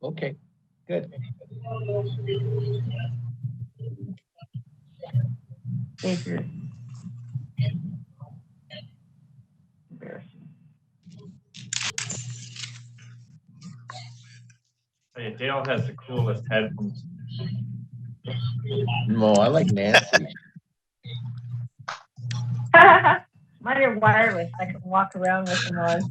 Okay, good. Hey, Dale has the coolest headphones. No, I like Nancy. Mine are wireless. I can walk around with them on.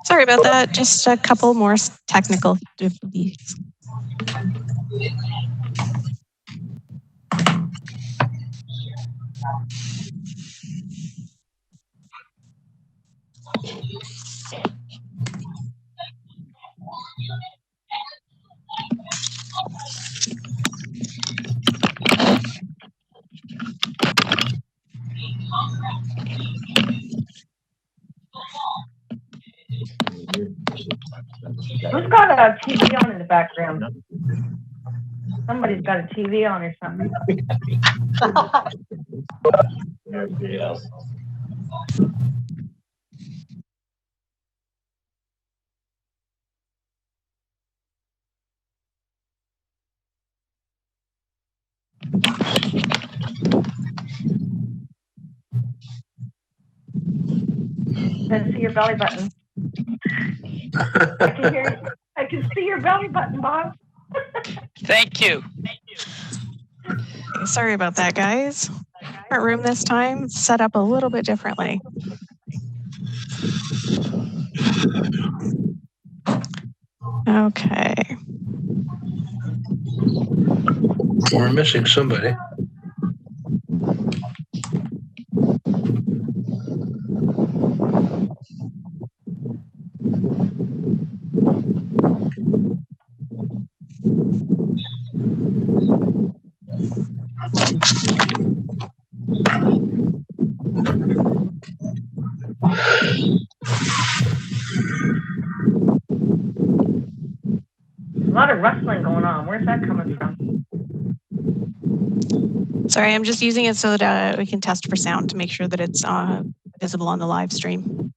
Sorry about that. Just a couple more technical difficulties. Who's got a TV on in the background? Somebody's got a TV on or something. Everybody else. Can see your belly button. I can hear you. I can see your belly button, Bob. Thank you. Sorry about that, guys. Different room this time, set up a little bit differently. Okay. We're missing somebody. A lot of rustling going on. Where's that coming from? Sorry, I'm just using it so that we can test for sound to make sure that it's visible on the live stream.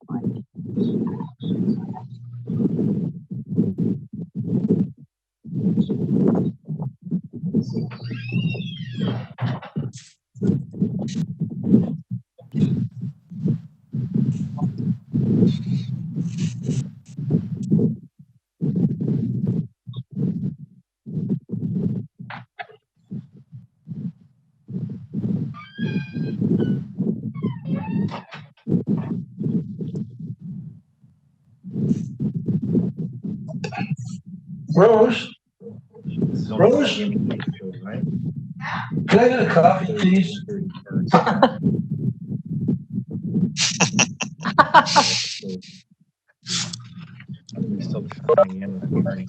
Rose? Rose? Can I get a coffee, please? How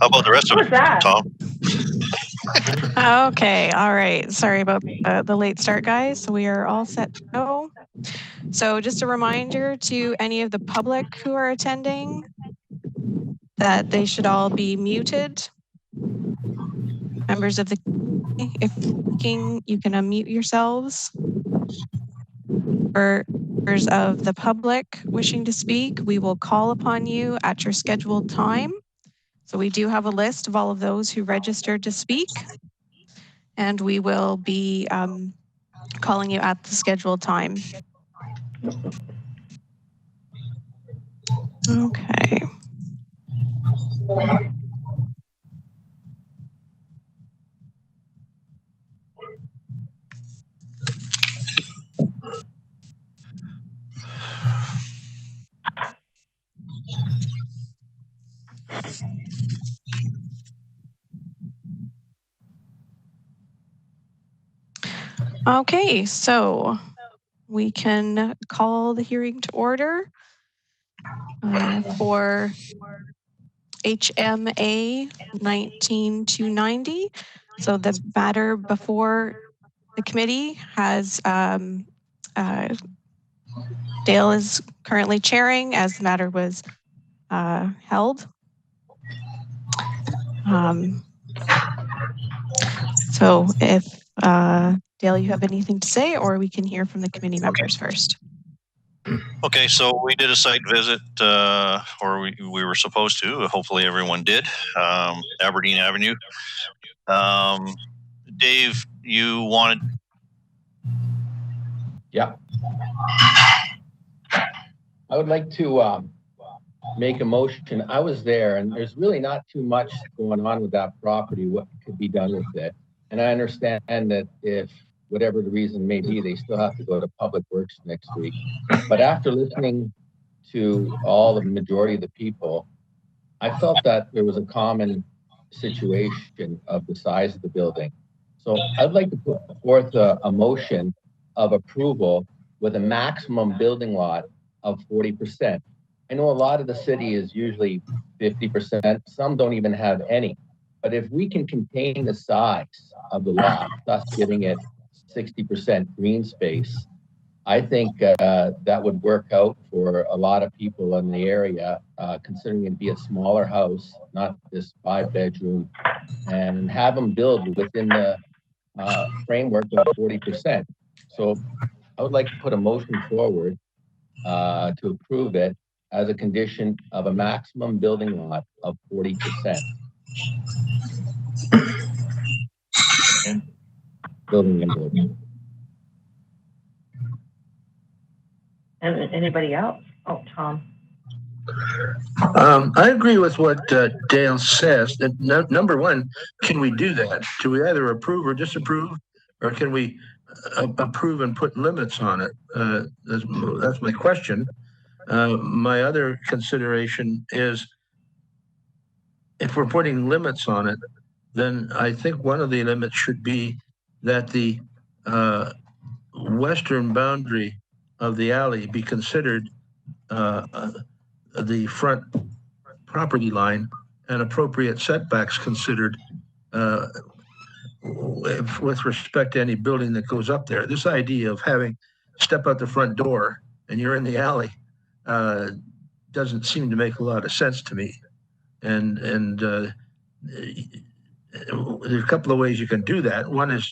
about the rest of it, Tom? Okay, all right. Sorry about the late start, guys. So we are all set to go. So just a reminder to any of the public who are attending that they should all be muted. Members of the, if speaking, you can unmute yourselves. For members of the public wishing to speak, we will call upon you at your scheduled time. So we do have a list of all of those who registered to speak, and we will be calling you at the scheduled time. Okay. Okay, so we can call the hearing to order. for HMA 19290. So the matter before the committee has Dale is currently chairing as the matter was held. So if Dale, you have anything to say, or we can hear from the committee members first. Okay, so we did a site visit, or we were supposed to. Hopefully everyone did. Aberdeen Avenue. Dave, you wanted... Yeah. I would like to make a motion. I was there, and there's really not too much going on with that property, what could be done with it. And I understand that if whatever the reason may be, they still have to go to Public Works next week. But after listening to all the majority of the people, I felt that there was a common situation of the size of the building. So I'd like to put forth a motion of approval with a maximum building lot of 40%. I know a lot of the city is usually 50%. Some don't even have any. But if we can contain the size of the lot, thus giving it 60% green space, I think that would work out for a lot of people in the area, considering it'd be a smaller house, not this 5-bedroom, and have them build within the framework of 40%. So I would like to put a motion forward to approve it as a condition of a maximum building lot of 40%. And building envelope. And anybody else? Oh, Tom. I agree with what Dale says. That number one, can we do that? Do we either approve or disapprove, or can we approve and put limits on it? That's my question. My other consideration is, if we're putting limits on it, then I think one of the limits should be that the western boundary of the alley be considered the front property line and appropriate setbacks considered with respect to any building that goes up there. This idea of having step out the front door and you're in the alley doesn't seem to make a lot of sense to me. And there's a couple of ways you can do that. One is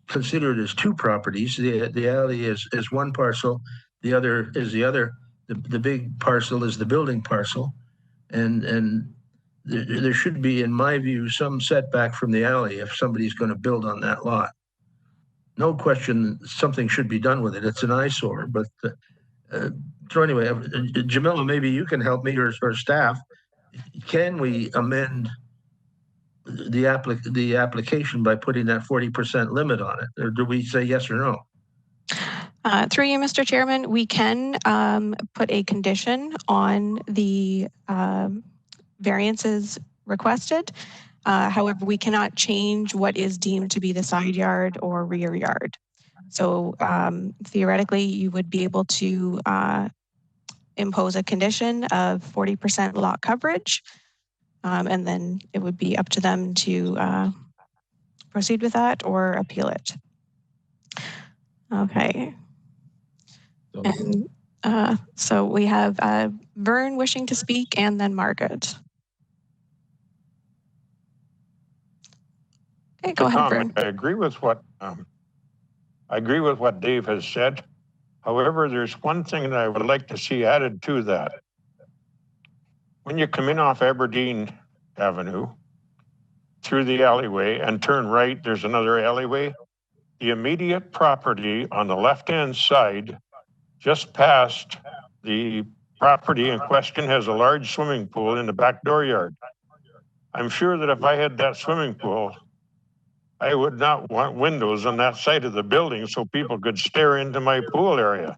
consider it as two properties. The alley is one parcel, the other is the other. The big parcel is the building parcel, and there should be, in my view, some setback from the alley if somebody's going to build on that lot. No question, something should be done with it. It's an eyesore. But so anyway, Jamila, maybe you can help me or staff. Can we amend the application by putting that 40% limit on it, or do we say yes or no? Through you, Mr. Chairman, we can put a condition on the variances requested. However, we cannot change what is deemed to be the side yard or rear yard. So theoretically, you would be able to impose a condition of 40% lot coverage, and then it would be up to them to proceed with that or appeal it. Okay. And so we have Vern wishing to speak, and then Margaret. Okay, go ahead, Vern. I agree with what Dave has said. However, there's one thing that I would like to see added to that. When you come in off Aberdeen Avenue through the alleyway and turn right, there's another alleyway. The immediate property on the left-hand side, just past the property in question, has a large swimming pool in the back dooryard. I'm sure that if I had that swimming pool, I would not want windows on that side of the building so people could stare into my pool area.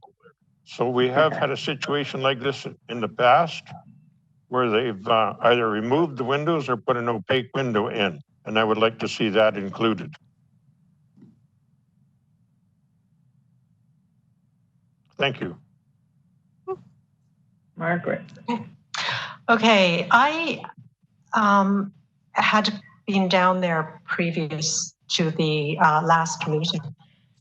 So we have had a situation like this in the past where they've either removed the windows or put an opaque window in, and I would like to see that included. Thank you. Margaret. Okay, I had been down there previous to the last meeting.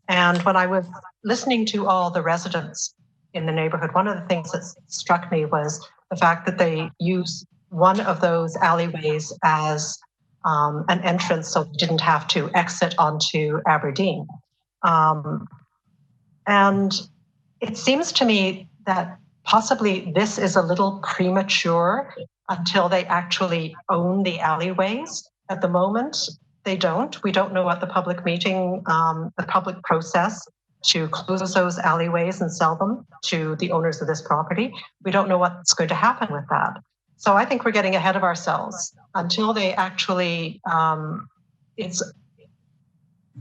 And when I was listening to all the residents in the neighborhood, one of the things that struck me was the fact that they use one of those alleyways as an entrance so they didn't have to exit onto Aberdeen. And it seems to me that possibly this is a little premature until they actually own the alleyways. At the moment, they don't. We don't know what the public meeting, the public process to close those alleyways and sell them to the owners of this property. We don't know what's going to happen with that. So I think we're getting ahead of ourselves until they actually, it's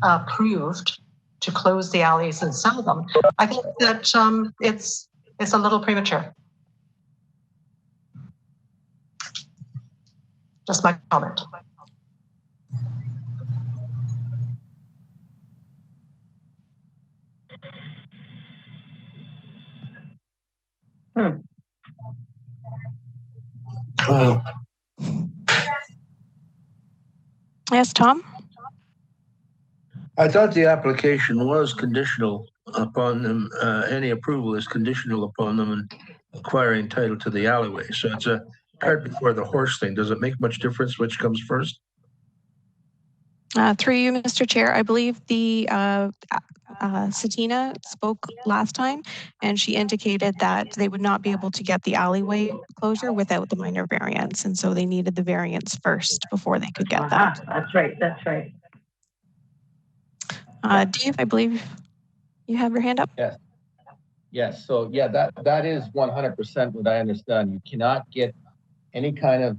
approved to close the alleys and sell them. I think that it's a little premature. Just my comment. Yes, Tom? I thought the application was conditional upon them, any approval is conditional upon them acquiring title to the alleyway. So it's a cart before the horse thing. Does it make much difference which comes first? Through you, Mr. Chair, I believe the Satina spoke last time, and she indicated that they would not be able to get the alleyway closure without the minor variance, and so they needed the variance first before they could get that. That's right. That's right. Dave, I believe you have your hand up. Yes. Yes. So yeah, that is 100% what I understand. You cannot get any kind of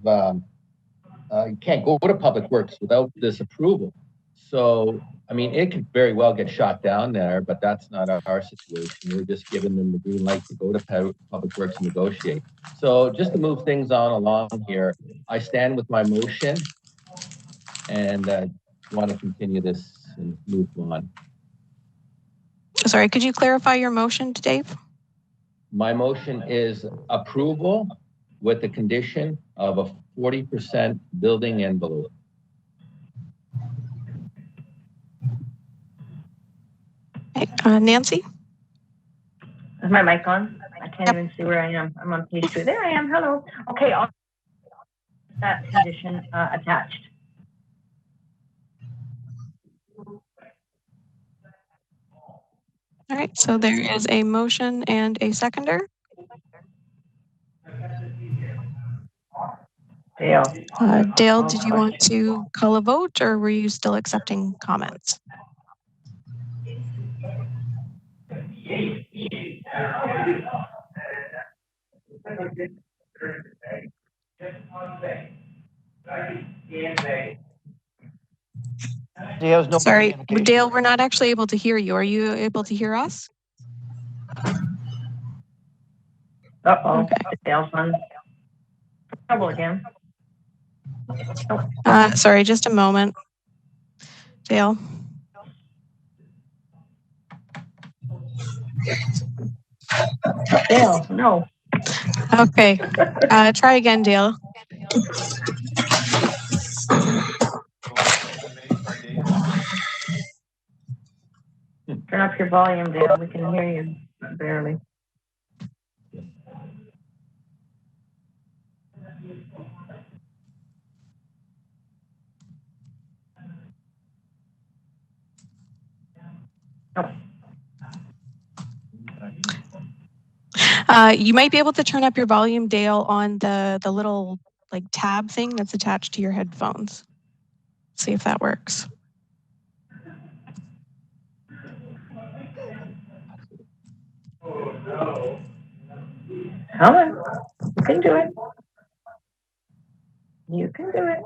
you can't go to Public Works without this approval. So I mean, it could very well get shot down there, but that's not our situation. We're just giving them the green light to go to Public Works and negotiate. So just to move things on along here, I stand with my motion and want to continue this and move on. Sorry, could you clarify your motion, Dave? My motion is approval with the condition of a 40% building envelope. Okay, Nancy? Is my mic on? I can't even see where I am. I'm on page 2. There I am. Hello. Okay, I'll that condition attached. All right, so there is a motion and a seconder. Dale. Dale, did you want to call a vote, or were you still accepting comments? Sorry, Dale, we're not actually able to hear you. Are you able to hear us? Uh-oh. Okay. Dale's on trouble again. Sorry, just a moment. Dale. Dale, no. Okay, try again, Dale. Turn up your volume, Dale. We can hear you barely. You might be able to turn up your volume, Dale, on the little like tab thing that's attached to your headphones. See if that works. Come on. You can do it. You can do it.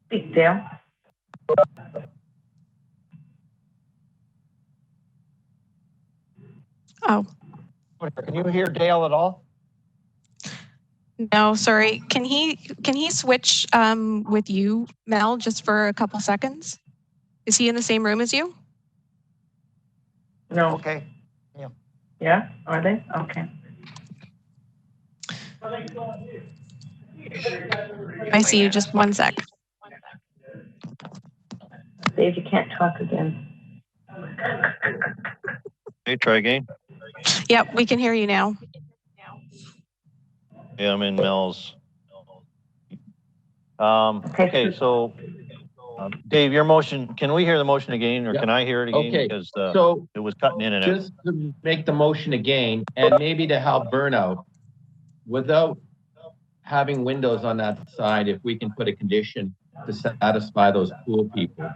Speak, Dale. Oh. Can you hear Dale at all? No, sorry. Can he switch with you, Mel, just for a couple seconds? Is he in the same room as you? No. Okay. Yeah, are they? Okay. I see you. Just one sec. Dave, you can't talk again. Hey, try again. Yep, we can hear you now. Yeah, I'm in Mel's. Okay. So Dave, your motion, can we hear the motion again, or Yeah. can I hear it again? Okay, Because so it was cutting in and out. just to make the motion again, and maybe to help burnout, without having windows on that side, if we can put a condition to satisfy those pool people,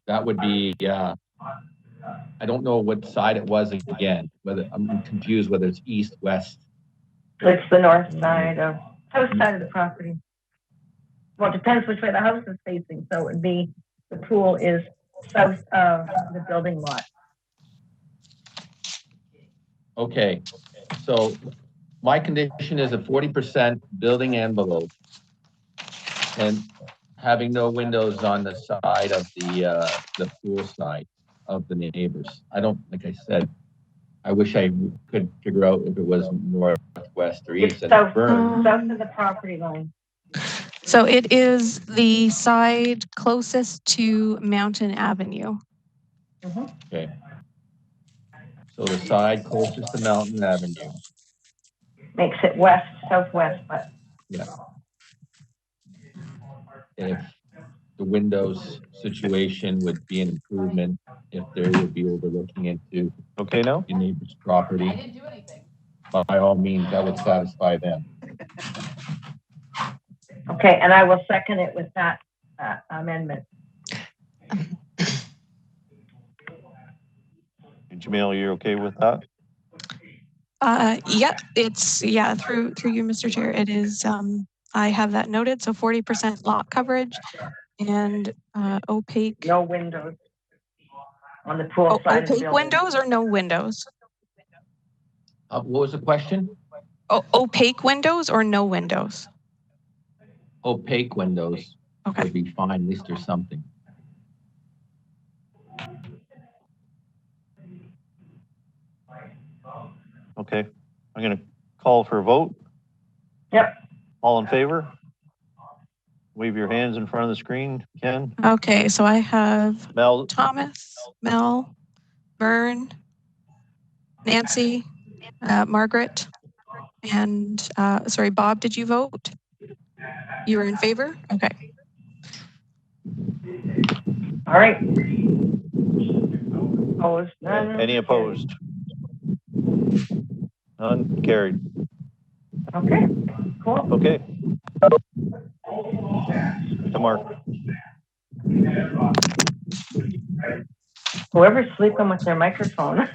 that would be, I don't know what side it was again, whether I'm confused whether it's east, west. It's the north side of, south side of the property. Well, it depends which way the house is facing. So it would be, the pool is south of the building lot. Okay, so my condition is a 40% building envelope and having no windows on the side of the pool side of the neighbors. I don't, like I said, I wish I could figure out if it was northwest or east. It's south of the property line. So it is the side closest to Mountain Avenue. Okay. So the side closest to Mountain Avenue. Makes it west, southwest, but. Yeah. If the windows situation would be an improvement, if they would be overlooking into Okay now? your neighbor's property. I didn't do anything. By all means, that would satisfy them. Okay, and I will second it with that amendment. Jamil, you're okay with that? Yeah, it's, yeah, through you, Mr. Chair, it is, I have that noted. So 40% lot coverage and opaque. No windows on the pool side of the Opaque building. windows or no windows? What was the question? Opaque windows or no windows? Opaque windows Okay. would be fine. At least there's something. Okay, I'm gonna call for a vote. Yep. All in favor? Wave your hands in front of the screen, Ken. Okay, so I have Mel, Thomas, Mel, Vern, Nancy, Margaret, and sorry, Bob, did you vote? You were in favor? Okay. All right. Opposed? None. any opposed? None carried. Okay, cool. Okay. To Mark. Whoever's sleeping with their microphone.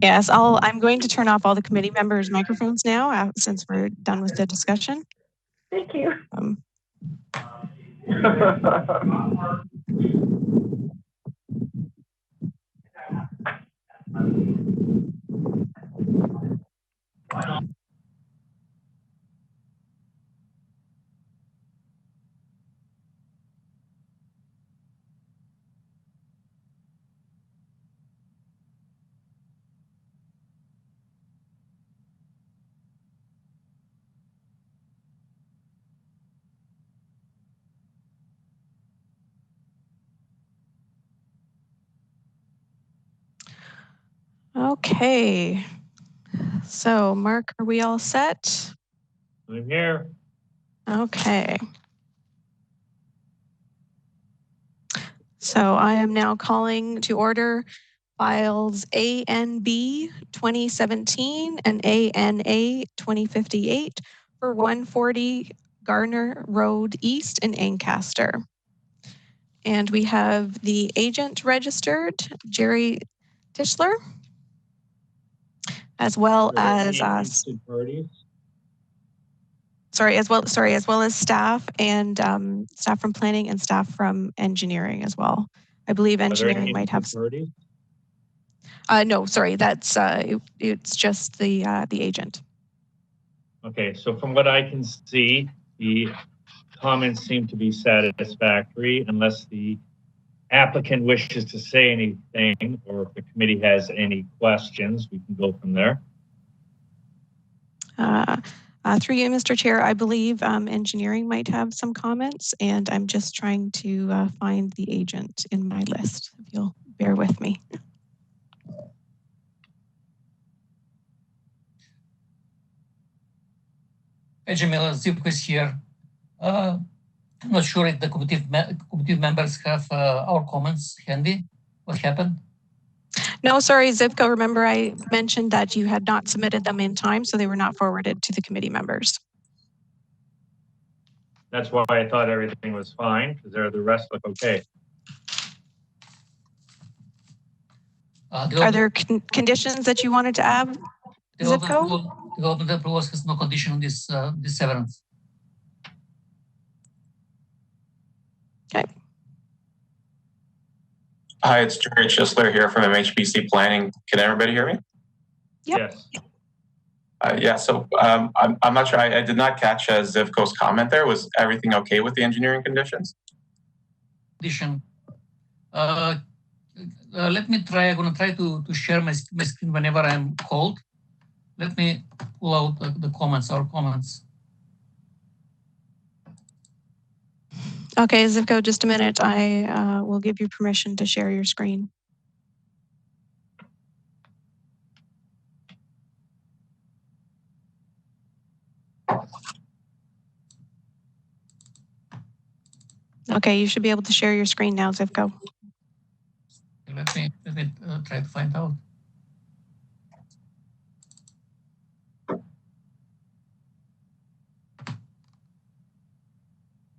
Yes, I'm going to turn off all the committee members' microphones now since we're done with the discussion. Thank you. Okay. So, Mark, are we all set? I'm here. Okay. So I am now calling to order files ANB 2017 and ANA 2058 for 140 Garner Road East in Ancaster. And we have the agent registered, Jerry Tischler, as well as us. As well as staff and staff from planning and staff from engineering as well. I believe engineering might have. No, sorry, that's it's just the agent. Okay, so from what I can see, the comments seem to be satisfactory unless the applicant wishes to say anything, or if the committee has any questions, we can go from there. Through you, Mr. Chair, I believe engineering might have some comments, and I'm just trying to find the agent in my list, if you'll bear with me. Hey, Jamila, Zivko is here. I'm not sure if the committee members have our comments handy. What happened? No, sorry, Zivko, remember I mentioned that you had not submitted them in time, so they were not forwarded to the committee members. That's why I thought everything was fine, because the rest look okay. Are there conditions that you wanted to add, Zivko? Development approval has no condition on this severance. Okay. Hi, it's Jerry Chisler here from MHBC Planning. Can everybody hear me? Yep. Yes. Yeah, so I'm not sure. I did not catch Zivko's comment there. Was everything okay with the engineering conditions? Condition. Let me try. I'm going to try to share my screen whenever I'm called. Let me pull out the comments, our comments. Okay, Zivko, just a minute. I will give you permission to share your screen. Okay, you should be able to share your screen now, Zivko. Let me try to find out.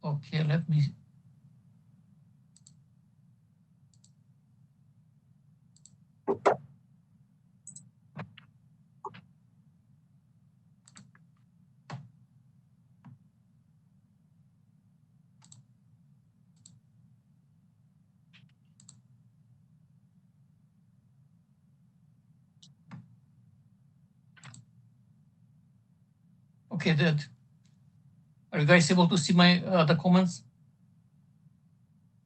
Okay, let me. Okay, Dad. Are you guys able to see my the comments?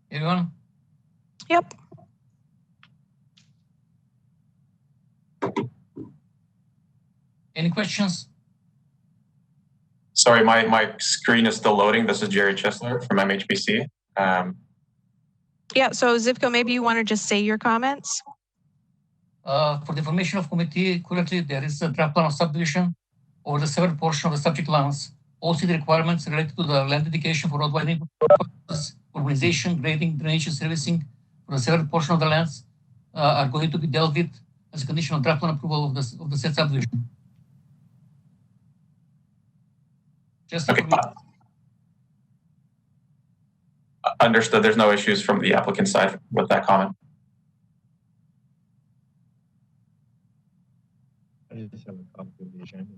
Everyone? Yep. Any questions? Sorry, my screen is still loading. This is Jerry Chisler from MHBC. Yeah, so Zivko, maybe you want to just say your comments? For the information of committee, currently there is a draft plan of subdivision over the severed portion of the subject lands. All city requirements related to the land dedication for road widening, urbanization, grading, drainage, and servicing for the severed portion of the lands are going to be dealt with as a condition of draft plan approval of the said subdivision. Just okay. Understood. There's no issues from the applicant side with that comment. I just have a copy of the agenda.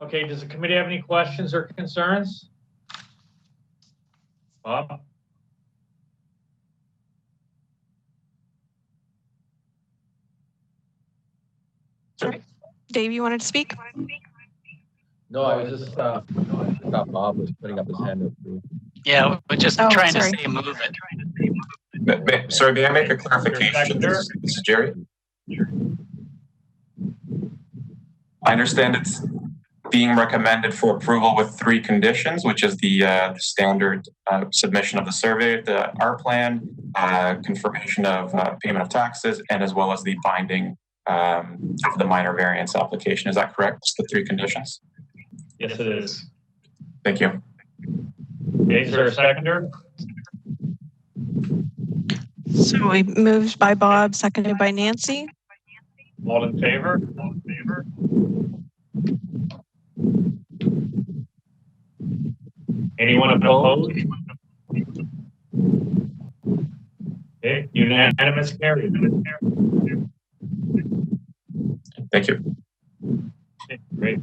Okay, does the committee have any questions or concerns? Bob? Sorry. Dave, you wanted to speak? No, I was just, I thought Bob was putting up his hand to approve. Yeah, we're just trying to say move it. Sorry, may I make a clarification? This is Jerry. I understand it's being recommended for approval with 3 conditions, which is the standard submission of the survey, the R plan, confirmation of payment of taxes, and as well as the binding of the minor variance application. Is that correct? It's the 3 conditions? Yes, it is. Thank you. Okay, is there a seconder? So we moved by Bob, seconded by Nancy. All in favor? All in favor? Anyone opposed? Okay, unanimous carried. Thank you. Okay, great.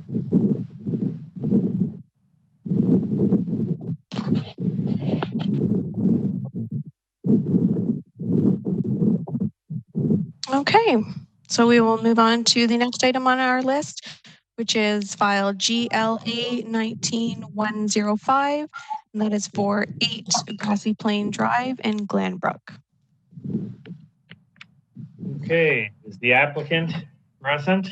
Okay, So we will move on to the next item on our list, which is file GLA 19105. And that is for 8 Grassy Plain Drive in Glenbrook. Okay, is the applicant present?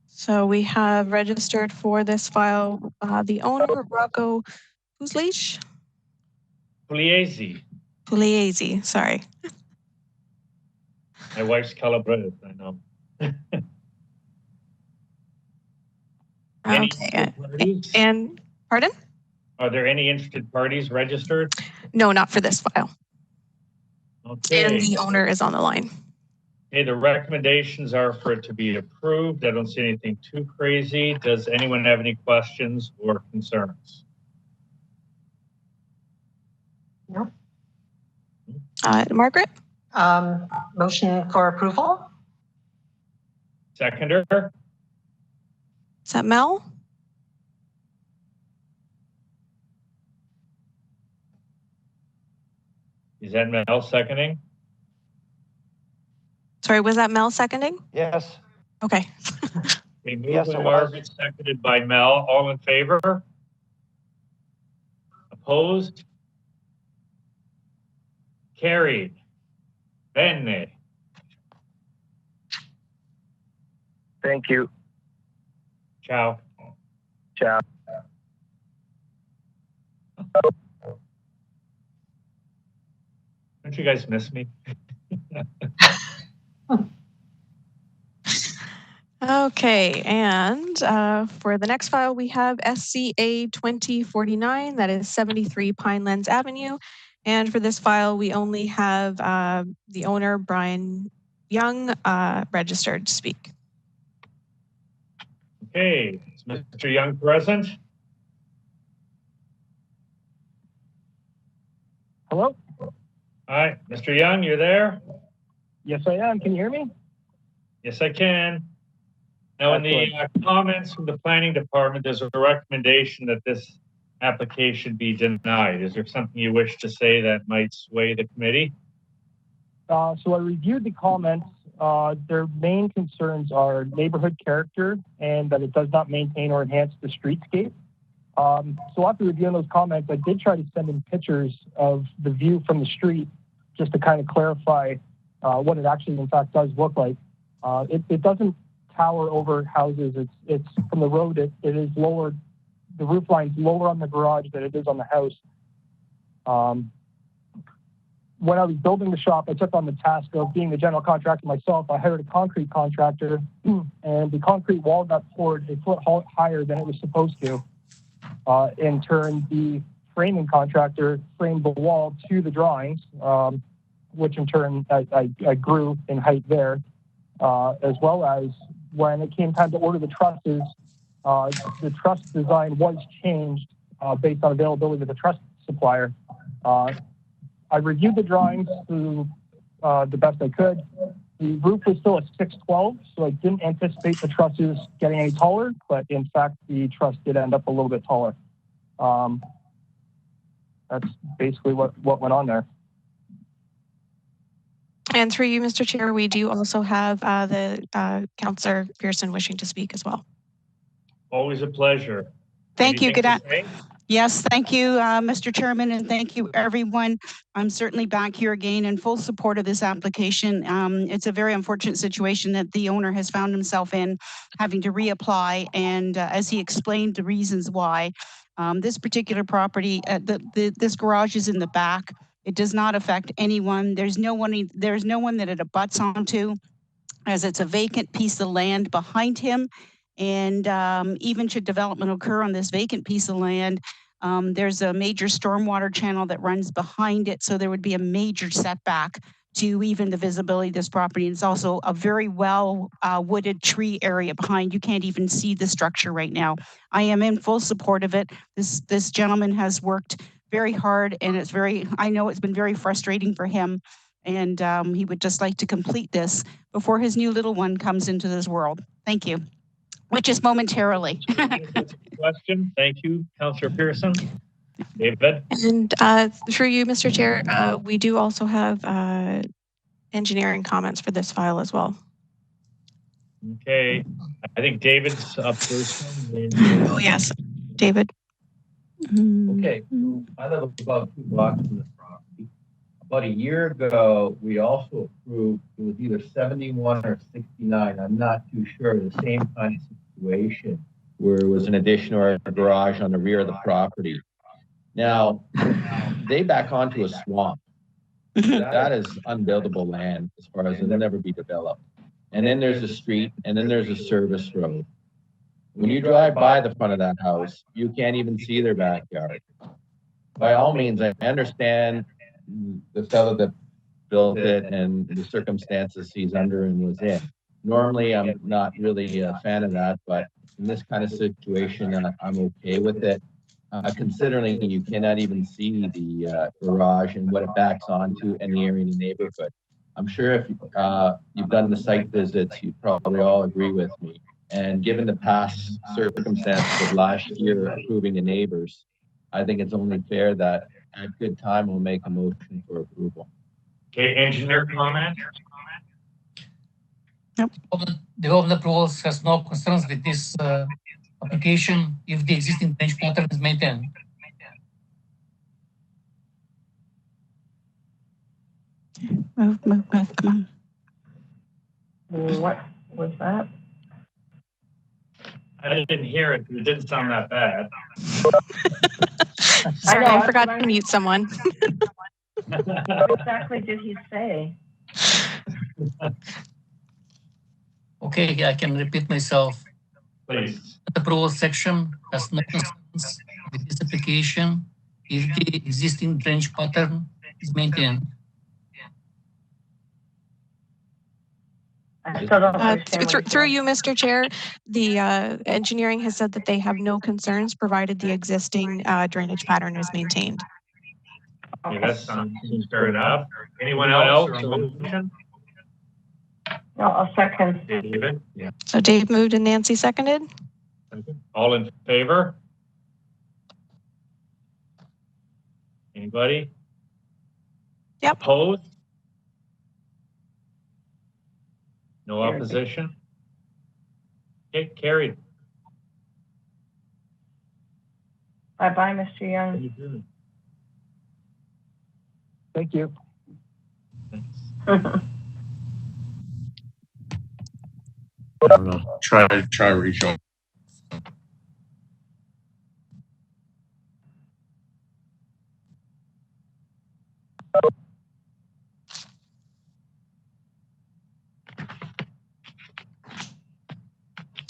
So we have registered for this file the owner, Rocco Pugliese, sorry. My wife's Calabrese, I know. Any Okay. interested parties? And pardon? Are there any interested parties registered? No, not for this file. Okay. And the owner is on the line. Okay, the recommendations are for it to be approved. I don't see anything too crazy. Does anyone have any questions or concerns? No. Margaret? Motion for approval? Seconder? Is that Mel? Is that Mel seconding? Sorry, was that Mel seconding? Yes. Okay. Okay, moved Yes, by it Margaret, seconded by Mel. All in favor? Opposed? Carried. Bene. Thank you. Ciao. Ciao. Don't you guys miss me? Okay, and for the next file, we have SCA 2049, that is 73 Pinelands Avenue. And for this file, we only have the owner, Brian Young, registered to speak. Okay, is Mr. Young present? Hello? Hi, Mr. Young, you're there? Yes, I am. Can you hear me? Yes, I can. Now, in the comments from the planning department, there's a recommendation that this application be denied. Is there something you wish to say that might sway the committee? So I reviewed the comments. Their main concerns are neighborhood character and that it does not maintain or enhance the streetscape. So after reviewing those comments, I did try to send in pictures of the view from the street just to kind of clarify what it actually in fact does look like. It doesn't tower over houses. It's from the road. It is lower. The roof line's lower on the garage than it is on the house. When I was building the shop, I took on the task of being the general contractor myself. I hired a concrete contractor, and the concrete wall got poured a foot higher than it was supposed to. In turn, the framing contractor framed the wall to the drawings, which in turn I grew in height there, as well as when it came time to order the trusses, the truss design was changed based on availability of the truss supplier. I reviewed the drawings to the best I could. The roof was still a 612, so I didn't anticipate the trusses getting any taller, but in fact, the truss did end up a little bit taller. That's basically what went on there. And through you, Mr. Chair, we do also have the Councillor Pearson wishing to speak as well. Always a pleasure. Thank you. Anything to say? Yes, thank you, Mr. Chairman, and thank you, everyone. I'm certainly back here again in full support of this application. It's a very unfortunate situation that the owner has found himself in, having to reapply, and as he explained the reasons why. This particular property, this garage is in the back. It does not affect anyone. There's no one that it abuts onto, as it's a vacant piece of land behind him. And even should development occur on this vacant piece of land, there's a major stormwater channel that runs behind it. So there would be a major setback to even the visibility of this property. It's also a very well wooded tree area behind. You can't even see the structure right now. I am in full support of it. This gentleman has worked very hard, and I know it's been very frustrating for him. And he would just like to complete this before his new little one comes into this world. Thank you. Which is momentarily. Question. Thank you, Councillor Pearson. David. And through you, Mr. Chair, we do also have engineering comments for this file as well. Okay, I think David's up first. Oh, yes, David. Okay, I live about 2 blocks from the property. About a year ago, we also approved, it was either 71 or 69, I'm not too sure, the same kind of situation where it was an addition or a garage on the rear of the property. Now, they back onto a swamp. That is unbuildable land as far as it'll never be developed. And then there's a street, and then there's a service road. When you drive by the front of that house, you can't even see their backyard. By all means, I understand the fellow that built it and the circumstances he's under and was in. Normally, I'm not really a fan of that, but in this kind of situation, I'm okay with it. Considering you cannot even see the garage and what it backs onto and the area in the neighborhood. I'm sure if you've done the site visits, you probably all agree with me. And given the past circumstances of last year approving the neighbors, I think it's only fair that at good time we'll make a motion for approval. Okay, engineer comment? Nope. The development approvals has no concerns with this application if the existing drainage pattern is maintained. Move, come on. What was that? I didn't hear it. It didn't sound that bad. Sorry, I forgot to mute someone. What exactly did he say? Okay, I can repeat myself. Please. The approval section has no concerns with this application if the existing drainage pattern is maintained. I still don't understand Through you, Mr. Chair, the engineering has said that they have no concerns provided the existing drainage pattern is maintained. Okay, that sounds fair enough. Anyone else? No, I'll second. David? Yeah. So Dave moved and Nancy seconded. All in favor? Anybody? Yep. Opposed? No opposition? Okay, carried. Bye-bye, Mr. Young. Thank you. I don't know. Try reach out.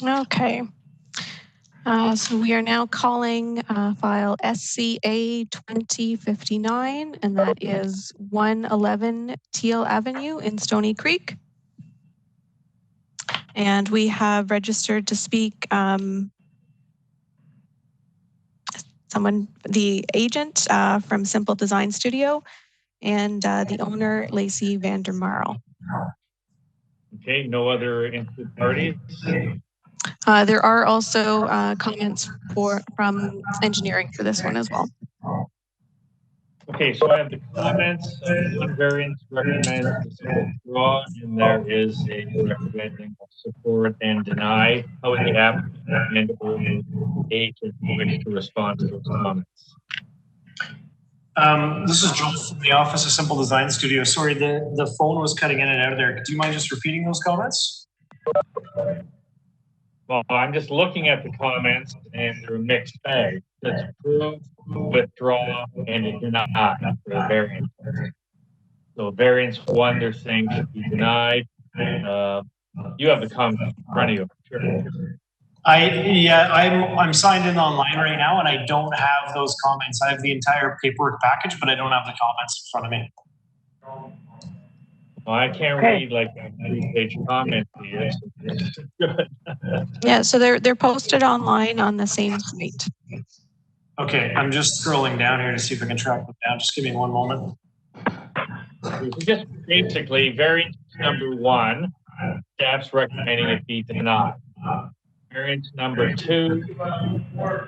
Okay. So we are now calling file SCA 2059, and that is 111 Teal Avenue in Stony Creek. And we have registered to speak the agent from Simple Design Studio, and the owner, Lacey Vandermarl. Okay, no other interested parties? There are also comments from engineering for this one as well. Okay, so I have the comments. One variance recommends the support draw, and there is a recommending support and deny. How would the applicant or agent wish to respond to those comments? This is Joel from the office of Simple Design Studio. Sorry, the phone was cutting in and out of there. Do you mind just repeating those comments? Well, I'm just looking at the comments, and they're a mixed bag. It's approve, withdraw, and deny for the variance. So variance 1, they're saying should be denied. You have the comment in front of you. Sure. I'm signed in online right now, and I don't have those comments. I have the entire paperwork package, but I don't have the comments in front of me. Well, I can't read like a 3-page comment here. Good. Yeah, so they're posted online on the same site. Okay, I'm just scrolling down here to see if I can track them down. Just give me one moment. Just basically, variance number 1, staff's recommending it be denied. Variance number 2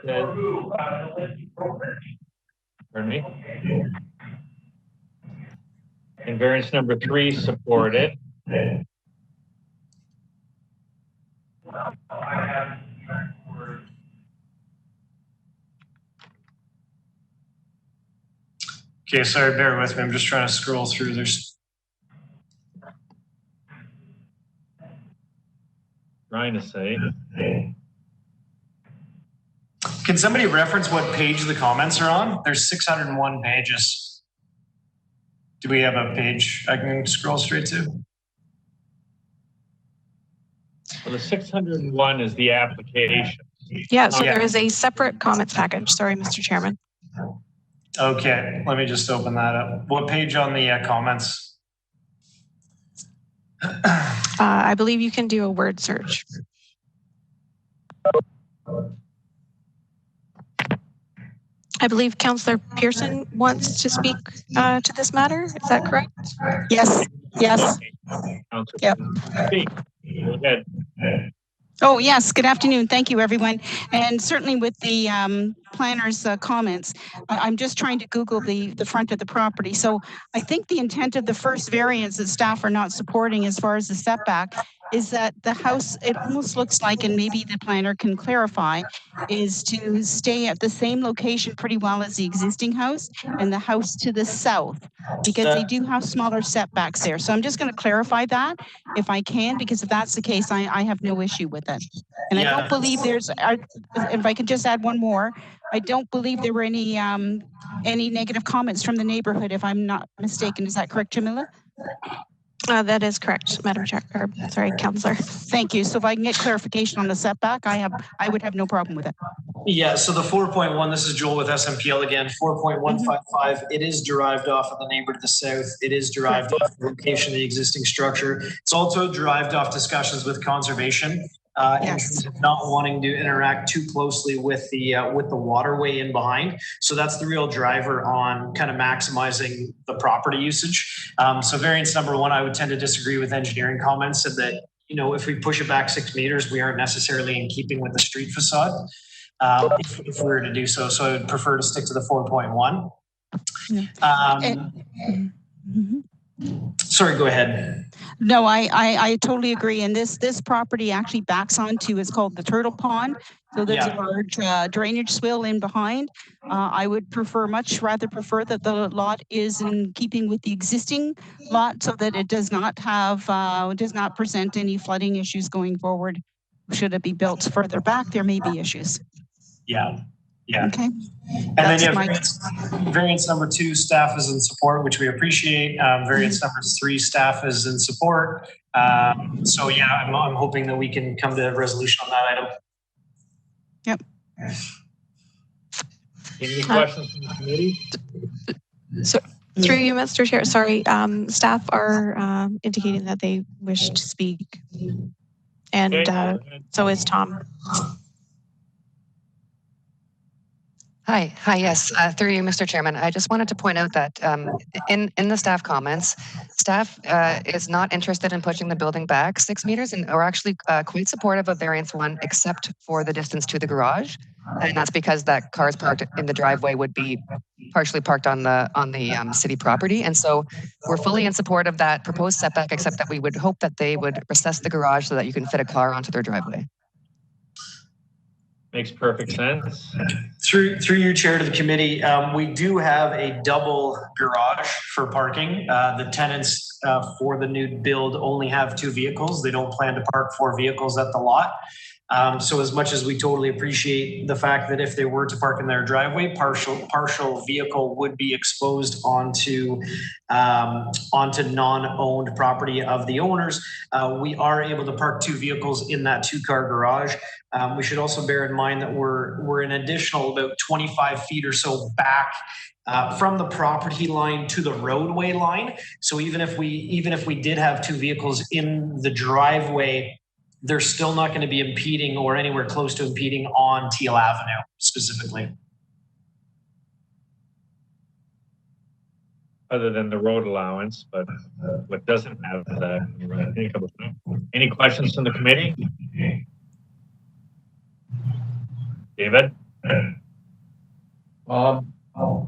says, pardon me? And variance number 3 supported. Okay, sorry, bear with me. I'm just trying to scroll through. There's Trying to say. Can somebody reference what page the comments are on? There's 601 pages. Do we have a page I can scroll straight to? Well, the 601 is the application. Yeah, so there is a separate comments package. Sorry, Mr. Chairman. Okay, let me just open that up. What page on the comments? I believe you can do a word search. I believe Councillor Pearson wants to speak to this matter. Is that correct? Yes. Yes. Yep. Go ahead. Oh, yes. Good afternoon. Thank you, everyone. And certainly with the planner's comments, I'm just trying to Google the front of the property. So I think the intent of the first variance that staff are not supporting as far as the setback is that the house, it almost looks like, and maybe the planner can clarify, is to stay at the same location pretty well as the existing house and the house to the south, because they do have smaller setbacks there. So I'm just going to clarify that if I can, because if that's the case, I have no issue with it. And I don't believe there's, if I could just add one more, I don't believe there were any negative comments from the neighborhood, if I'm not mistaken. Is that correct, Jamila? That is correct, Madam Chair. Sorry, Councillor. Thank you. So if I can get clarification on the setback, I would have no problem with it. Yeah, so the 4.1, this is Joel with SMPL again, 4.155, it is derived off of the neighbor to the south. It is derived off the location of the existing structure. It's also derived off discussions with conservation. In terms of not wanting to interact too closely with the waterway in behind. So that's the real driver on kind of maximizing the property usage. So variance number 1, I would tend to disagree with engineering comments, and that, you know, if we push it back 6 meters, we aren't necessarily in keeping with the street facade if we were to do so. So I would prefer to stick to the 4.1. Sorry, go ahead. No, I totally agree. And this property actually backs onto, it's called the Turtle Pond. So there's a large drainage swill in behind. I would much rather prefer that the lot is in keeping with the existing lot, so that it does not present any flooding issues going forward. Should it be built further back, there may be issues. Yeah. Okay. And then you have variance number 2, staff is in support, which we appreciate. Variance number 3, staff is in support. So yeah, I'm hoping that we can come to a resolution on that item. Yep. Any questions from the committee? So, through you, Mr. Chair, sorry, staff are indicating that they wish to speak. And so is Tom. Hi, yes, through you, Mr. Chairman. I just wanted to point out that in the staff comments, staff is not interested in pushing the building back 6 meters, and are actually quite supportive of variance 1, except for the distance to the garage. And that's because that cars parked in the driveway would be partially parked on the city property. And so we're fully in support of that proposed setback, except that we would hope that they would recess the garage so that you can fit a car onto their driveway. Makes perfect sense. Through you, Chair, to the committee, we do have a double garage for parking. The tenants for the new build only have 2 vehicles. They don't plan to park 4 vehicles at the lot. So as much as we totally appreciate the fact that if they were to park in their driveway, partial vehicle would be exposed onto non-owned property of the owners, we are able to park 2 vehicles in that 2-car garage. We should also bear in mind that we're an additional about 25 feet or so back from the property line to the roadway line. So even if we did have 2 vehicles in the driveway, they're still not going to be impeding or anywhere close to impeding on Teal Avenue specifically. Other than the road allowance, but what doesn't have that. Any questions from the committee? David?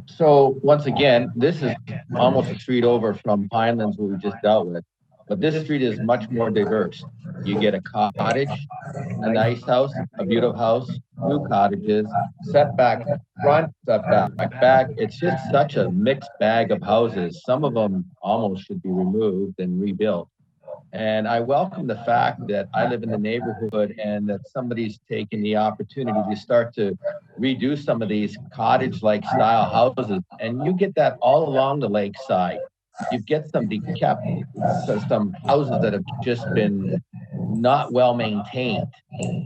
So once again, this is almost a street over from Pinelands, what we just dealt with. But this street is much more diverse. You get a cottage, a nice house, a beautiful house, two cottages, setback front, setback back. It's just such a mixed bag of houses. Some of them almost should be removed and rebuilt. And I welcome the fact that I live in the neighborhood and that somebody's taken the opportunity to start to redo some of these cottage-like style houses. And you get that all along the lakeside. You get some some houses that have just been not well maintained.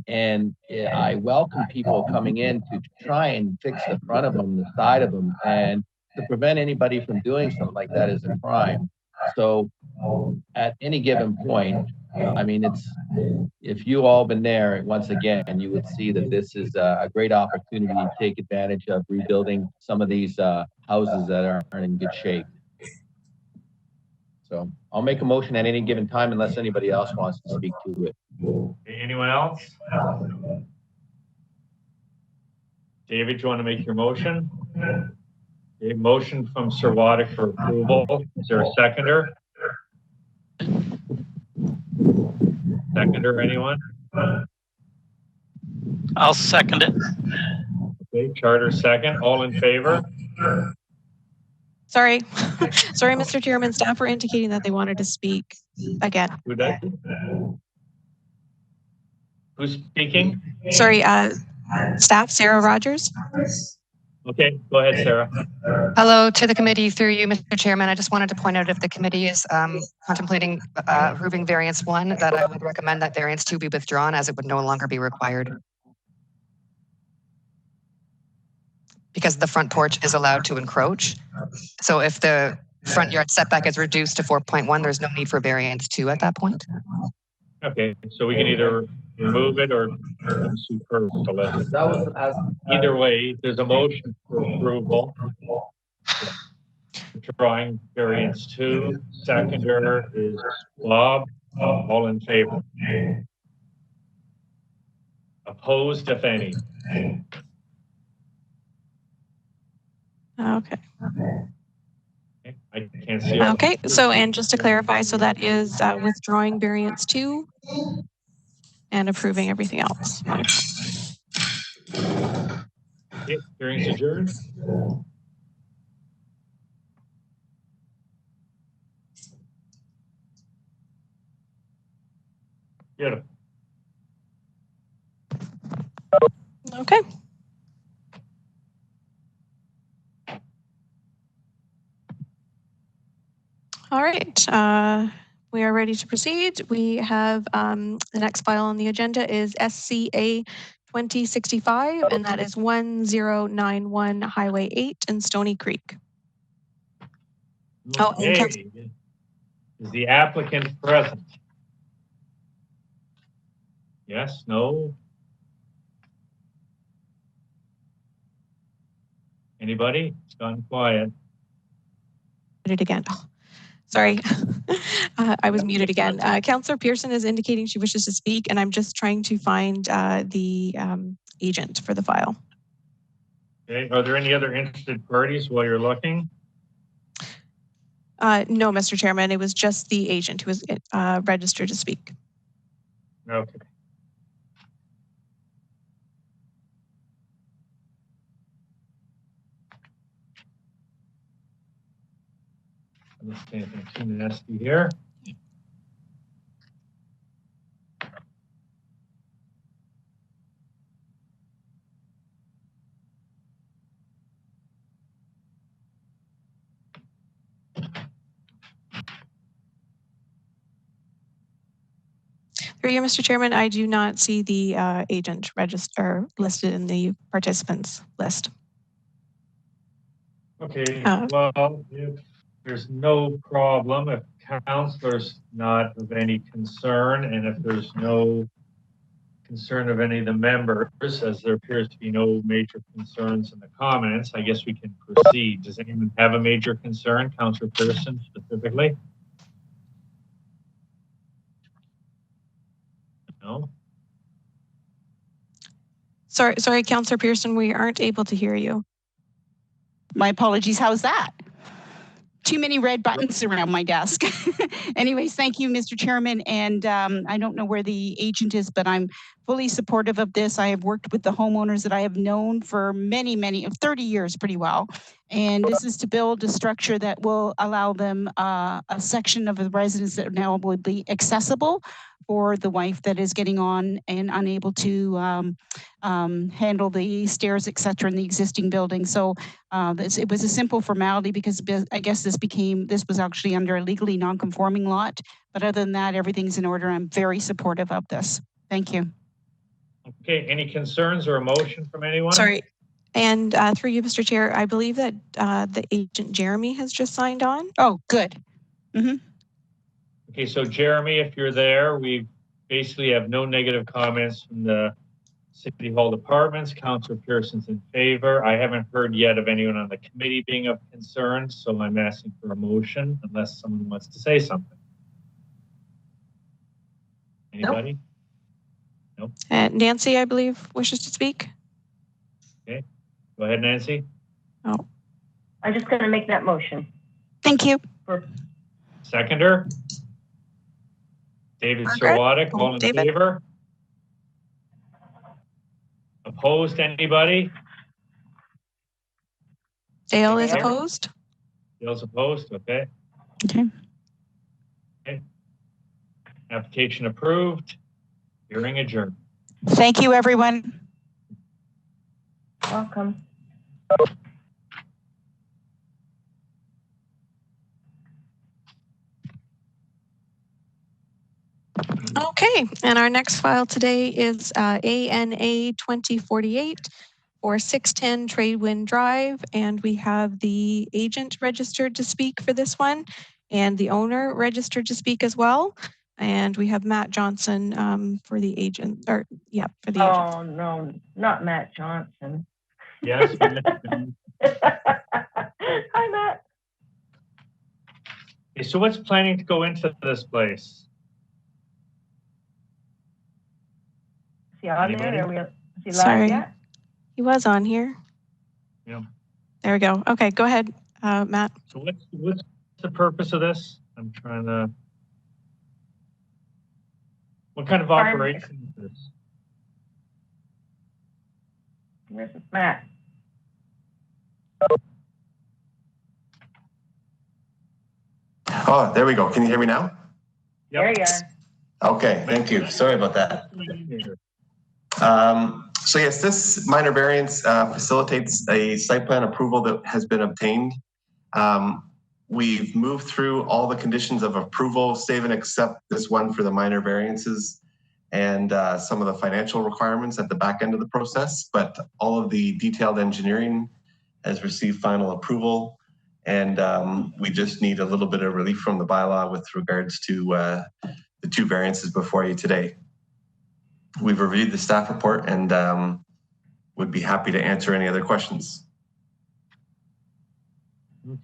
And I welcome people coming in to try and fix the front of them, the side of them, and to prevent anybody from doing something like that is a crime. So at any given point, I mean, if you all been there, once again, you would see that this is a great opportunity to take advantage of rebuilding some of these houses that aren't in good shape. So I'll make a motion at any given time unless anybody else wants to speak to it. Anyone else? David, do you want to make your motion? A motion from Sir Waddick for approval. Is there a seconder? Seconder, anyone? I'll second it. Okay, Charter second. All in favor? Sorry. Sorry, Mr. Chairman, staff were indicating that they wanted to speak again. Who's speaking? Sorry, staff, Sarah Rogers. Okay, go ahead, Sarah. Hello to the committee through you, Mr. Chairman. I just wanted to point out if the committee is contemplating approving variance 1, that I would recommend that variance 2 be withdrawn as it would no longer be required. Because the front porch is allowed to encroach. So if the front yard setback is reduced to 4.1, there's no need for variance 2 at that point. Okay, so we can either remove it or superb the list. Either way, there's a motion for approval. Drawing variance 2. Seconder is Bob. All in favor? Opposed, if any? Okay. I can't see. Okay, so and just to clarify, so that is withdrawing variance 2 and approving everything else. Okay, hearing's adjourned. Beautiful. Okay. All right, we are ready to proceed. We have the next file on the agenda is SCA 2065, and that is 1091 Highway 8 in Stony Creek. Okay. Is the applicant present? Yes, no? Anybody? It's gone quiet. Muted again. Oh, sorry, I was muted again. Councillor Pearson is indicating she wishes to speak, and I'm just trying to find the agent for the file. Okay, are there any other interested parties while you're looking? No, Mr. Chairman, it was just the agent who was registered to speak. Okay. This is too nasty here. Through you, Mr. Chairman, I do not see the agent register listed in the participants list. Okay, well, if there's no problem, if councillor's not of any concern, and if there's no concern of any of the members, as there appears to be no major concerns in the comments, I guess we can proceed. Does anyone have a major concern, Councillor Pearson specifically? No? Sorry, Councillor Pearson, we aren't able to hear you. My apologies. How's that? Too many red buttons around my desk. Anyways, thank you, Mr. Chairman. And I don't know where the agent is, but I'm fully supportive of this. I have worked with the homeowners that I have known for many, 30 years pretty well. And this is to build a structure that will allow them a section of the residence that now will be accessible for the wife that is getting on and unable to handle the stairs, et cetera, in the existing building. So it was a simple formality because I guess this was actually under a legally non-conforming lot. But other than that, everything's in order. I'm very supportive of this. Thank you. Okay, any concerns or a motion from anyone? Sorry. And through you, Mr. Chair, I believe that the agent Jeremy has just signed on. Oh, good. Mm-hmm. Okay, so Jeremy, if you're there, we basically have no negative comments from the City Hall departments. Councillor Pearson's in favor. I haven't heard yet of anyone on the committee being of concern, so I'm asking for a motion unless someone wants to say something. Anybody? Nope. Nancy, I believe, wishes to speak. Okay, go ahead, Nancy. Oh, I'm just going to make that motion. Thank you. Seconder? David Serwatic, all in favor? Opposed, anybody? Dale is opposed. Dale's opposed, okay. Okay. Okay. Application approved. Hearing adjourned. Thank you, everyone. Welcome. Okay, and our next file today is ANA 2048 for 610 Tradewind Drive, and we have the agent registered to speak for this one, and the owner registered to speak as well. And we have Matt Johnson for the agent, or yeah, for the agent. Oh no, not Matt Johnson. Yes. Hi, Matt. Okay, so what's planning to go into this place? Is he on Anybody? there? Is he live Sorry, yet? he was on here. Yeah. There we go. Okay, go ahead, Matt. So what's the purpose of this? I'm trying to. What kind of operation is this? Where's Matt? Oh, there we go. Can you hear me now? Yep. There you are. Okay, thank you. Sorry about that. So yes, this minor variance facilitates a site plan approval that has been obtained. We've moved through all the conditions of approval, save and accept this one for the minor variances and some of the financial requirements at the back end of the process, but all of the detailed engineering has received final approval. And we just need a little bit of relief from the bylaw with regards to the two variances before you today. We've reviewed the staff report and would be happy to answer any other questions.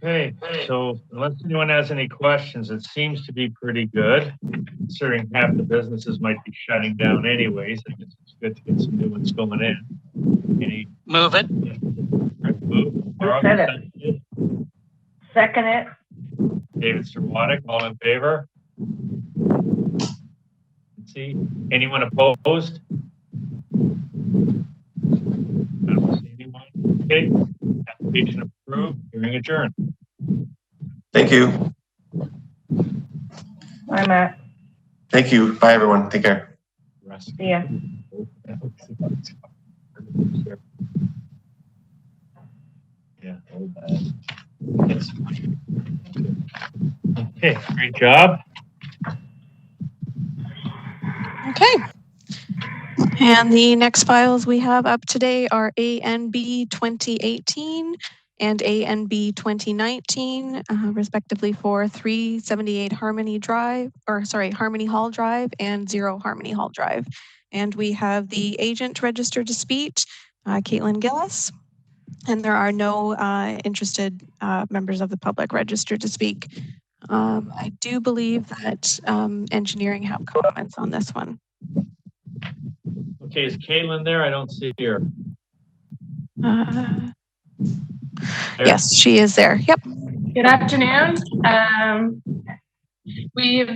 Okay, so unless anyone has any questions, it seems to be pretty good, considering half the businesses might be shutting down anyways. I guess it's good to get some new ones going in. Any Move it. Move. Second it. David Serwatic, all in favor? Let's see. Anyone opposed? I don't see anyone. Okay. Application approved. Hearing adjourned. Thank you. Bye, Matt. Thank you. Bye, everyone. Take care. See ya. Yeah, all bad. Yes. Okay, great job. Okay. And the next files we have up today are ANB 2018 and ANB 2019, respectively for 378 Harmony Hall Drive and 0 Harmony Hall Drive. And we have the agent registered to speak, Caitlin Gillis. And there are no interested members of the public registered to speak. I do believe that engineering have comments on this one. Okay, is Caitlin there? I don't see her. Yes, she is there. Yep. Good afternoon. We've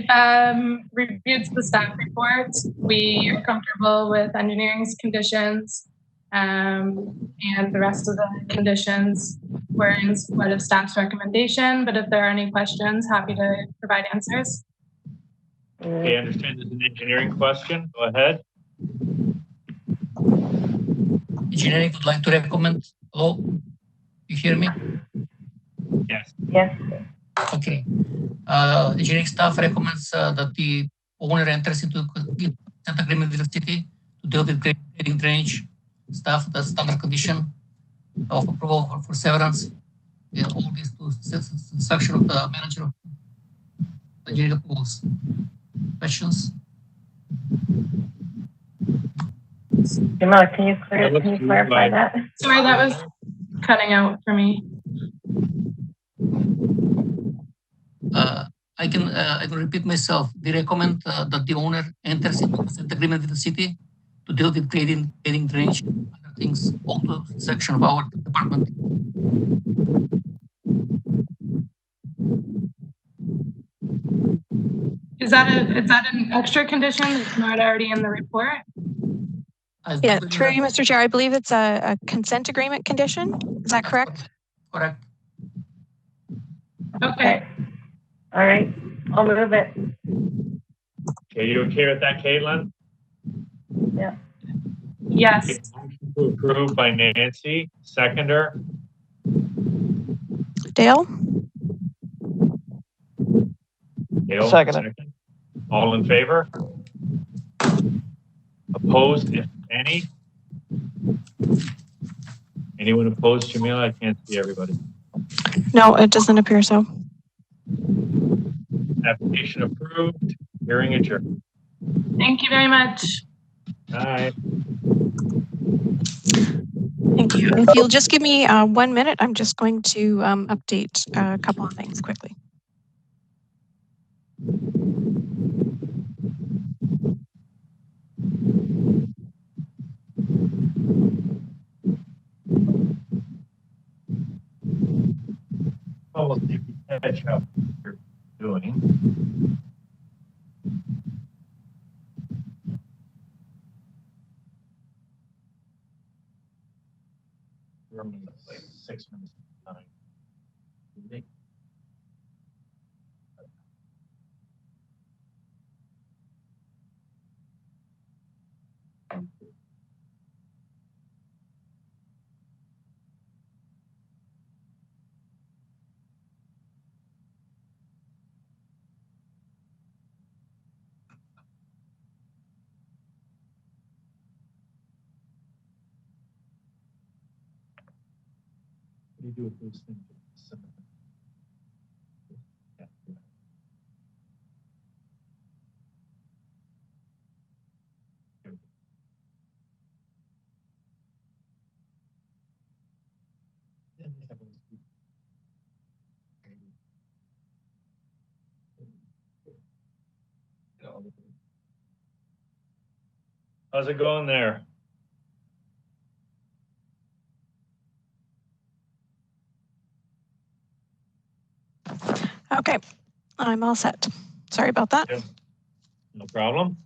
reviewed the staff report. We are comfortable with engineering's conditions and the rest of the conditions were in support of staff's recommendation, but if there are any questions, happy to provide answers. Okay, I understand there's an engineering question. Go ahead. Engineering would like to recommend. Hello? You hear me? Yes. Yes. Okay. Engineering staff recommends that the owner enters into consent agreement with the city to deal with grading drainage stuff, the standard condition of approval for severance. And all these to section of the manager of engineering approvals. Questions? Jamila, can you clarify that? Sorry, that was cutting out for me. I can repeat myself. They recommend that the owner enters into consent agreement with the city to deal with grading drainage, other things, all the section of our department. Is that an extra condition that's not already in the report? Yeah, through you, Mr. Chair, I believe it's a consent agreement condition. Is that correct? Correct. Okay. All right, I'll move it. Okay, you okay with that, Caitlin? Yeah. Yes. Okay, motion to approve by Nancy, seconder. Dale? Dale, Second. All in favor? Opposed, if any? Anyone opposed, Jamila? I can't see everybody. No, it doesn't appear so. Application approved. Hearing adjourned. Thank you very much. Bye. Thank you. If you'll just give me 1 minute, I'm just going to update a couple of things quickly. Well, we'll see if we catch up what you're doing. We're like 6 minutes behind. What do you do with those things? Yeah. How's it going there? Okay, I'm all set. Sorry about that. No problem.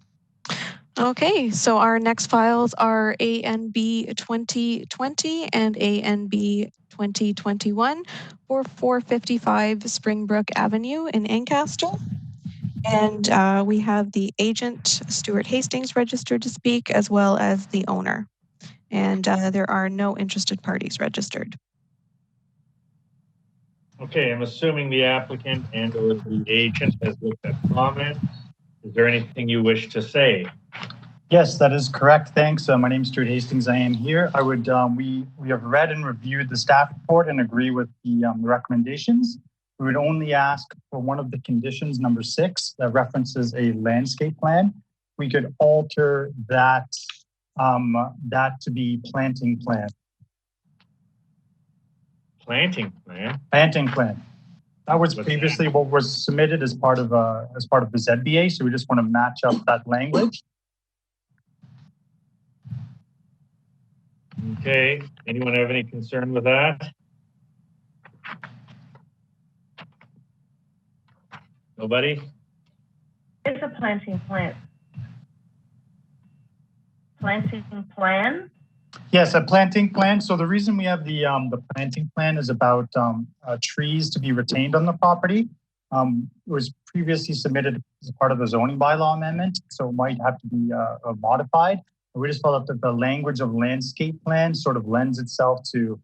Okay, so our next files are ANB 2020 and ANB 2021 for 455 Springbrook Avenue in Ancaster. And we have the agent, Stuart Hastings, registered to speak, as well as the owner. And there are no interested parties registered. Okay, I'm assuming the applicant and or the agent has looked at comments. Is there anything you wish to say? Yes, that is correct. Thanks. My name is Stuart Hastings. I am here. I would we have read and reviewed the staff report and agree with the recommendations. We would only ask for one of the conditions, number 6, that references a landscape plan. We could alter that to be planting plan. Planting plan? Planting plan. That was previously what was submitted as part of the ZBA. So we just want to match up that language. Okay. Anyone have any concern with that? Nobody? It's a planting plan. Planting plan? Yes, a planting plan. So the reason we have the planting plan is about trees to be retained on the property. It was previously submitted as part of the zoning bylaw amendment, so it might have to be modified. We just felt that the language of landscape plan sort of lends itself to,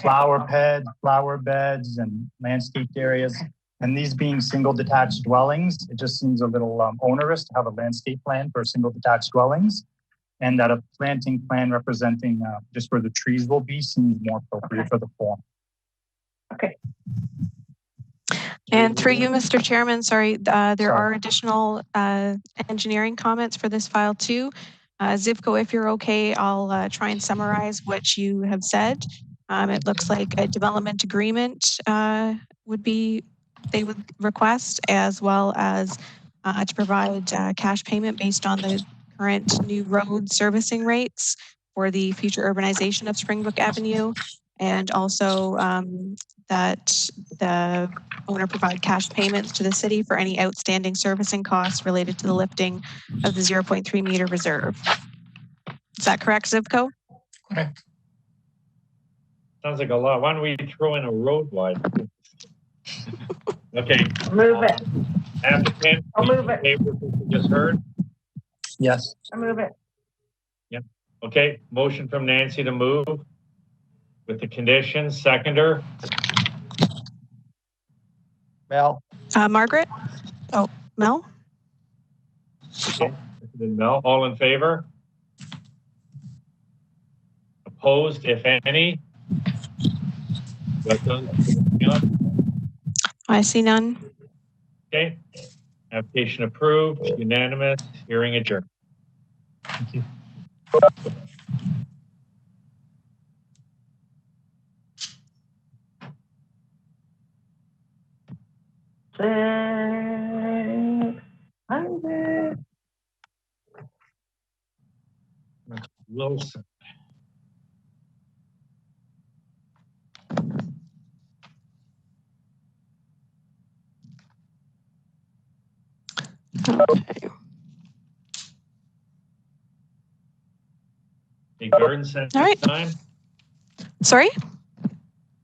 flower beds and landscaped areas. And these being single detached dwellings, it just seems a little onerous to have a landscape plan for single detached dwellings. And that a planting plan representing just where the trees will be seems more appropriate for the form. Okay. And through you, Mr. Chairman, sorry, there are additional engineering comments for this file too. Zivko, if you're okay, I'll try and summarize what you have said. It looks like a development agreement they would request, as well as to provide cash payment based on the current new road servicing rates for the future urbanization of Springbrook Avenue, and also that the owner provide cash payments to the city for any outstanding servicing costs related to the lifting of the 0.3 meter reserve. Is that correct, Zivko? Correct. Sounds like a lot. Why don't we throw in a road wide? Okay. Move it. Applicant, I'll move it. Just heard? Yes. I'll move it. Yep. Okay. Motion from Nancy to move with the conditions. Seconder. Mel. Margaret? Oh, Mel? Okay. Mel, all in favor? Opposed, if any? I see none. Okay. Application approved, unanimous, hearing adjourned. Thank you. Wilson. Okay. The garden center time? Sorry?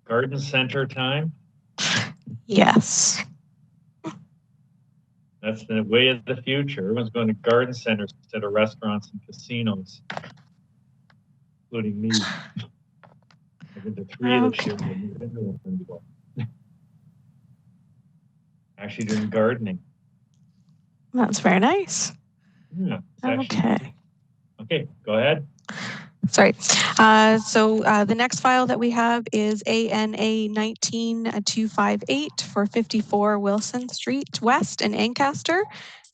Garden center time? Yes. That's the way of the future. Everyone's going to garden centers instead of restaurants and casinos, including me. I've been to 3 this year. Actually doing gardening. That's very nice. Yeah. Okay. Okay, go ahead. Sorry. So the next file that we have is ANA 19258 for 54 Wilson Street West in Ancaster.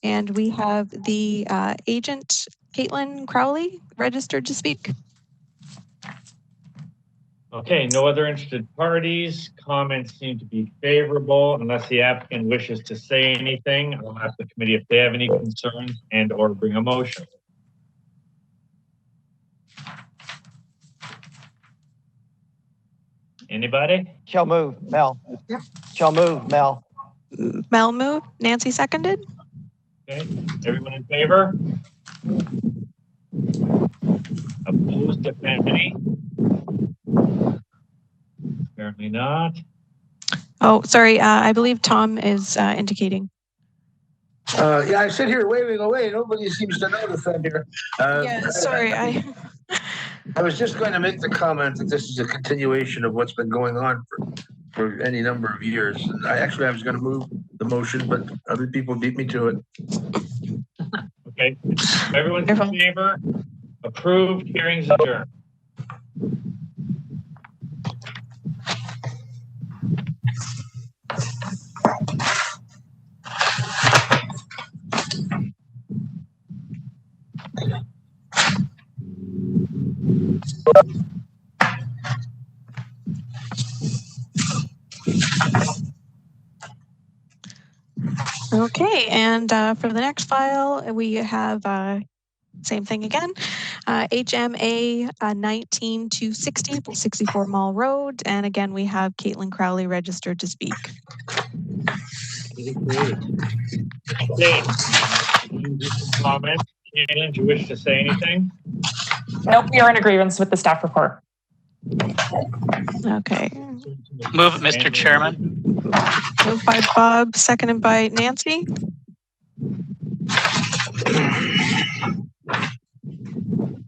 And we have the agent, Caitlin Crowley, registered to speak. Okay, no other interested parties. Comments seem to be favorable unless the applicant wishes to say anything. I'll ask the committee if they have any concerns and or bring a motion. Anybody? Shall move, Mel. Yep. Shall move, Mel. Mel moved. Nancy seconded. Okay, everyone in favor? Opposed, if any? Apparently not. Oh, sorry. I believe Tom is indicating. Yeah, I sit here waving away. Nobody seems to notice I'm here. Yeah, sorry. I was just going to make the comment that this is a continuation of what's been going on for any number of years. And I was going to move the motion, but other people beat me to it. Okay, everyone's in favor? Approved, hearings adjourned. Okay, and for the next file, we have same thing again. HMA 19260, 64 Mall Road. And again, we have Caitlin Crowley registered to speak. Okay, great. Okay, comment. Caitlin, do you wish to say anything? Nope, we are in agreement with the staff report. Okay. Move it, Mr. Chairman. Moved by Bob, seconded by Nancy.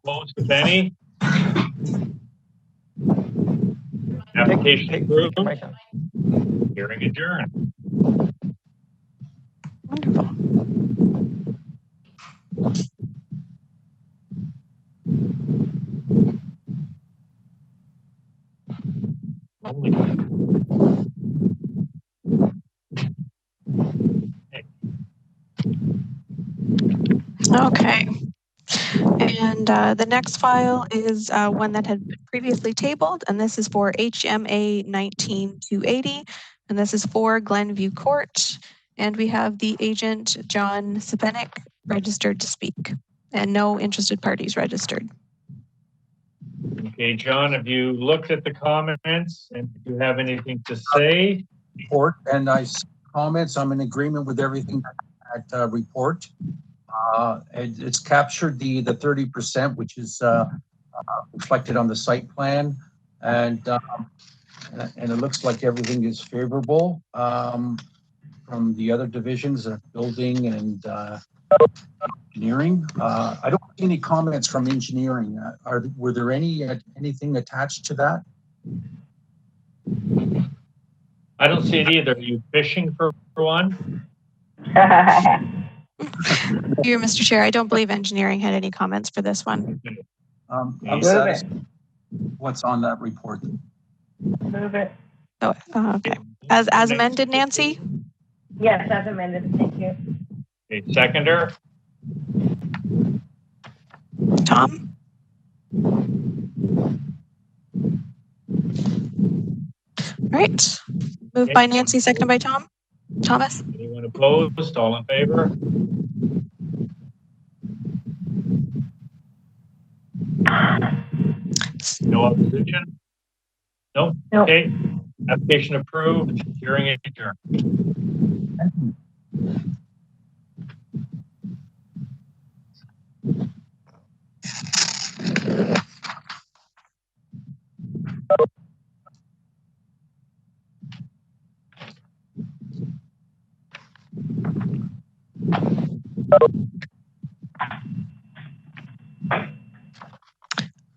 Opposed, if any? Application approved. Hearing adjourned. Wonderful. Okay. And the next file is one that had been previously tabled, and this is for HMA 19280, and this is for Glenview Court. And we have the agent, John Sepenik, registered to speak, and no interested parties registered. Okay, John, have you looked at the comments and do you have anything to say? Report, and I see comments. I'm in agreement with everything at report. It's captured the 30%, which is reflected on the site plan, and it looks like everything is favorable from the other divisions of building and engineering. I don't see any comments from engineering. Were there anything attached to that? I don't see it either. Are you fishing for one? Here, Mr. Chair, I don't believe engineering had any comments for this one. I'm satisfied. What's on that report? Move it. Oh, okay. As amended, Nancy? Yes, as amended. Thank you. Okay, seconder. Tom? All right. Moved by Nancy, seconded by Tom. Thomas? Anyone opposed? All in favor? No opposition? No? Okay. Application approved. Hearing adjourned.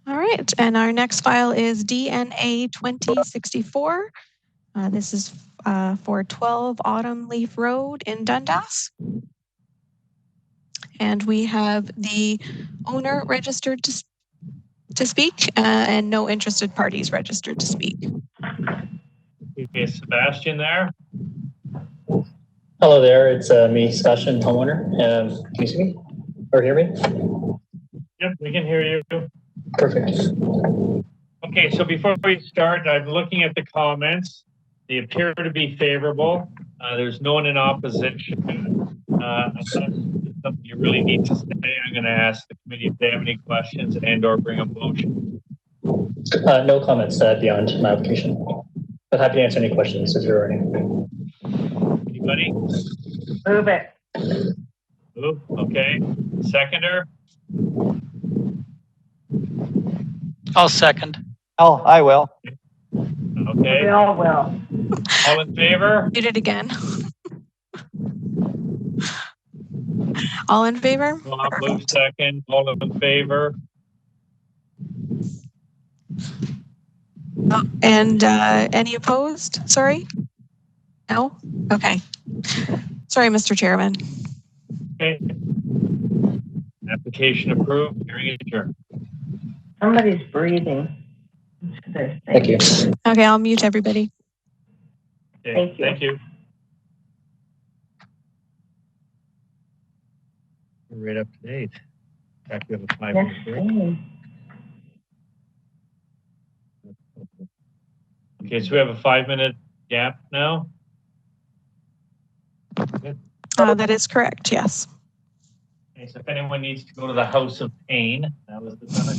All right, and our next file is DNA 2064. This is for 12 Autumn Leaf Road in Dundas. And we have the owner registered to speak and no interested parties registered to speak. Okay, Sebastian there. Hello there, it's me, Sebastian, homeowner. Can you see me or hear me? Yep, we can hear you. Perfect. Okay, so before we start, I'm looking at the comments. They appear to be favorable. There's no one in opposition. Unless something you really need to say, I'm going to ask the committee if they have any questions and/or bring a motion. No comments beyond my application, but happy to answer any questions if there are any. Anybody? Move it. Move. Okay. Seconder. I'll second. Oh, I will. Okay. We all will. All in favor? Did it again. All in favor? Bob moves second. All in favor? Oh, and any opposed? Sorry? No? Okay. Sorry, Mr. Chairman. Okay. Application approved. Hearing adjourned. Somebody's breathing. Thank you. Okay, I'll mute everybody. Okay, Thank you. Thank you. We're right up to date. In fact, we have a 5-minute break. Okay, so we have a 5-minute gap now. Good. That is correct, yes. Okay, so if anyone needs to go to the House of Pain, that was the time.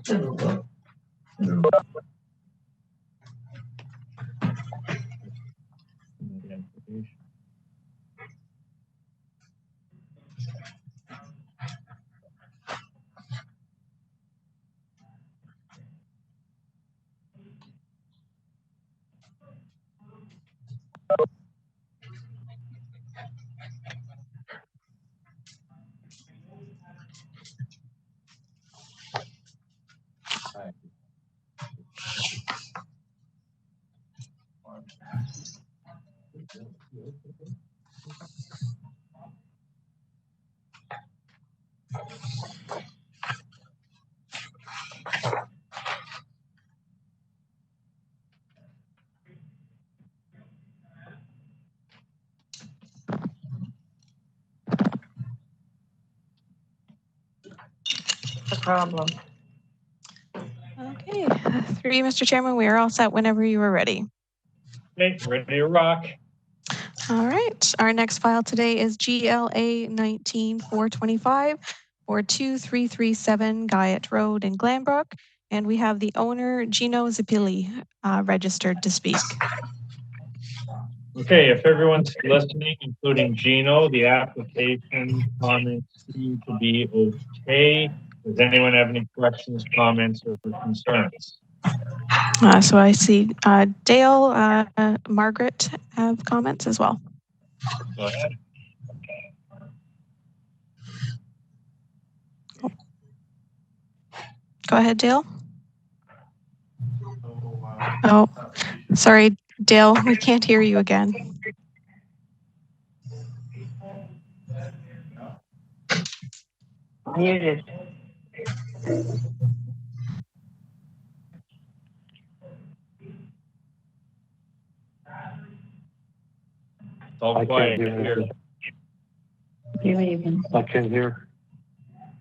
The problem. Okay, through you, Mr. Chairman, we are all set whenever you are ready. Okay, ready to rock. All right, our next file today is GLA 19425 for 2337 Guyot Road in Glanbrook, and we have the owner, Gino Zipilli, registered to speak. Okay, if everyone's listening, including Gino, the application comments seem to be okay. Does anyone have any questions, comments, or concerns? So I see Dale, Margaret have comments as well. Go ahead. Go ahead, Dale. Oh, sorry, Dale, we can't hear you again. Muted. It's all quiet here. What do you mean you can? I can't hear.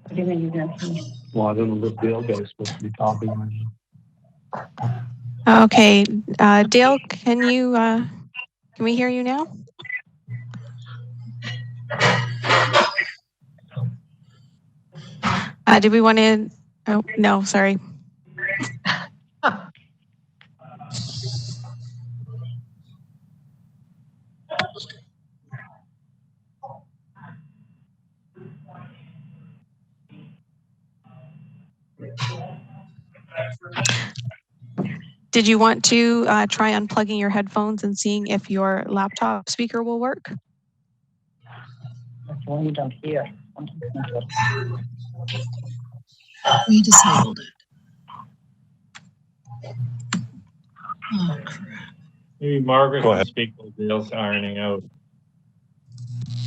What do you mean you can? Well, I don't know if Dale guy's supposed to be talking right now. Okay, Dale, can we hear you now? Did we want to? Oh no, sorry. Did you want to try unplugging your headphones and seeing if your laptop speaker will work? That's why you don't hear. We disabled it. Oh, crap. Maybe Margaret can speak while Dale's ironing out.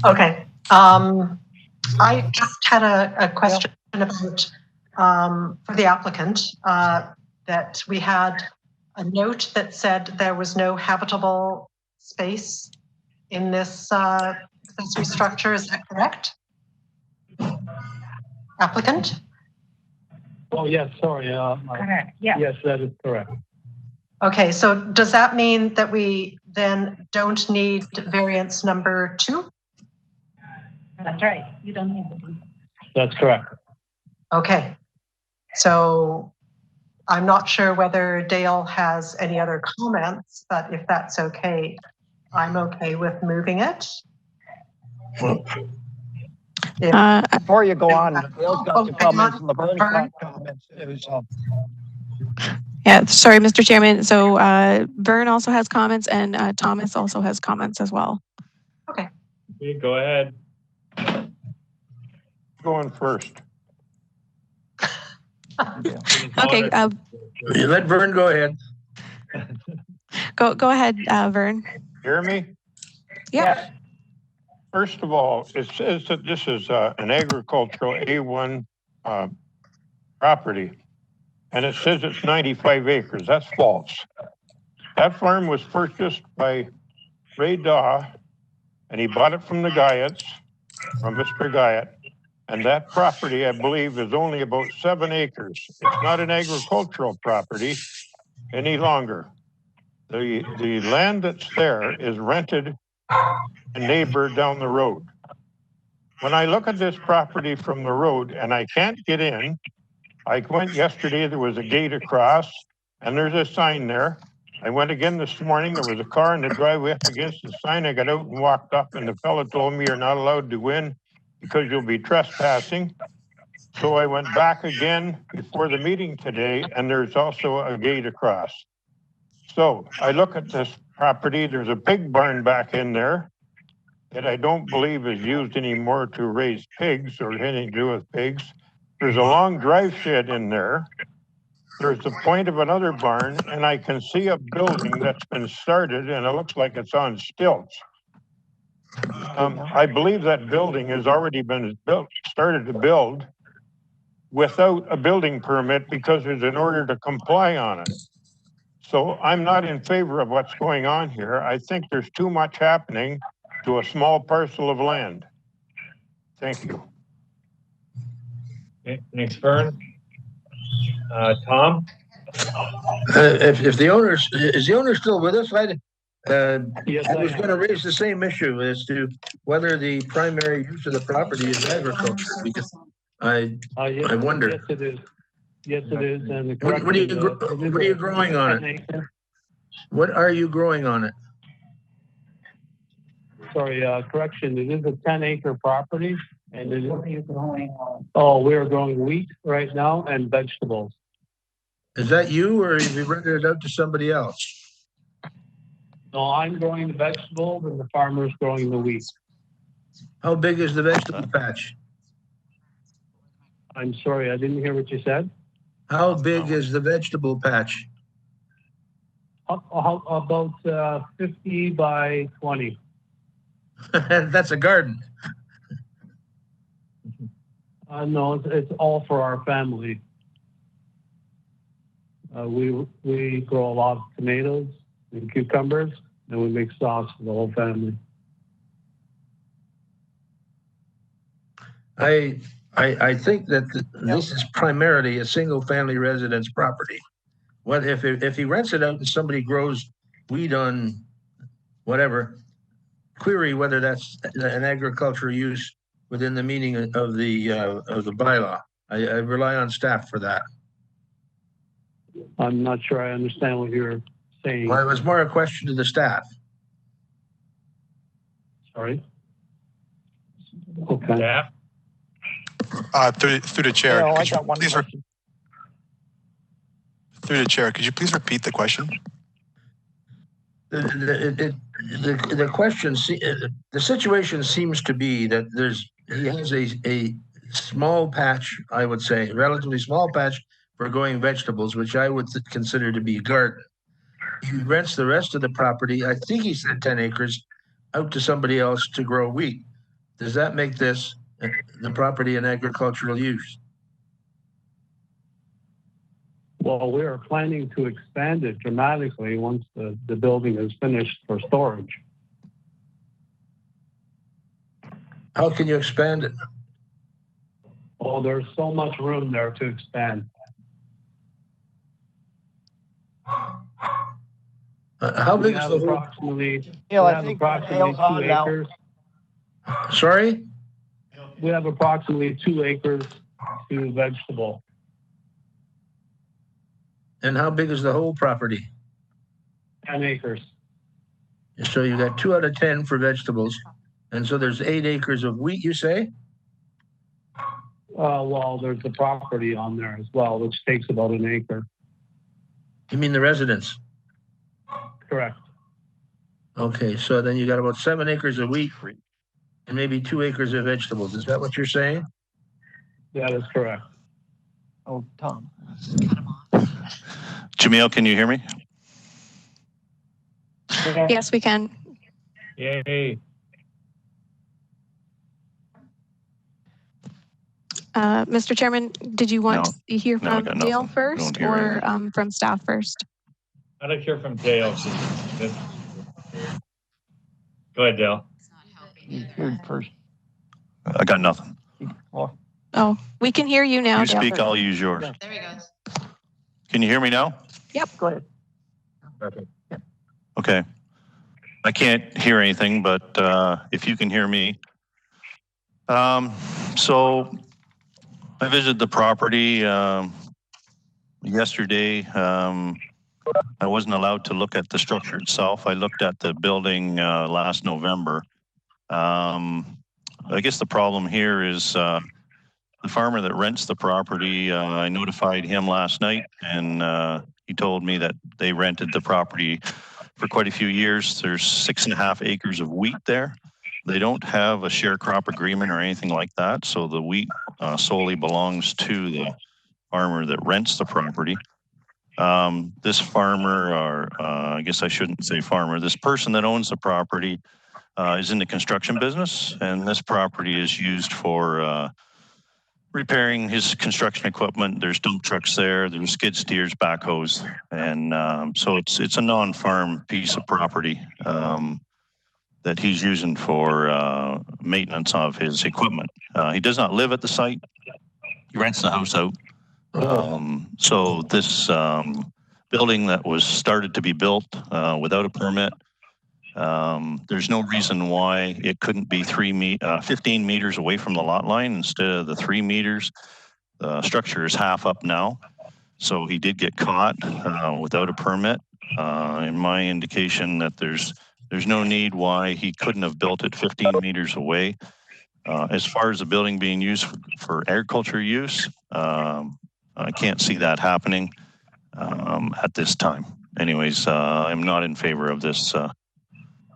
Okay. I just had a question about for the applicant that we had a note that said there was no habitable space in this accessory structure. Is that correct? Applicant? Oh, yes, sorry. Correct. Yeah. Yes, that is correct. Okay, so does that mean that we then don't need variance number 2? That's right. You don't need to. That's correct. Okay, so I'm not sure whether Dale has any other comments, but if that's okay, I'm okay with moving it. Before you go on, Dale's got some comments and Laverne's got comments. Yeah, sorry, Mr. Chairman. So Vern also has comments and Thomas also has comments as well. Okay. Okay, go ahead. Going first. Okay. You let Vern go ahead. Go ahead, Vern. Hear me? Yeah. First of all, it says that this is an agricultural A1 property, and it says it's 95 acres. That's false. That farm was purchased by Ray Daw, and he bought it from the Guyets, from Mr. Guyot. And that property, I believe, is only about 7 acres. It's not an agricultural property any longer. The land that's there is rented a neighbor down the road. When I look at this property from the road and I can't get in, I went yesterday, there was a gate across, and there's a sign there. I went again this morning, there was a car in the driveway up against the sign. I got out and walked up, and the fella told me, you're not allowed to go in because you'll be trespassing. So I went back again before the meeting today, and there's also a gate across. So I look at this property, there's a pig barn back in there that I don't believe is used anymore to raise pigs or anything to do with pigs. There's a long drive shed in there. There's the point of another barn, and I can see a building that's been started, and it looks like it's on stilts. I believe that building has already been started to build without a building permit because there's an order to comply on it. So I'm not in favor of what's going on here. I think there's too much happening to a small parcel of land. Thank you. Okay, thanks, Vern. Tom? If the owner's, is the owner still with us? I was going to raise the same issue as to whether the primary use of the property is agriculture, because I wonder. Yes, it is. Yes, it is. And the What are you growing on it? What are you growing on it? Sorry, correction. It is a 10-acre property, and it is. What are you growing on? Oh, we are growing wheat right now and vegetables. Is that you, or have you rented it out to somebody else? No, I'm growing the vegetables, and the farmer's growing the wheat. How big is the vegetable patch? I'm sorry, I didn't hear what you said. How big is the vegetable patch? About 50 by 20. That's a garden. No, it's all for our family. We grow a lot of tomatoes and cucumbers, and we make sauce for the whole family. I think that this is primarily a single-family residence property. What if he rents it out and somebody grows weed on whatever? Query whether that's an agricultural use within the meaning of the bylaw. I rely on staff for that. I'm not sure I understand what you're saying. Well, it was more a question to the staff. Sorry. Okay. Yeah. Through the chair. No, I got one question. Through the chair, could you please repeat the question? The question, the situation seems to be that he has a small patch, I would say, relatively small patch for growing vegetables, which I would consider to be a garden. He rents the rest of the property, I think he said 10 acres, out to somebody else to grow wheat. Does that make this the property an agricultural use? Well, we are planning to expand it dramatically once the building is finished for storage. How can you expand it? Oh, there's so much room there to expand. How big is the approximately? Neil, I think Dale's on now. Sorry? We have approximately 2 acres to vegetable. And how big is the whole property? 10 acres. So you got 2 out of 10 for vegetables. And so there's 8 acres of wheat, you say? Well, there's the property on there as well, which takes about 1 acre. You mean the residence? Correct. Okay, so then you got about 7 acres of wheat and maybe 2 acres of vegetables. Is that what you're saying? That is correct. Oh, Tom. Jamil, can you hear me? Yes, we can. Yay. Mr. Chairman, did you want to hear from Dale nothing. first or from staff first? I'd like to hear from Dale. Go ahead, Dale. First. I got nothing. Oh, we can hear you now, You Dale. speak, I'll use yours. There he goes. Can you hear me now? Yep. Go ahead. Perfect. Okay. I can't hear anything, but if you can hear me. So I visited the property yesterday. I wasn't allowed to look at the structure itself. I looked at the building last November. I guess the problem here is the farmer that rents the property, I notified him last night, and he told me that they rented the property for quite a few years. There's 6.5 acres of wheat there. They don't have a share crop agreement or anything like that, so the wheat solely belongs to the farmer that rents the property. This farmer, or I guess I shouldn't say farmer, this person that owns the property is in the construction business, and this property is used for repairing his construction equipment. There's dump trucks there, there's skid steers, backhoes, and so it's a non-farm piece of property that he's using for maintenance of his equipment. He does not live at the site. He rents the house out. So this building that was started to be built without a permit, there's no reason why it couldn't be 15 meters away from the lot line instead of the 3 meters. The structure is half up now, so he did get caught without a permit. In my indication that there's no need why he couldn't have built it 15 meters away. As far as the building being used for agriculture use, I can't see that happening at this time. Anyways, I'm not in favor of this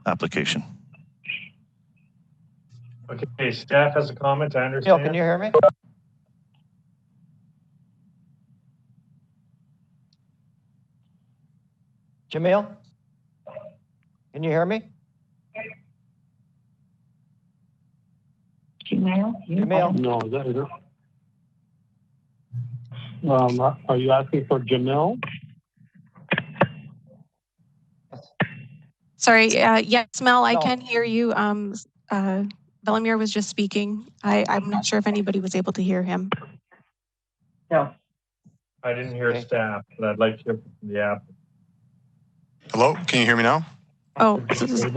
application. Okay, staff has a comment, I understand. Bill, can you hear me? Jamil? Can you hear me? Jamil? No, is that it? Are you asking for Jamil? Sorry, yes, Mel, I can hear you. Bellemere was just speaking. I'm not sure if anybody was able to hear him. No. I didn't hear staff, but I'd like to hear from the app. Hello, can you hear me now? Oh,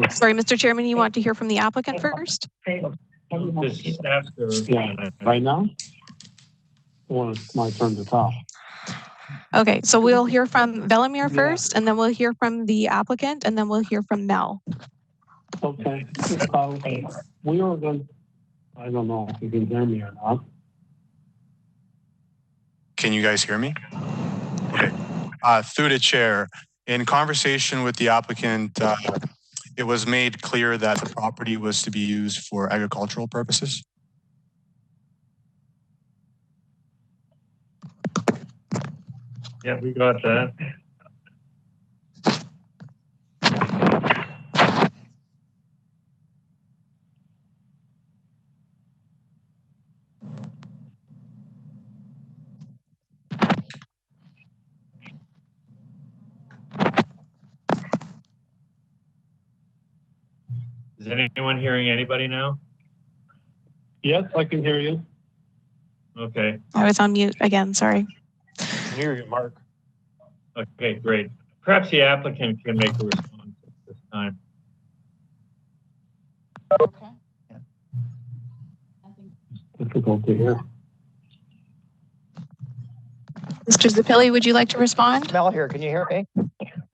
sorry, Mr. Chairman, you want to hear from the applicant first? Yeah, right now? Or it's my turn to talk? Okay, so we'll hear from Bellemere first, and then we'll hear from the applicant, and then we'll hear from Mel. Okay. We are going, I don't know if you can hear me or not. Can you guys hear me? Okay. Through the chair, in conversation with the applicant, it was made clear that the property was to be used for agricultural purposes. Yeah, we got that. Is anyone hearing anybody now? Yes, I can hear you. Okay. I was on mute again, sorry. I can hear you, Mark. Okay, great. Perhaps the applicant can make a response at this time. Okay. Difficult to hear. Mr. Zappilli, would you like to respond? Mel here, can you hear me?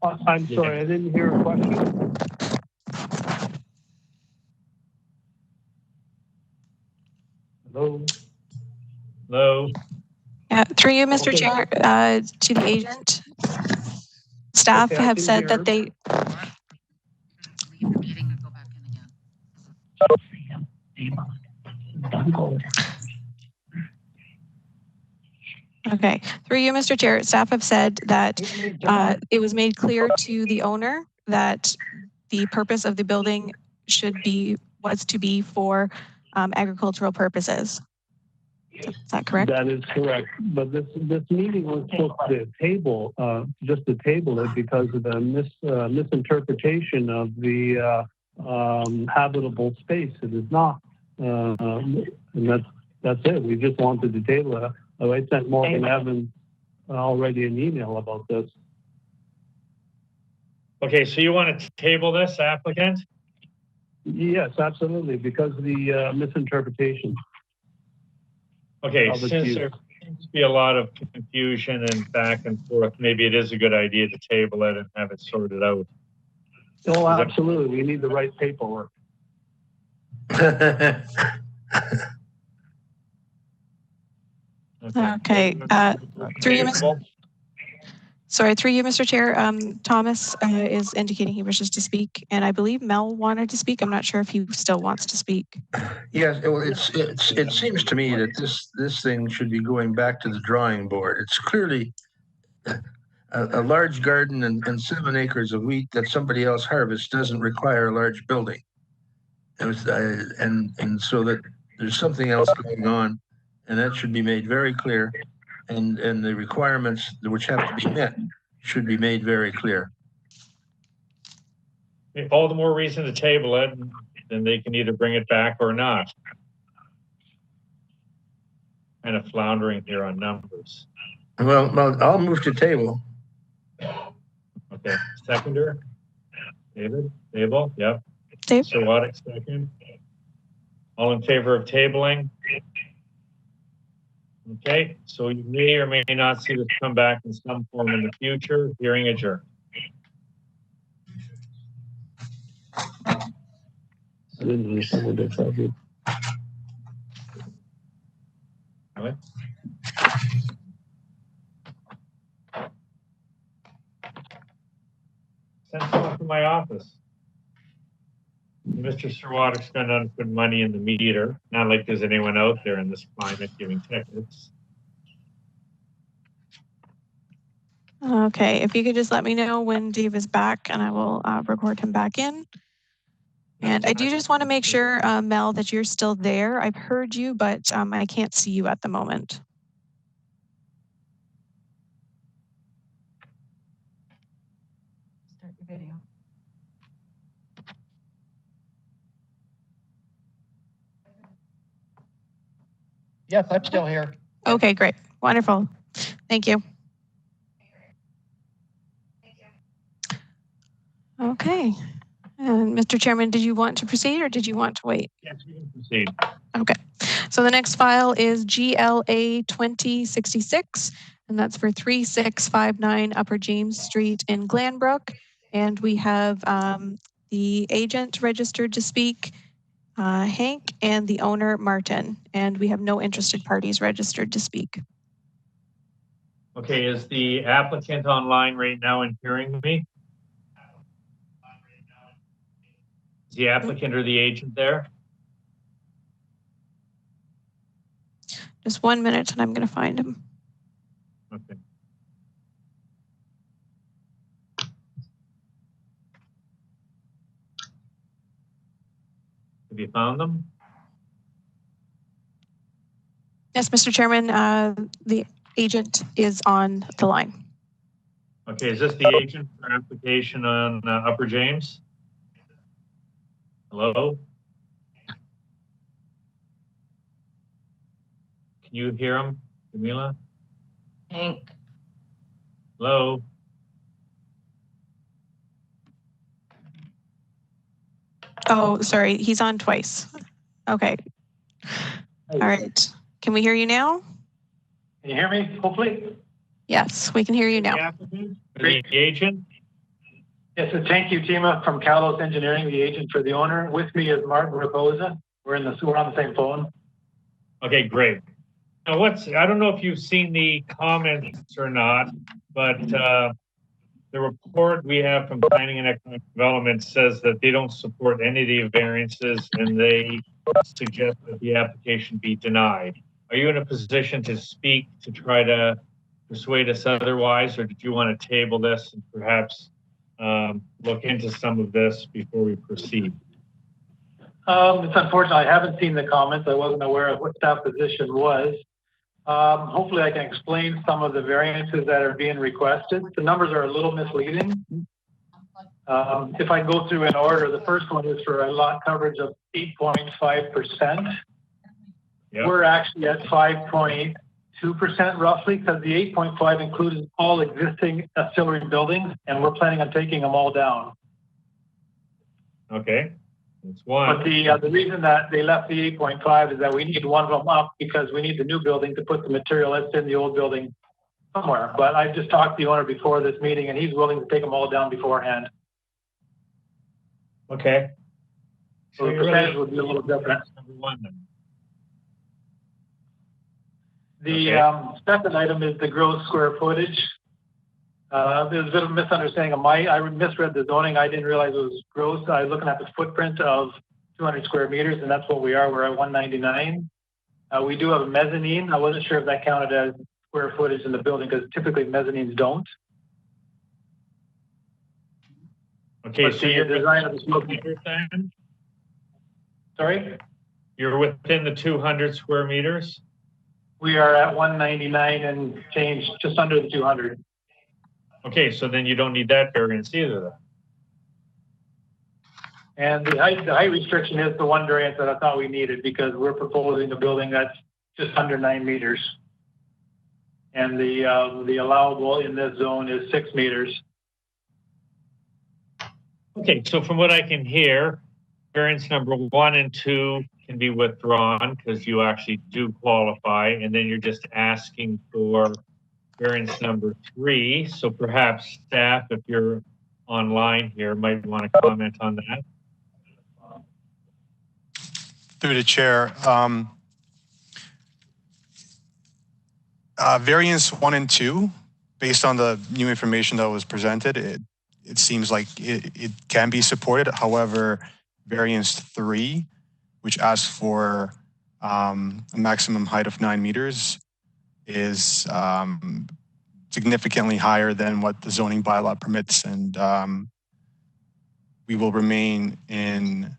I'm sorry, I didn't hear a question. Hello? Hello? Yeah, through you, Mr. Chair, to the agent. Staff have said that they... Okay, through you, Mr. Chair, staff have said that it was made clear to the owner that the purpose of the building was to be for agricultural purposes. Is that correct? That is correct. But this meeting was supposed to table, just to table it because of the misinterpretation of the habitable space. It is not. And that's it. We just wanted to table it. I sent Morgan Evans already an email about this. Okay, so you want to table this, applicant? Yes, absolutely, because of the misinterpretation. Okay, Public since use. there seems to be a lot of confusion and back and forth, maybe it is a good idea to table it and have it sorted out. Oh, absolutely. We need the right paperwork. Okay. Through you, Mr. Chair. Thomas is indicating he wishes to speak, and I believe Mel wanted to speak. I'm not sure if he still wants to speak. Yes, well, it seems to me that this thing should be going back to the drawing board. It's clearly a large garden and 7 acres of wheat that somebody else harvests doesn't require a large building. And so that there's something else going on, and that should be made very clear. And the requirements which have to be met should be made very clear. All the more reason to table it, then they can either bring it back or not. Kind of floundering here on numbers. Well, I'll move to table. Okay, seconder, David, Abel, yep. Dave. Sir Waddick, second. All in favor of tabling? Okay, so you may or may not see this come back in some form in the future. Hearing adjourned. I didn't understand what they told you. What? Send someone from my office. Mr. Sir Waddick's going to put money in the meter. Not like there's anyone out there in this climate giving tickets. Okay, if you could just let me know when Dave is back, and I will record him back in. And I do just want to make sure, Mel, that you're still there. I've heard you, but I can't see you at the moment. Start your video. Yes, I'm still here. Okay, great. Wonderful. Thank you. Okay. And Mr. Chairman, did you want to proceed or did you want to wait? Yes, you can proceed. Okay. So the next file is GLA 2066, and that's for 3659 Upper James Street in Glanbrook. And we have the agent registered to speak, Hank, and the owner, Martin. And we have no interested parties registered to speak. Okay, is the applicant online right now and hearing me? Is the applicant or the agent there? Just 1 minute and I'm going to find him. Okay. Have you found them? Yes, Mr. Chairman, the agent is on the line. Okay, is this the agent for application on Upper James? Hello? Can you hear him, Camila? Hank. Hello? Oh, sorry, he's on twice. Okay. All right. Can we hear you now? Can you hear me, hopefully? Yes, we can hear you now. The agent? Yes, it's Hank Utima from Kalos Engineering, the agent for the owner. With me is Martin Raposa. We're on the same phone. Okay, great. Now I don't know if you've seen the comments or not, but the report we have from Planning and Economic Development says that they don't support any of the variances and they suggest that the application be denied. Are you in a position to speak to try to persuade us otherwise, or did you want to table this and perhaps look into some of this before we proceed? It's unfortunate. I haven't seen the comments. I wasn't aware of what staff position was. Hopefully I can explain some of the variances that are being requested. The numbers are a little misleading. If I go through in order, the first one is for a lot coverage of 8.5%. Yep. We're actually at 5.2% roughly, because the 8.5 includes all existing ancillary buildings, and we're planning on taking them all down. Okay. It's one. But the reason that they left the 8.5 is that we need one of them up because we need the new building to put the material that's in the old building somewhere. But I just talked to the owner before this meeting, and he's willing to take them all down beforehand. Okay. So the percentage would be a little different. Number one then. The second item is the gross square footage. There's a bit of a misunderstanding of I misread the zoning. I didn't realize it was gross. I was looking at the footprint of 200 square meters, and that's what we are. We're at 199. We do have a mezzanine. I wasn't sure if that counted as square footage in the building because typically mezzanines don't. Okay, but so the you're design of the smoke meter. Sorry? You're within the 200 square meters? We are at 199 and change, just under the 200. Okay, so then you don't need that variance either then. And the height restriction is the one variance that I thought we needed because we're proposing a building that's just under 9 meters. And the allowable in this zone is 6 meters. Okay, so from what I can hear, variance number 1 and 2 can be withdrawn because you actually do qualify, and then you're just asking for variance number 3. So perhaps staff, if you're online here, might want to comment on that. Through the chair, variance 1 and 2, based on the new information that was presented, it seems like it can be supported. However, variance 3, which asks for a maximum height of 9 meters, is significantly higher than what the zoning bylaw permits, and we will remain in.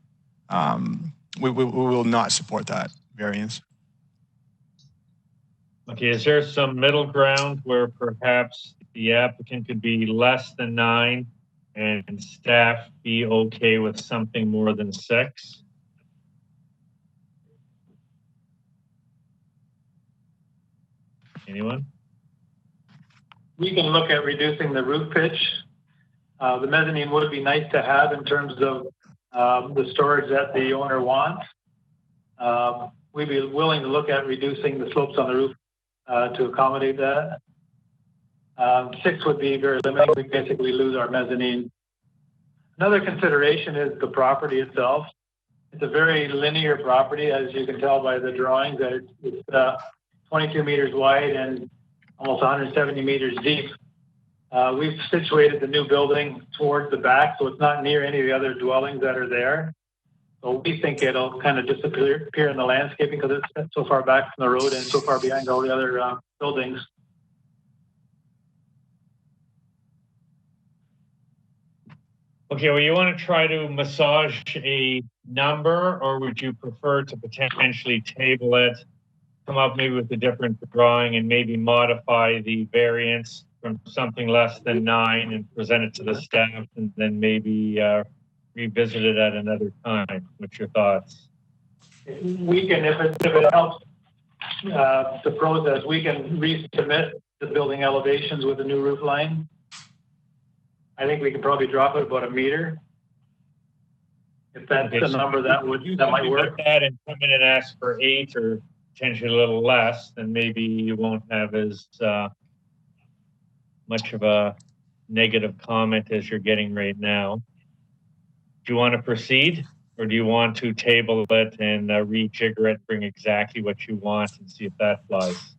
We will not support that variance. Okay, is there some middle ground where perhaps the applicant could be less than 9 and staff be okay with something more than 6? Anyone? We can look at reducing the roof pitch. The mezzanine would be nice to have in terms of the storage that the owner wants. We'd be willing to look at reducing the slopes on the roof to accommodate that. 6 would be very limiting. We basically lose our mezzanine. Another consideration is the property itself. It's a very linear property, as you can tell by the drawings. That it's 22 meters wide and almost 170 meters deep. We've situated the new building towards the back, so it's not near any of the other dwellings that are there. So we think it'll kind of disappear in the landscaping because it's so far back from the road and so far behind all the other buildings. Okay, well, you want to try to massage a number, or would you prefer to potentially table it, come up maybe with a different drawing and maybe modify the variance from something less than 9 and present it to the staff and then maybe revisit it at another time? What's your thoughts? We can, if it helps the process, we can resubmit the building elevations with a new roof line. I think we can probably drop it about 1 meter. If that's the number that might work. That and come in and ask for 8 or potentially a little less, then maybe you won't have as much of a negative comment as you're getting right now. Do you want to proceed, or do you want to table it and rejigger it, bring exactly what you want and see if that flies?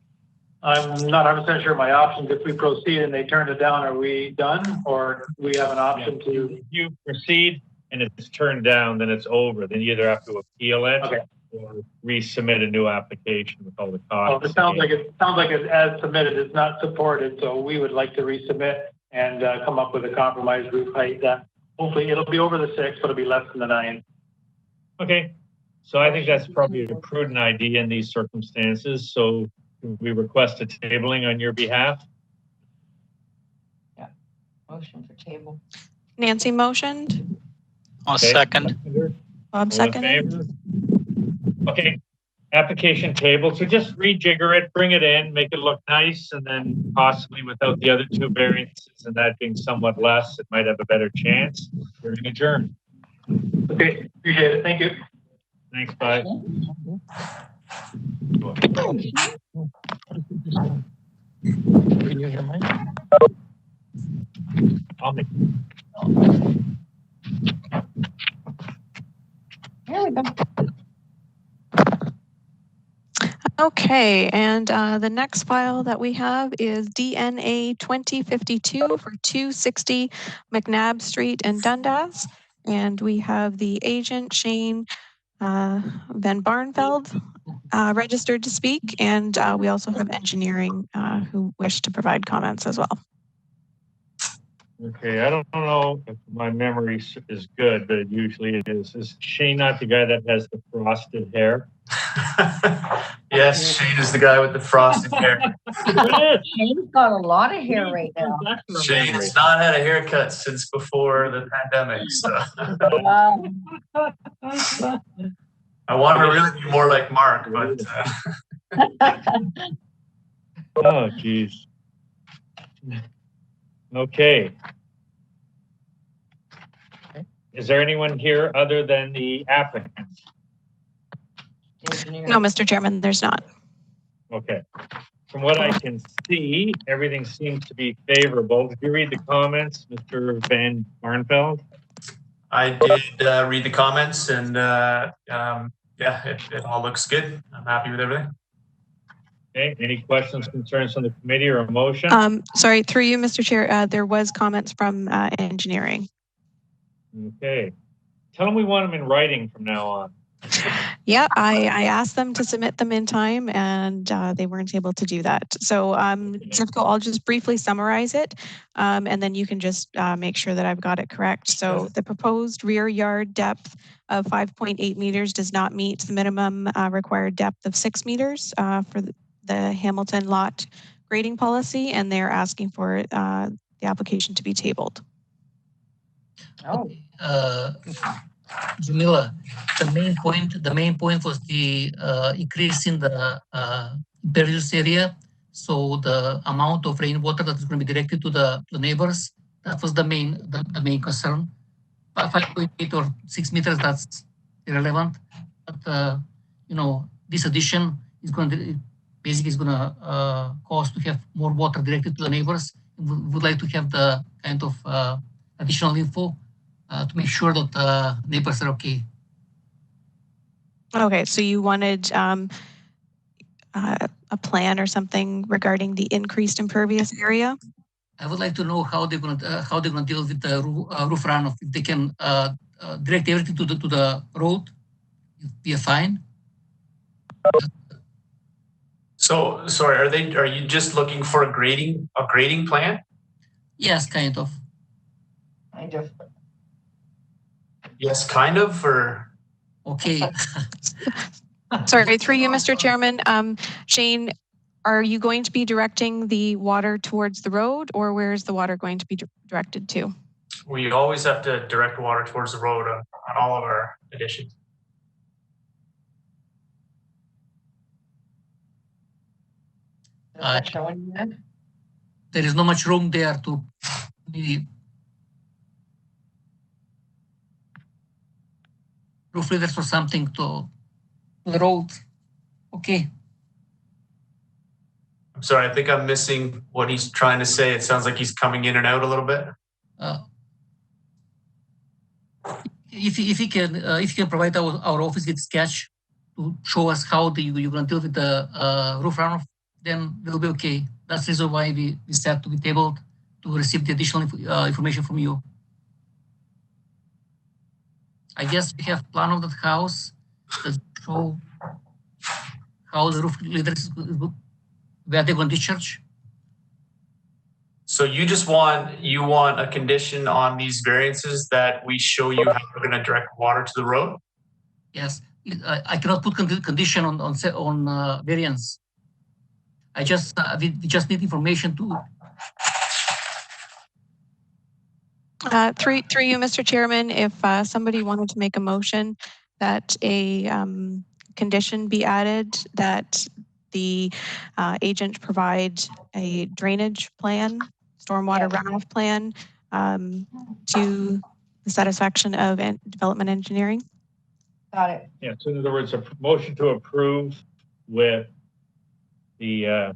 I'm not 100% sure my options. If we proceed and they turn it down, are we done, or do we have an option to? If you proceed and it's turned down, then it's over. Then you either have to appeal it or resubmit a new application with all the costs. Well, it sounds like it's as submitted. It's not supported, so we would like to resubmit and come up with a compromised roof height that hopefully it'll be over the 6, but it'll be less than the 9. Okay, so I think that's probably a prudent idea in these circumstances. So we request a tabling on your behalf. Yeah, motion for table. Nancy motioned. I'll second. Bob seconded. Okay, application table. So just rejigger it, bring it in, make it look nice, and then possibly without the other 2 variances and that being somewhat less, it might have a better chance. We're adjourned. Okay, appreciate it. Thank you. Thanks, bye. Can you hear mine? I'll make. There we go. Okay, and the next file that we have is DNA 2052 for 260 McNabb Street in Dundas. And we have the agent, Shane Van Barnveld, registered to speak. And we also have engineering who wish to provide comments as well. Okay, I don't know if my memory is good, but usually it is. Is Shane not the guy that has the frosted hair? Yes, Shane is the guy with the frosted hair. Shane's got a lot of hair right now. Shane has not had a haircut since before the pandemic, so. I want to really be more like Mark, but. Oh, geez. Okay. Is there anyone here other than the applicants? No, Mr. Chairman, there's not. Okay. From what I can see, everything seems to be favorable. Did you read the comments, Mr. Van Barnveld? I did read the comments, and yeah, it all looks good. I'm happy with everything. Okay, any questions, concerns from the committee or a motion? Sorry, through you, Mr. Chair, there was comments from engineering. Okay. Tell them we want them in writing from now on. Yeah, I asked them to submit them in time and they weren't able to do that. So Zipco, I'll just briefly summarize it and then you can just make sure that I've got it correct. So the proposed rear yard depth of 5.8 meters does not meet the minimum required depth of 6 meters for the Hamilton lot grading policy, and they're asking for the application to be tabled. Oh. Jamila, the main point was the increase in the impervious area. So the amount of rainwater that is going to be directed to the neighbors, that was the main concern. 5.8 or 6 meters, that's irrelevant. But you know, this addition is going to basically cause to have more water directed to the neighbors. We would like to have the kind of additional info to make sure that neighbors are okay. Okay, so you wanted a plan or something regarding the increased impervious area? I would like to know how they're going to deal with the roof runoff. If they can direct everything to the road, it'd be fine. So sorry, are you just looking for a grading plan? Yes, kind of. Kind of. Yes, kind of, or okay. Sorry, through you, Mr. Chairman. Shane, are you going to be directing the water towards the road, or where is the water going to be directed to? We always have to direct water towards the road on all of our additions. There is not much room there to maybe roof leaders or something to the road. Okay. I'm sorry, I think I'm missing what he's trying to say. It sounds like he's coming in and out a little bit. If you can provide our office with sketch to show us how you're going to deal with the roof runoff, then we'll be okay. That's the reason why we set to be tabled to receive the additional information from you. I guess we have plan of that house that show how the roof leaders where they're going to discharge. So you just want a condition on these variances that we show you how we're going to direct water to the road? Yes, I cannot put condition on variance. I just we just need information to. Through you, Mr. Chairman, if somebody wanted to make a motion that a condition be added that the agent provide a drainage plan, stormwater runoff plan to the satisfaction of development engineering. Got it. Yeah, so in other words, a motion to approve with the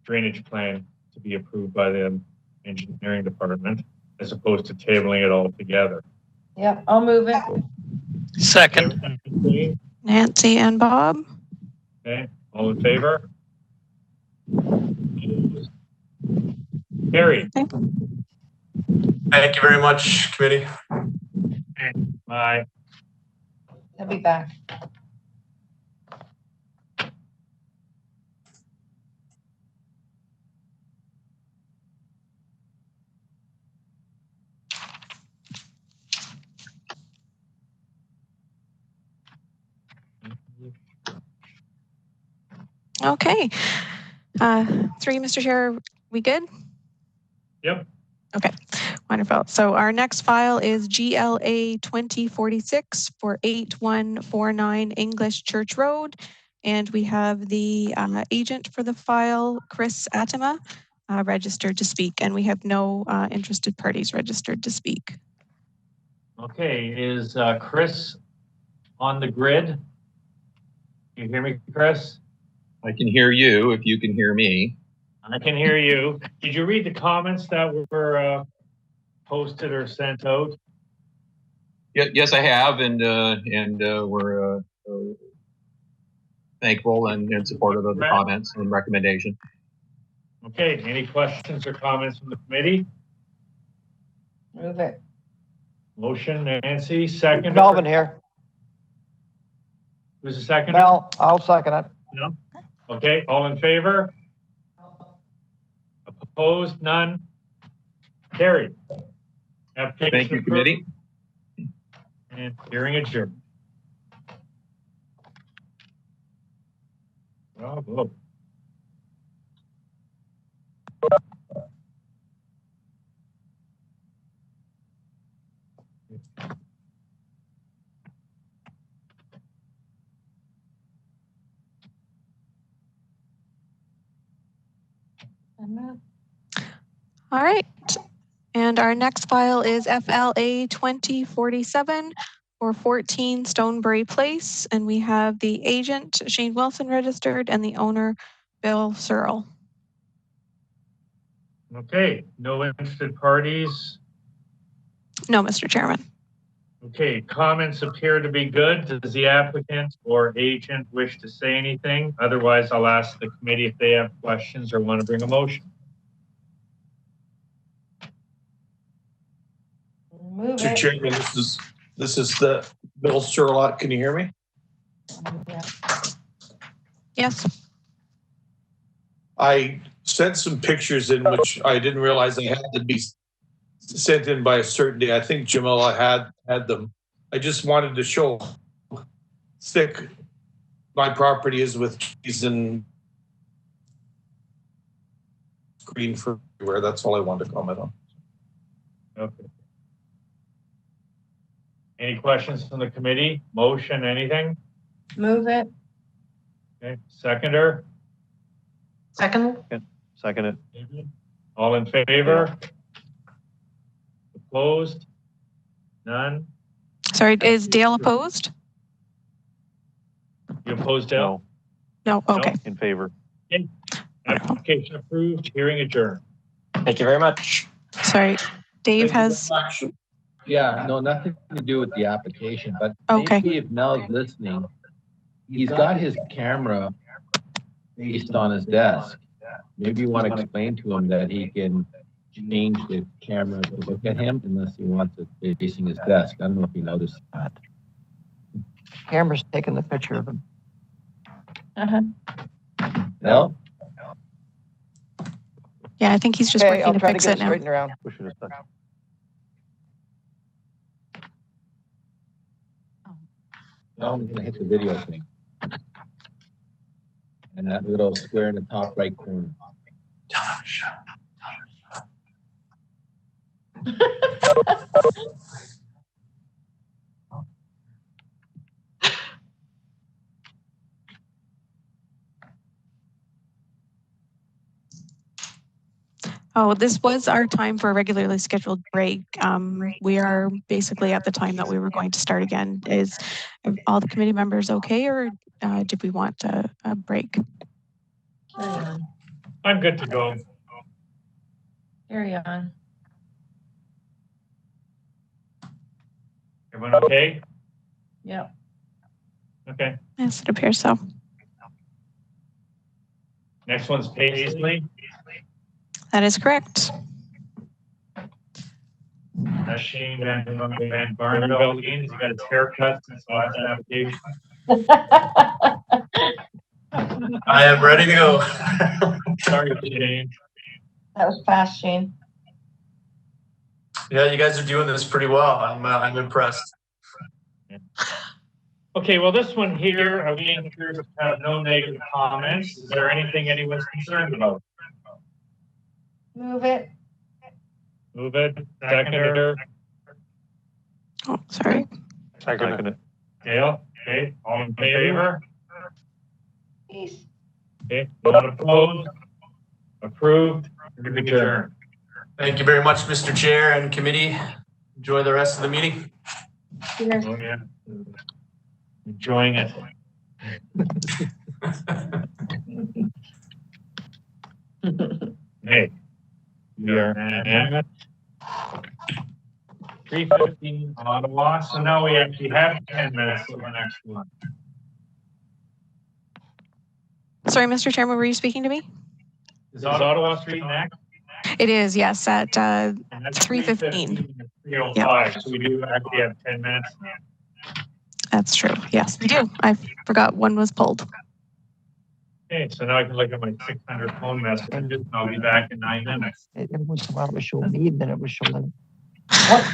drainage plan to be approved by the engineering department, as opposed to tabling it all together. Yep, I'll move it. Second. Nancy and Bob. Okay, all in favor? Carried. Thank you very much, committee. Bye. He'll be back. Okay. 3, Mr. Chair, we good? Yep. Okay, wonderful. So our next file is GLA 2046 for 8149 English Church Road. And we have the agent for the file, Chris Atema, registered to speak. And we have no interested parties registered to speak. Okay, is Chris on the grid? Can you hear me, Chris? I can hear you if you can hear me. I can hear you. Did you read the comments that were posted or sent out? Yes, I have, and we're thankful and supportive of the comments and recommendation. Okay, any questions or comments from the committee? Move it. Motion, Nancy, second. Melvin here. Who's the second? Mel, I'll second it. No? Okay, all in favor? Opposed? None? Carried. Application Thank you, approved. committee. And hearing adjourned. Bravo. All right. And our next file is FLA 2047 for 14 Stonebury Place. And we have the agent, Shane Wilson, registered, and the owner, Bill Searle. Okay, no interested parties. No, Mr. Chairman. Okay, comments appear to be good. Does the applicant or agent wish to say anything? Otherwise, I'll ask the committee if they have questions or want to bring a motion. Move Mr. it. Chairman, this is the Bill Sherlock. Can you hear me? Yeah. Yes. I sent some pictures in which I didn't realize they had to be sent in by a certain day. I think Jamila had them. I just wanted to show thick my property is with trees and green for everywhere. That's all I wanted to comment on. Okay. Any questions from the committee? Motion, anything? Move it. Okay, seconder? Second? Second it. All in favor? Opposed? None? Sorry, is Dale opposed? You opposed, Dale? No. Okay. In favor. Okay. Application approved, hearing adjourned. Thank you very much. Sorry, Dave has. Yeah, no, nothing to do with the application, but Okay. maybe if Mel's listening, he's got his camera based on his desk. Maybe you want to explain to him that he can change the camera to look at him unless he wants it facing his desk. I don't know if you noticed that. Camera's taking the picture of him. No? Yeah, I think he's just Okay, working I'll to try to fix get it it now. straightened around. No, I'm gonna hit the video thing. And that little square in the top right corner. Oh, this was our time for a regularly scheduled break. We are basically at the time that we were going to start again. Is all the committee members okay, or did we want a break? I'm good to go. Carry on. Everyone okay? Yep. Okay. Yes, it appears so. Next one's Paisley. That is correct. That's Shane Van Barneveld again. He's got his haircut since the last application. I am ready to go. Sorry, Shane. That was fast, Shane. Yeah, you guys are doing this pretty well. I'm impressed. Okay, well, this one here, again, appears to have no negative comments. Is there anything anyone's concerned about? Move it. Move it. Seconder. Oh, sorry. Second it. Dale, okay, all in favor? Peace. Okay, not opposed? Approved? Adjourned. Thank you very much, Mr. Chair and committee. Enjoy the rest of the meeting. Cheers. Oh, yeah. Enjoying it. Hey, we are at 3:15 Ottawa, so now we actually have 10 minutes for the next one. Sorry, Mr. Chairman, were you speaking to me? Is Ottawa Street next? It is, yes, at And that's 3:15. 3:05, so we do actually have 10 minutes now. That's true. Yes, we do. I forgot one was pulled. Okay, so now I can look at my 600 phone messages, and I'll be back in 9 minutes. It was about to show me, then it was showing. What?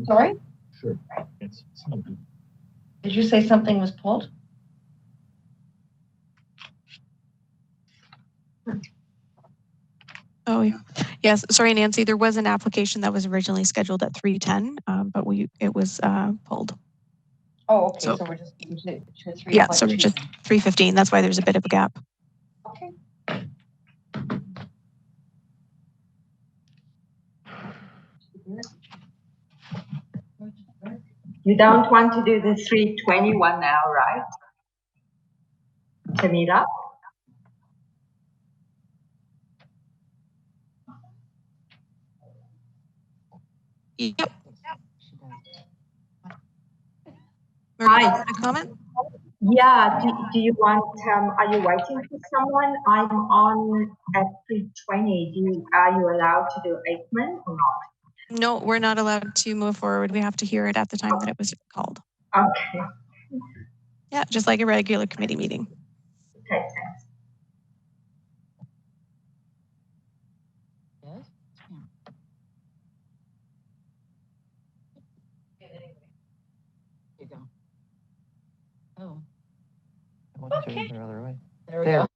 Sorry? Sure. Did you say something was pulled? Oh, yeah. Yes. Sorry, Nancy. There was an application that was originally scheduled at 3:10, but it was pulled. Oh, okay. So- So we're just to 3. Yeah. So we're just 3:15. That's why there's a bit of a gap. Okay. You don't want to do the 321 now, right? Tamira? Yep. Hi. A comment? Yeah, do you want, are you waiting for someone? I'm on at 320. Are you allowed to do Aikman or not? No, we're not allowed to move forward. We have to hear it at the time that it was called. Okay. Yeah, just like a regular committee meeting. Okay, thanks. You go. Oh. Okay. The other way. There we go.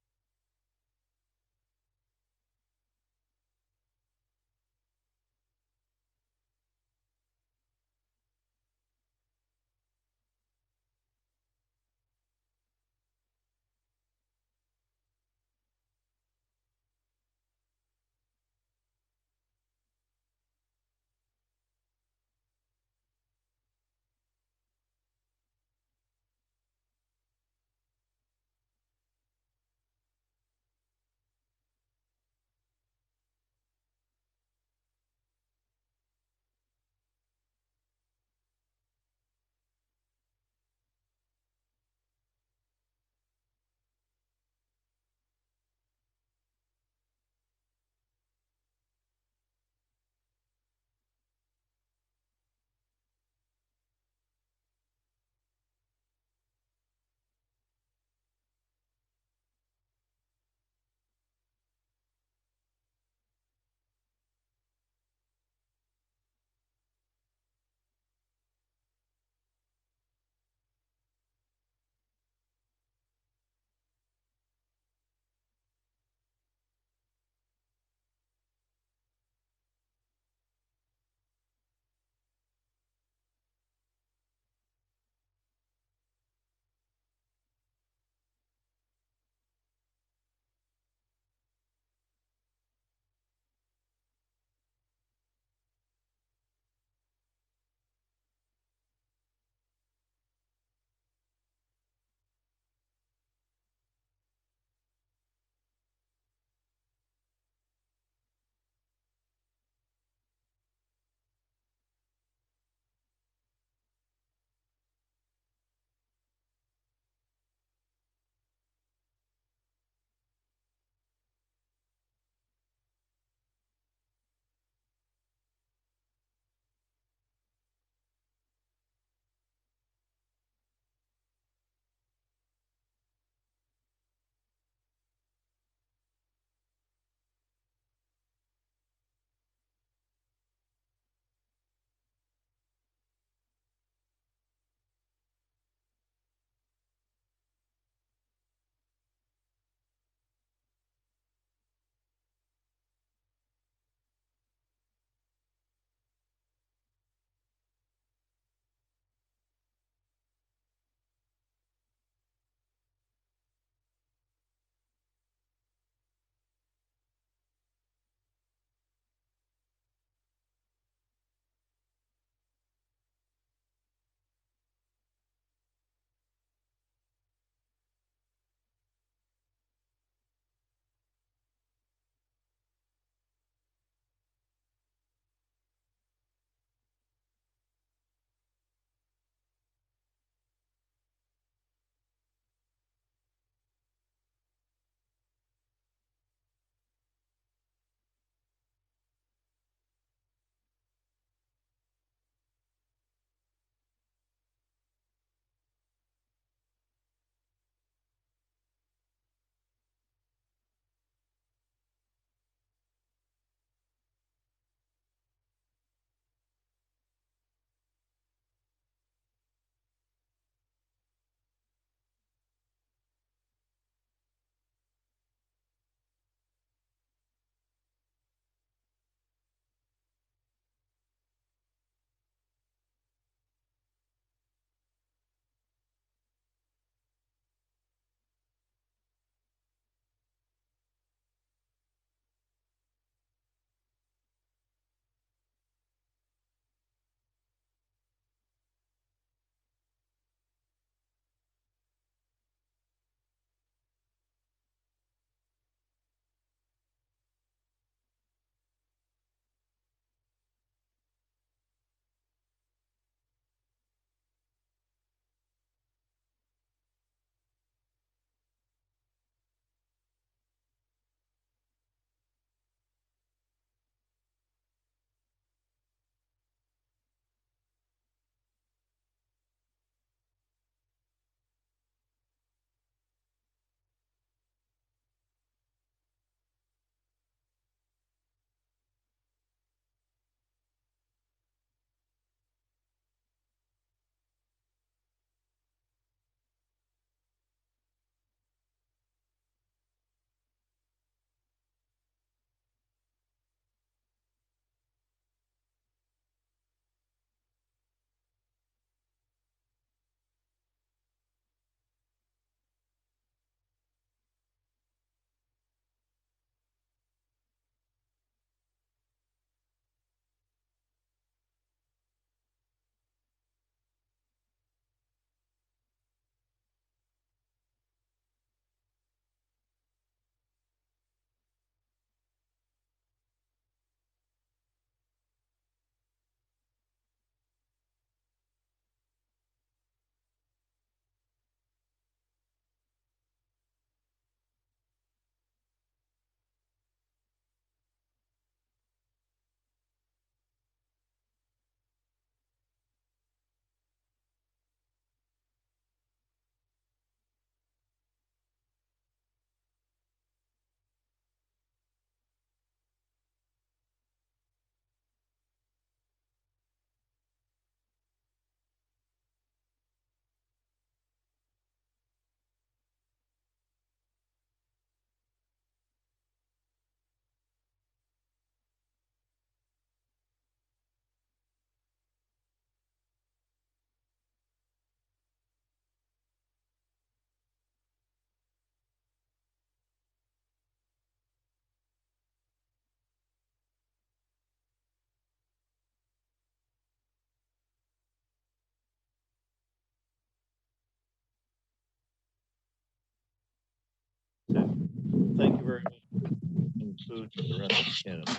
bring food to the rest of Canada.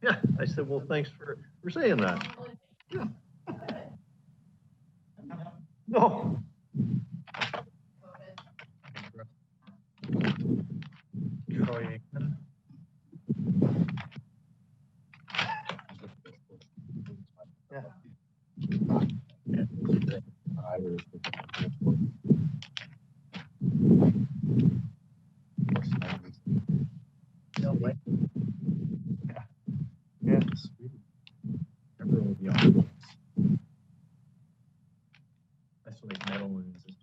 Yeah, I said, well, thanks for saying that. Yeah. No. Troy Aikman. Yeah. No way. Yeah. Yes. Everyone will be on. That's like metal is just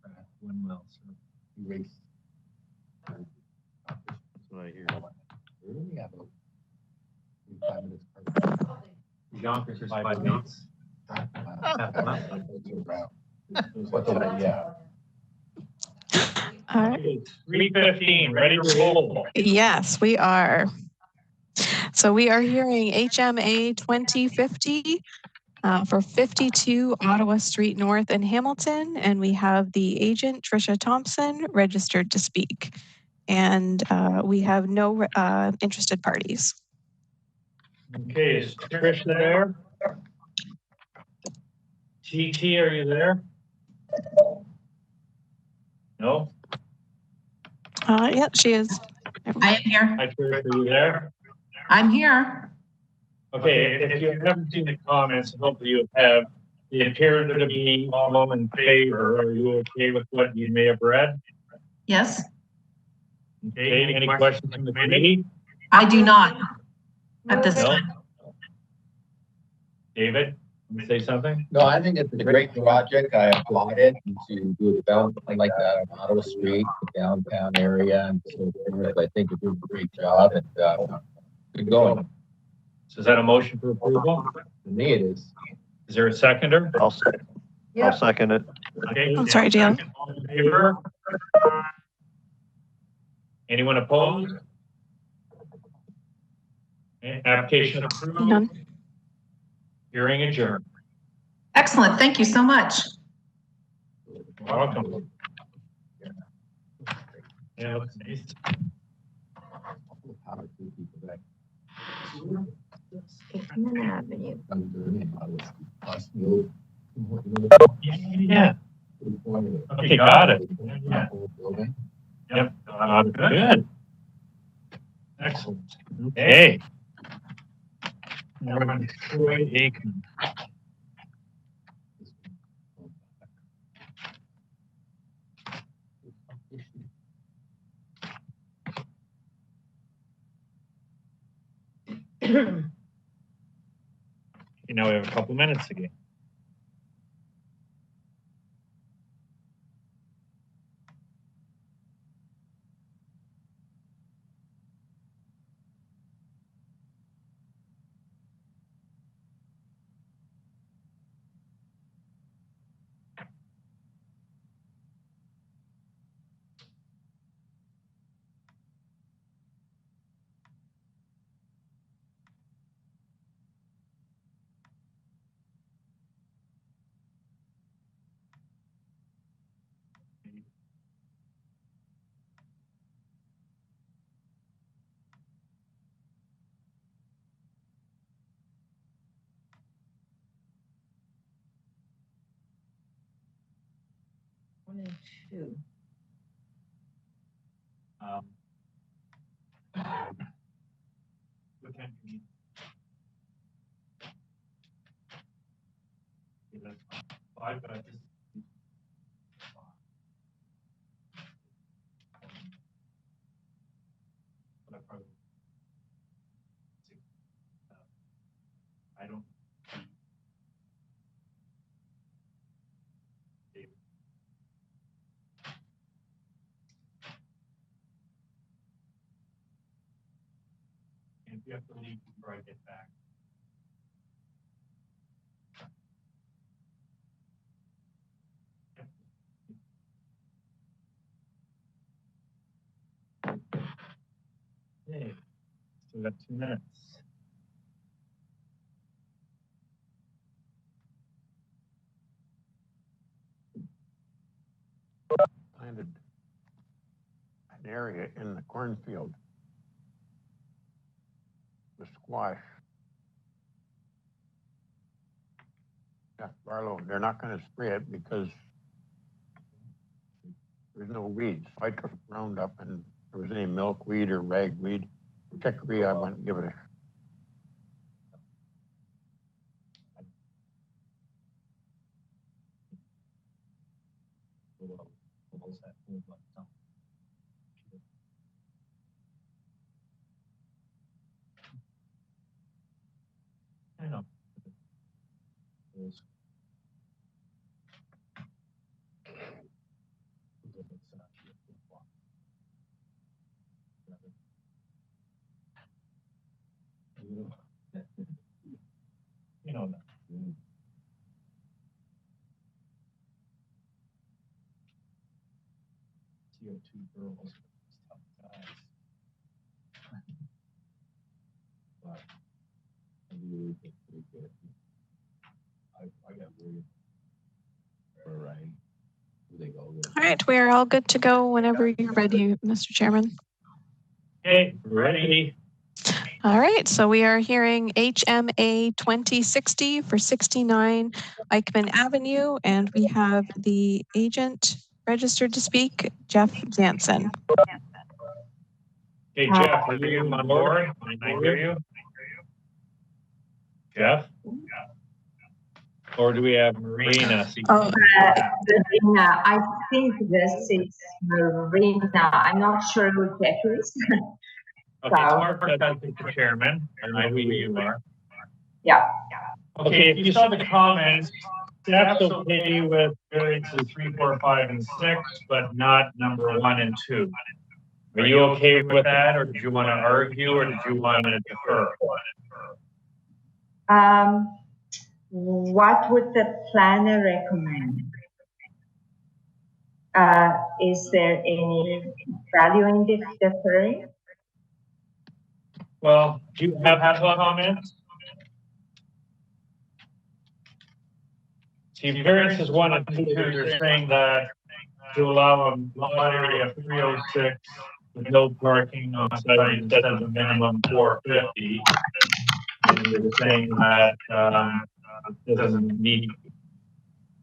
like windmills or erase. That's what I hear. Really? Yeah, about 5 minutes. Yonkers is 5 minutes. All right. 3:15, ready to roll. Yes, we are. So we are hearing HMA 2050 for 52 Ottawa Street North in Hamilton, and we have the agent Tricia Thompson registered to speak, and we have no interested parties. Okay, is Trish there? TT, are you there? No? Yeah, she is. I am here. Hi, Trish, are you there? I'm here. Okay, if you haven't seen the comments, and hopefully you have, they appear to be all in favor. Are you okay with what you may have read? Yes. Okay, any questions from the committee? I do not at this No? time. David, want to say something? No, I think it's a great project. I applaud it to do a development like that on Ottawa Street, the downtown area, and so forth. I think it did a great job and good going. So is that a motion for approval? To me, it is. Is there a seconder? I'll second it. Okay. I'm sorry, Dale. All in favor? Anyone opposed? Okay, application approved. None. Hearing adjourned. Excellent. Thank you so much. Welcome. Yeah, looks nice. Yeah. Okay, got it. Yeah. Yep. Good. Excellent. Okay. Now we're going to Troy Aikman. Now we have a couple minutes again. One and two. What time do you need? Okay, that's fine. 5, but I just. But I probably. I don't. If you have to leave before I get back. Okay, still got 2 minutes. area in the cornfield. The squash. Yeah, Barlow, they're not gonna spray it because there's no weeds. I took Roundup and if there was any milkweed or ragweed, chicory, I wouldn't give it a. I know. You know that. CO2 girls, tough guys. But I really think pretty good. I got worried. All right. They go. All right, we are all good to go whenever you're ready, Mr. Chairman. Okay, ready. All right, so we are hearing HMA 2060 for 69 Eichmann Avenue, and we have the agent registered to speak, Jeff Jansen. Hey, Jeff, are you on board? Can I hear you? Jeff? Or do we have Marina? Oh, Marina, I think this is Marina. I'm not sure who Jeff is. Okay, Mark, that's the chairman. I know who you are. Yeah. Okay, if you saw the comments, staff's okay with variances 3, 4, 5, and 6, but not number 1 and 2. Are you okay with that, or did you want to argue, or did you want to defer? What would the planner recommend? Is there any value in deferring? Well, do you have comments? See, variances 1 and 2, they're saying that to allow a lot area of 306 with no parking on site instead of a minimum 450. And they're saying that it doesn't meet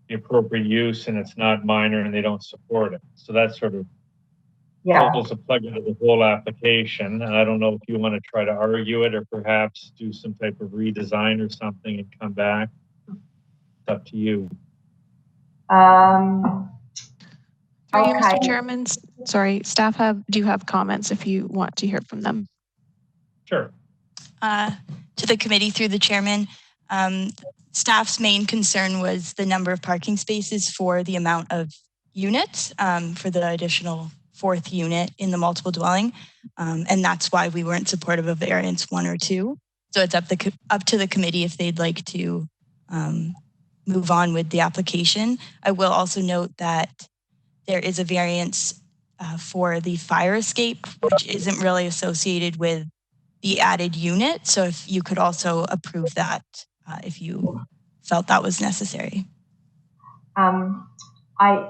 the appropriate use and it's not minor and they don't support it. So that's sort of pulls a plug into the whole application. And I don't know if you want to try to argue it or perhaps do some type of redesign or something and come back. It's up to you. Through you, Mr. Chairman, sorry, staff do have comments if you want to hear from them. Sure. To the committee through the chairman, staff's main concern was the number of parking spaces for the amount of units for the additional 4th unit in the multiple dwelling. And that's why we weren't supportive of variance 1 or 2. So it's up to the committee if they'd like to move on with the application. I will also note that there is a variance for the fire escape, which isn't really associated with the added unit. So if you could also approve that if you felt that was necessary. Can I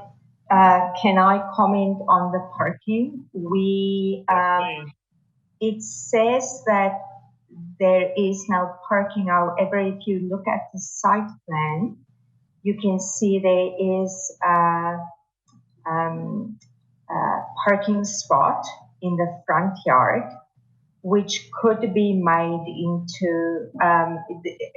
comment on the parking? It says that there is now parking. However, if you look at the site plan, you can see there is a parking spot in the front yard, which could be made into,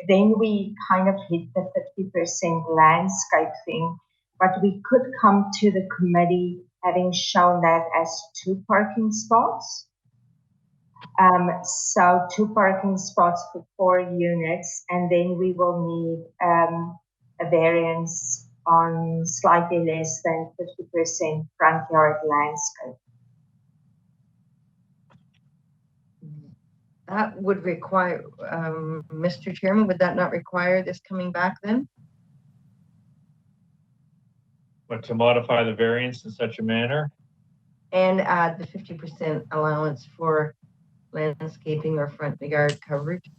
then we kind of hit the 50% landscape thing, but we could come to the committee having shown that as 2 parking spots. So 2 parking spots for 4 units, and then we will need a variance on slightly less than 50% front yard landscape. That would require, Mr. Chairman, would that not require this coming back then? But to modify the variance in such a manner? And add the 50% allowance for landscaping or front yard coverage?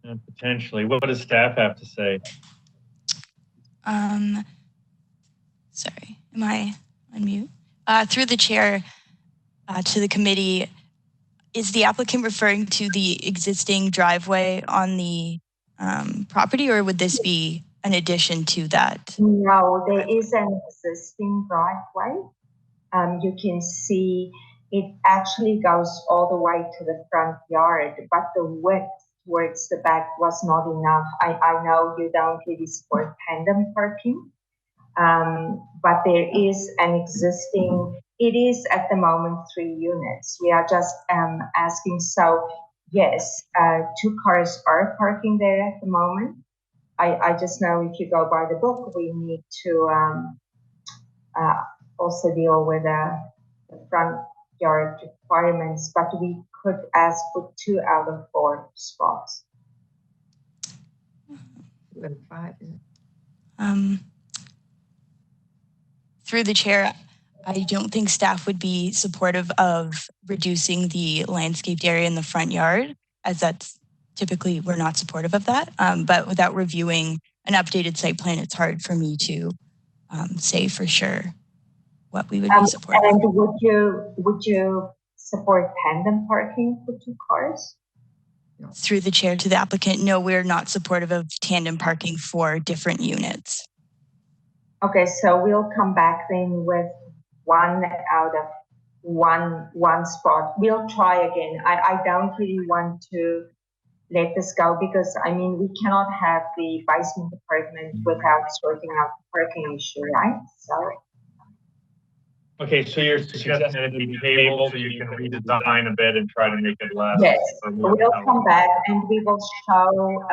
And potentially. What does staff have to say? Sorry, am I on mute? Through the chair to the committee, is the applicant referring to the existing driveway on the property, or would this be an addition to that? No, there is an existing driveway. You can see it actually goes all the way to the front yard, but the width towards the back was not enough. I know you don't really support tandem parking, but there is an existing, it is at the moment 3 units. We are just asking, so yes, 2 cars are parking there at the moment. I just know if you go by the book, we need to also deal with the front yard requirements, but we could ask for 2 out of 4 spots. 2 and 5. Through the chair, I don't think staff would be supportive of reducing the landscaped area in the front yard, as that's typically, we're not supportive of that. But without reviewing an updated site plan, it's hard for me to say for sure what we would be supportive of. And would you support tandem parking for 2 cars? Through the chair to the applicant, no, we're not supportive of tandem parking for different units. Okay, so we'll come back then with 1 out of one spot. We'll try again. I don't really want to let this go because, I mean, we cannot have the basement apartment without sorting out the parking issue, right? So. Okay, so you're suggesting that it be tabled so you can redesign a bit and try to make it last. Yes, we'll come back and we will show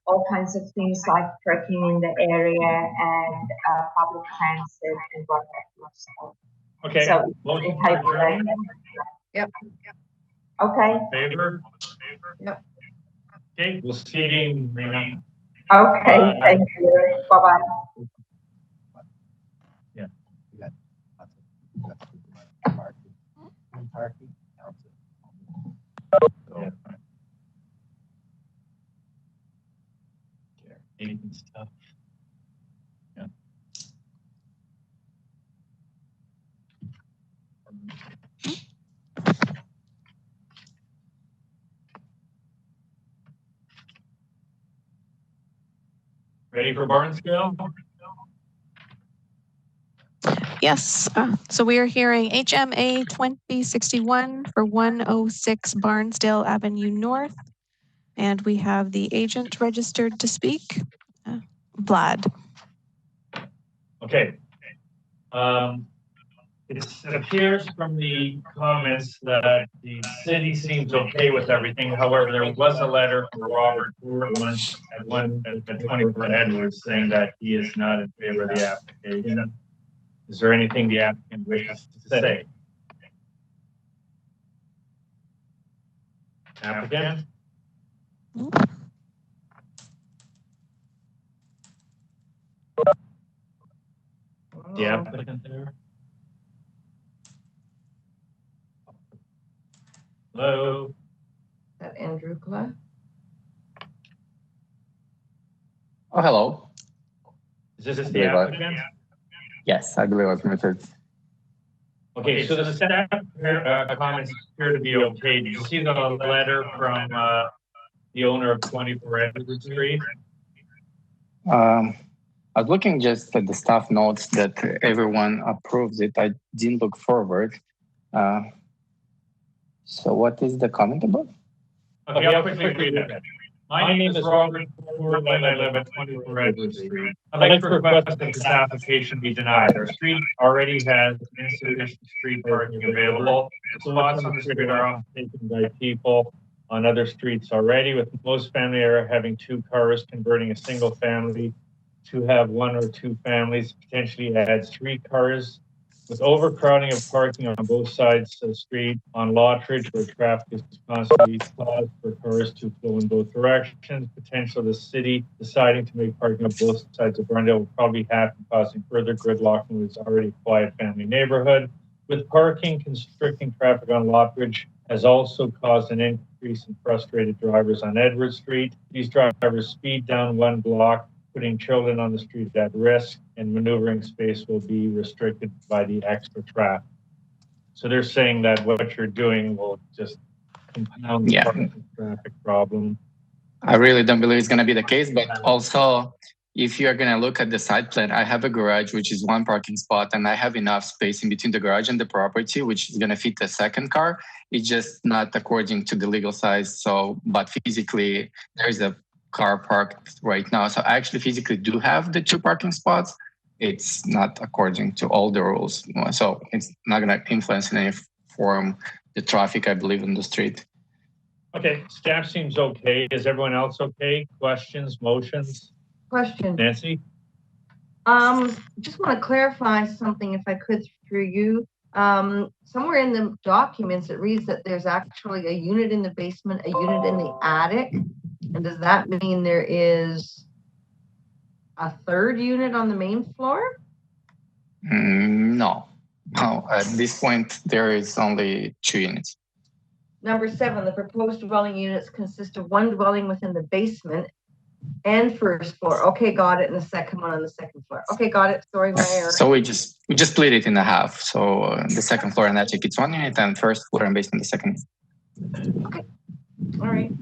all kinds of things like parking in the area and public transit and whatnot. Okay. So Motion we'll for adjournment? Yep. Okay. Favor? Yep. Okay, we'll see you in Rena. Okay, thank you. Bye-bye. Yeah. Yeah. And stuff. Yeah. Ready for Barnesdale? Yes, so we are hearing HMA 2061 for 106 Barnesdale Avenue North. And we have the agent registered to speak, Vlad. Okay. It appears from the comments that the city seems okay with everything. However, there was a letter from Robert Portland at 24 Edwards saying that he is not in favor of the application. Is there anything the applicant wishes to say? Applicant? The applicant there? Hello? Is that Andrew Kla? Oh, hello. Is this the applicant? Yes, I believe I was muted. Okay, so the staff comments appear to be okay. Did you see the letter from the owner of 24 Edward Street? I was looking just at the staff notes that everyone approves it. I didn't look forward. So what is the comment about? Okay, I'll quickly read it. My name is Robert Ford, and I live at 24 Edward Street. I'd like to request that this application be denied. Our street already has insufficient street parking available. The spots on the street are often taken by people on other streets already, with most family area having 2 cars, converting a single family to have 1 or 2 families, potentially adds 3 cars. With overcrowding of parking on both sides of the street, on Lottridge, where traffic is constantly caused for cars to flow in both directions, potential of the city deciding to make parking on both sides of Burndale will probably happen, causing further gridlock in what is already a quiet family neighborhood. With parking constricting traffic on Lottridge has also caused an increase in frustrated drivers on Edward Street. These drivers speed down 1 block putting children on the street at risk, and maneuvering space will be restricted by the extra traffic. So they're saying that what you're doing will just compound the traffic problem. I really don't believe it's going to be the case, but also if you're going to look at the site plan, I have a garage, which is one parking spot, and I have enough space in between the garage and the property, which is going to fit the second car. It's just not according to the legal size. So, but physically there's a car parked right now. So I actually physically do have the 2 parking spots. It's not according to all the rules. So it's not going to influence in any form the traffic, I believe, in the street. Okay, staff seems okay. Is everyone else okay? Questions, motions? Question. Nancy? Just want to clarify something if I could through you. Somewhere in the documents, it reads that there's actually a unit in the basement, a unit in the attic. And does that mean there is a 3rd unit on the main floor? No. No, at this point, there is only 2 units. Number 7, the proposed dwelling units consist of 1 dwelling within the basement and 1st floor. Okay, got it. And the second one on the 2nd floor. Okay, got it. Sorry, my error. So we just split it in half. So the 2nd floor and attic it's 1 unit, and 1st floor and basement the 2nd. Okay. All right.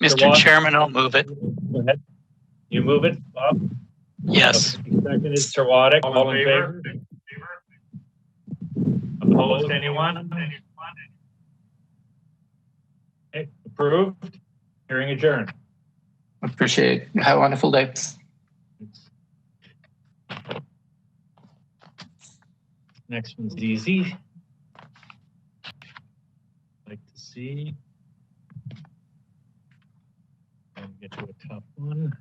Mr. Chairman, I'll move it. Go ahead. You move it, Bob? Yes. Second is Sir Waddick. All in favor? Opposed, anyone? Okay, approved. Hearing adjourned. Appreciate it. Have a wonderful day. Next one's easy. Like to see. And get to a tough one.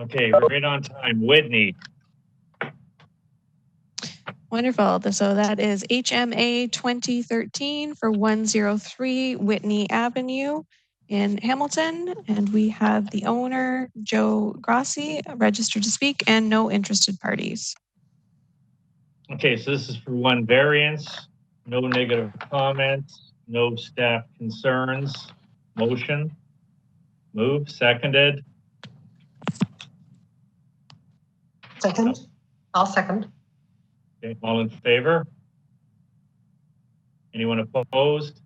Okay, right on time. Whitney. Wonderful. So that is HMA 2013 for 103 Whitney Avenue in Hamilton. And we have the owner, Joe Grassi, registered to speak, and no interested parties. Okay, so this is for 1 variance, no negative comments, no staff concerns. Motion. Move, seconded. Second. I'll second. Okay, all in favor? Anyone opposed?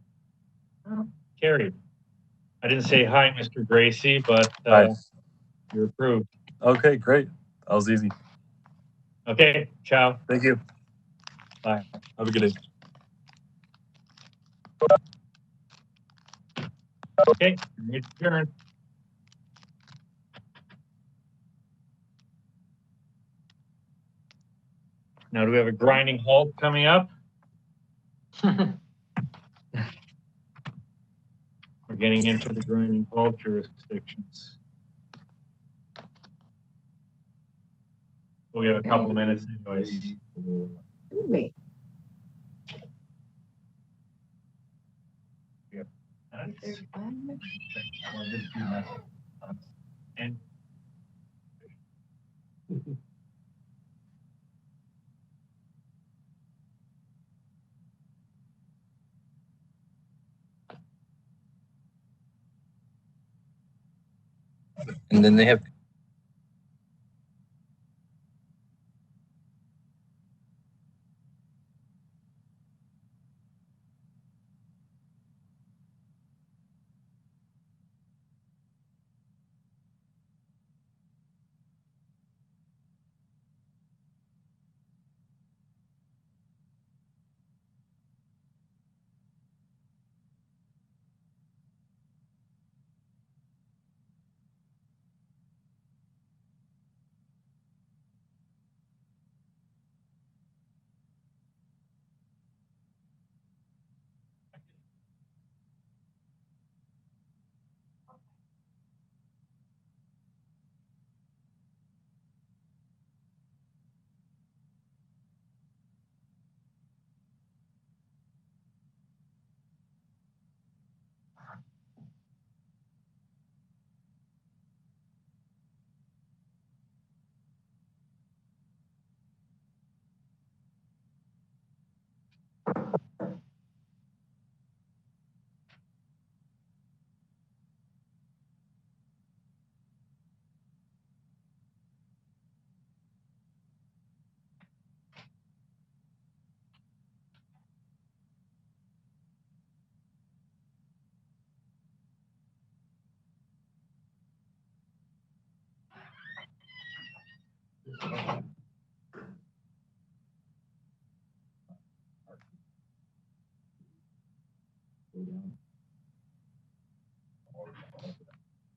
Carried. I didn't say hi, Mr. Gracie, but you're approved. Okay, great. That was easy. Okay, ciao. Thank you. Bye. Have a good day. Okay, adjourned. Now, do we have a grinding halt coming up? We're getting into the grinding halt jurisdictions. We have a couple minutes anyways. Wait. And And then they have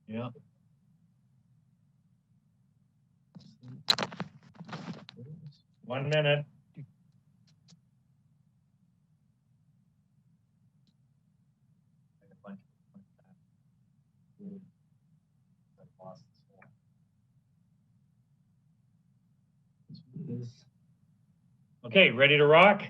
Yeah. One minute. Okay, ready to rock?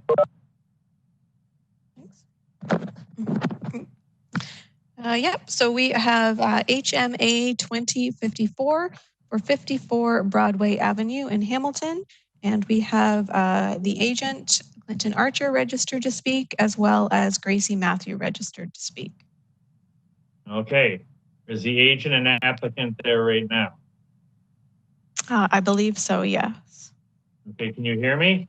Yep, so we have HMA 2054 for 54 Broadway Avenue in Hamilton. And we have the agent, Clinton Archer, registered to speak, as well as Gracie Matthew registered to speak. Okay, is the agent and applicant there right now? I believe so, yes. Okay, can you hear me?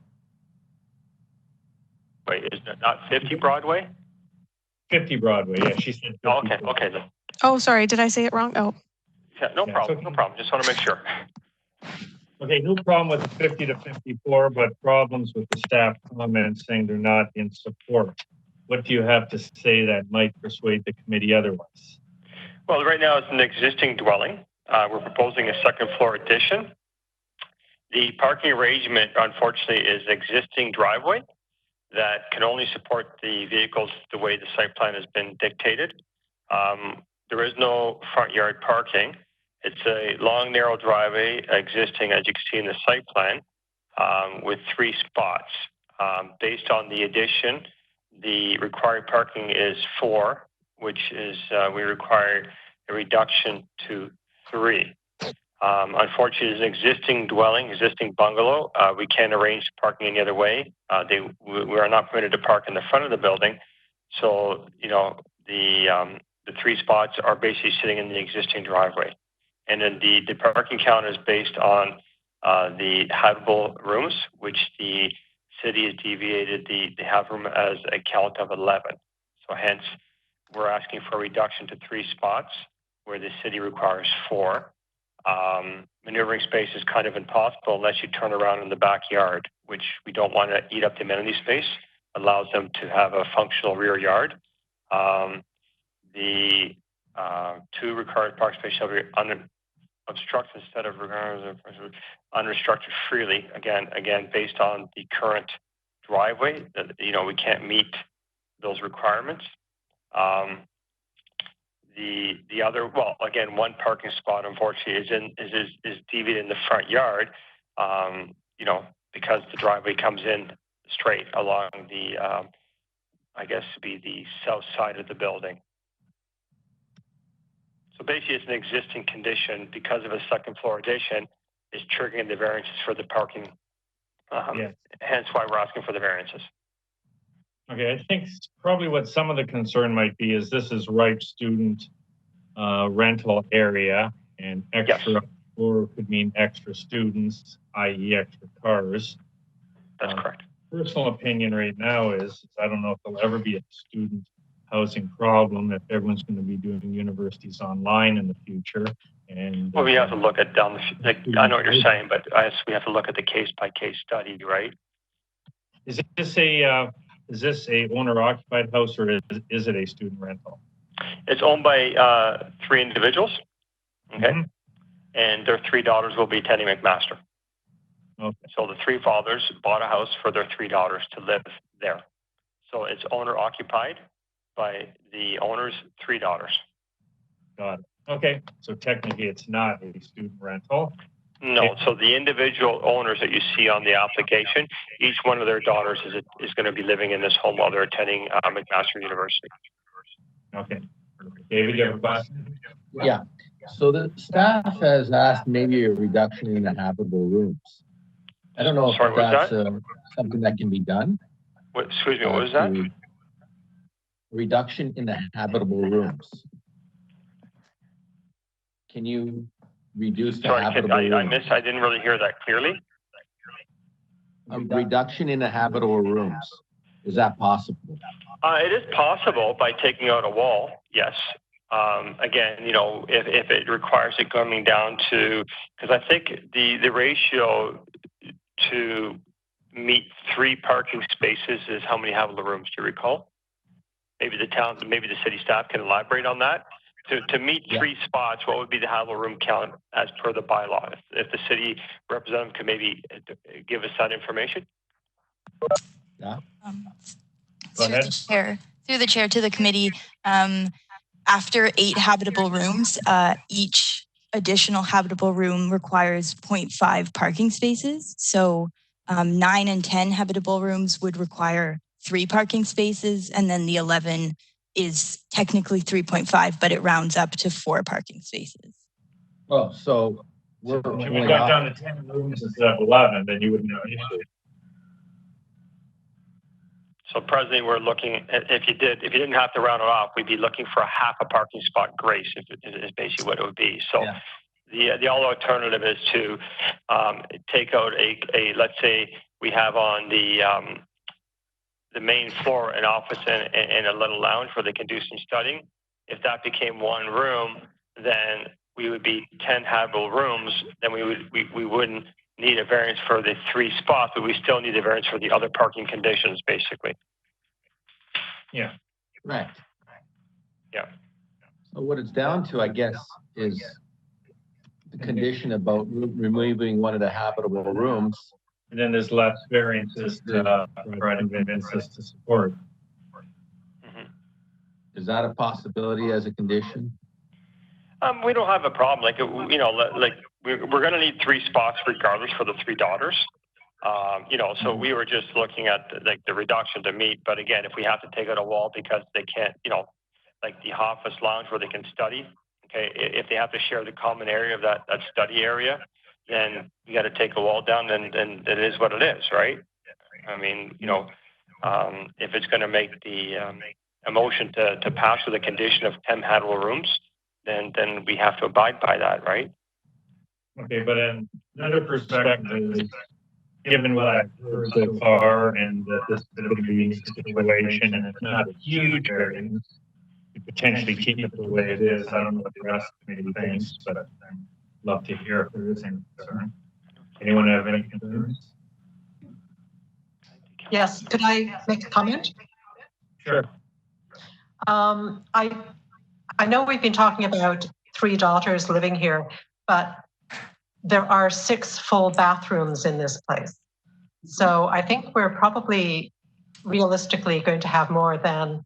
Wait, is it not 50 Broadway? 50 Broadway, yeah, she said 50. Oh, okay, okay then. Oh, sorry, did I say it wrong? Oh. Yeah, no problem, no problem. Just want to make sure. Okay, no problem with the 50 to 54, but problems with the staff comments saying they're not in support. What do you have to say that might persuade the committee otherwise? Well, right now it's an existing dwelling. We're proposing a second floor addition. The parking arrangement, unfortunately, is existing driveway that can only support the vehicles the way the site plan has been dictated. There is no front yard parking. It's a long, narrow driveway existing, as you can see in the site plan, with 3 spots. Based on the addition, the required parking is 4, which is we require a reduction to 3. Unfortunately, it's an existing dwelling, existing bungalow. We can't arrange parking any other way. We are not permitted to park in the front of the building. So, you know, the 3 spots are basically sitting in the existing driveway. And then the parking count is based on the habitable rooms, which the city has deviated the habitable room as a count of 11. So hence, we're asking for a reduction to 3 spots where the city requires 4. Maneuvering space is kind of impossible unless you turn around in the backyard, which we don't want to eat up the amenity space. Allows them to have a functional rear yard. The 2 required park space shall be unobstructed instead of unrestricted freely. Again, based on the current driveway, that we can't meet those requirements. The other, well, again, 1 parking spot, unfortunately, is deviated in the front yard, because the driveway comes in straight along the, I guess, to be the south side of the building. So basically, it's an existing condition because of a second floor addition is triggering the variances for the parking. Hence why we're asking for the variances. Okay, I think probably what some of the concern might be is this is ripe student rental area, and extra floor could mean extra students, i.e. extra cars. That's correct. Personal opinion right now is I don't know if there'll ever be a student housing problem if everyone's going to be doing universities online in the future. And well, we have to look at down the. I know what you're saying, but we have to look at the case by case study, right? Is this a owner occupied house or is it a student rental? It's owned by 3 individuals. Okay, and their 3 daughters will be attending McMaster. Okay. So the 3 fathers bought a house for their 3 daughters to live there. So it's owner occupied by the owner's 3 daughters. Got it. Okay, so technically it's not a student rental. No, so the individual owners that you see on the application, each one of their daughters is going to be living in this home while they're attending McMaster University. Okay. David, you have a question? Yeah. So the staff has asked maybe a reduction in the habitable rooms. I don't know if that's something that can be done. Excuse me, what was that? Reduction in the habitable rooms. Can you reduce the habitable rooms? I didn't really hear that clearly. A reduction in the habitable rooms. Is that possible? It is possible by taking out a wall, yes. Again, you know, if it requires it coming down to, because I think the ratio to meet 3 parking spaces is how many habitable rooms, do you recall? Maybe the city staff can elaborate on that. To meet 3 spots, what would be the habitable room count as per the bylaw? If the city representative could maybe give us that information. Yeah. Go ahead. Through the chair to the committee, after 8 habitable rooms, each additional habitable room requires 0.5 parking spaces. So 9 and 10 habitable rooms would require 3 parking spaces, and then the 11 is technically 3.5, but it rounds up to 4 parking spaces. Oh, so we're If we got down to 10 rooms instead of 11, then you wouldn't have an issue. So presently, we're looking at, if you didn't have to round it off, we'd be looking for a half a parking spot grace, is basically what it would be. So the only alternative is to take out a let's say we have on the main floor an office and a little lounge where they can do some studying. If that became 1 room, then we would be 10 habitable rooms. Then we wouldn't need a variance for the 3 spots, but we still need a variance for the other parking conditions, basically. Yeah. Right. Yeah. So what it's down to, I guess, is the condition about removing one of the habitable rooms. And then there's less variances to try to convince us to support. Is that a possibility as a condition? We don't have a problem. Like, you know, like we're going to need 3 spots regardless for the 3 daughters. You know, so we were just looking at like the reduction to meet. But again, if we have to take out a wall because they can't, you know, like the office lounge where they can study. Okay, if they have to share the common area of that study area, then you got to take a wall down. Then it is what it is, right? I mean, you know, if it's going to make the a motion to pass with a condition of 10 habitable rooms, then we have to abide by that, right? Okay, but in another perspective is, given what I've heard so far, and that this is a bit of a unique situation, and it's not a huge variance, you potentially keep it the way it is. I don't know what the rest of the committee thinks, but I'd love to hear if there is any concern. Anyone have any concerns? Yes, could I make a comment? Sure. I know we've been talking about 3 daughters living here, but there are 6 full bathrooms in this place. So I think we're probably realistically going to have more than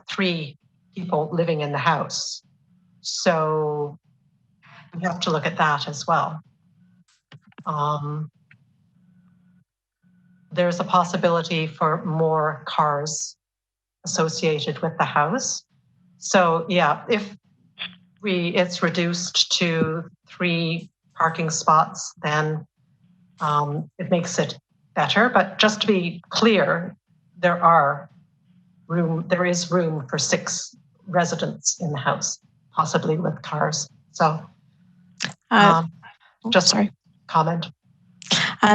3 people living in the house. So we have to look at that as well. There's a possibility for more cars associated with the house. So yeah, if it's reduced to 3 parking spots, then it makes it better. But just to be clear, there is room for 6 residents in the house, possibly with cars. So just sorry. Comment.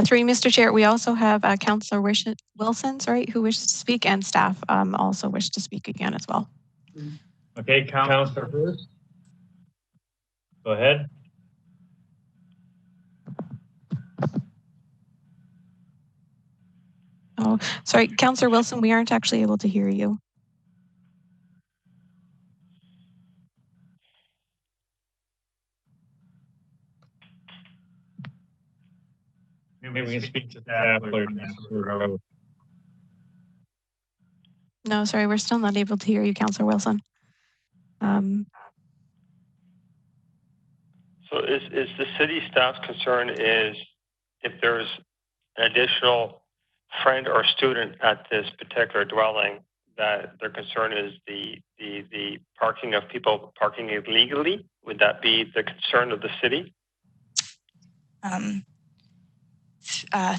Through you, Mr. Chair, we also have Councillor Wilson, who wishes to speak, and staff also wish to speak again as well. Okay, Councillor first. Go ahead. Oh, sorry, Councillor Wilson, we aren't actually able to hear you. Maybe we can speak to staff or No, sorry, we're still not able to hear you, Councillor Wilson. So is the city staff's concern is if there's an additional friend or student at this particular dwelling, that their concern is the parking of people parking illegally? Would that be the concern of the city?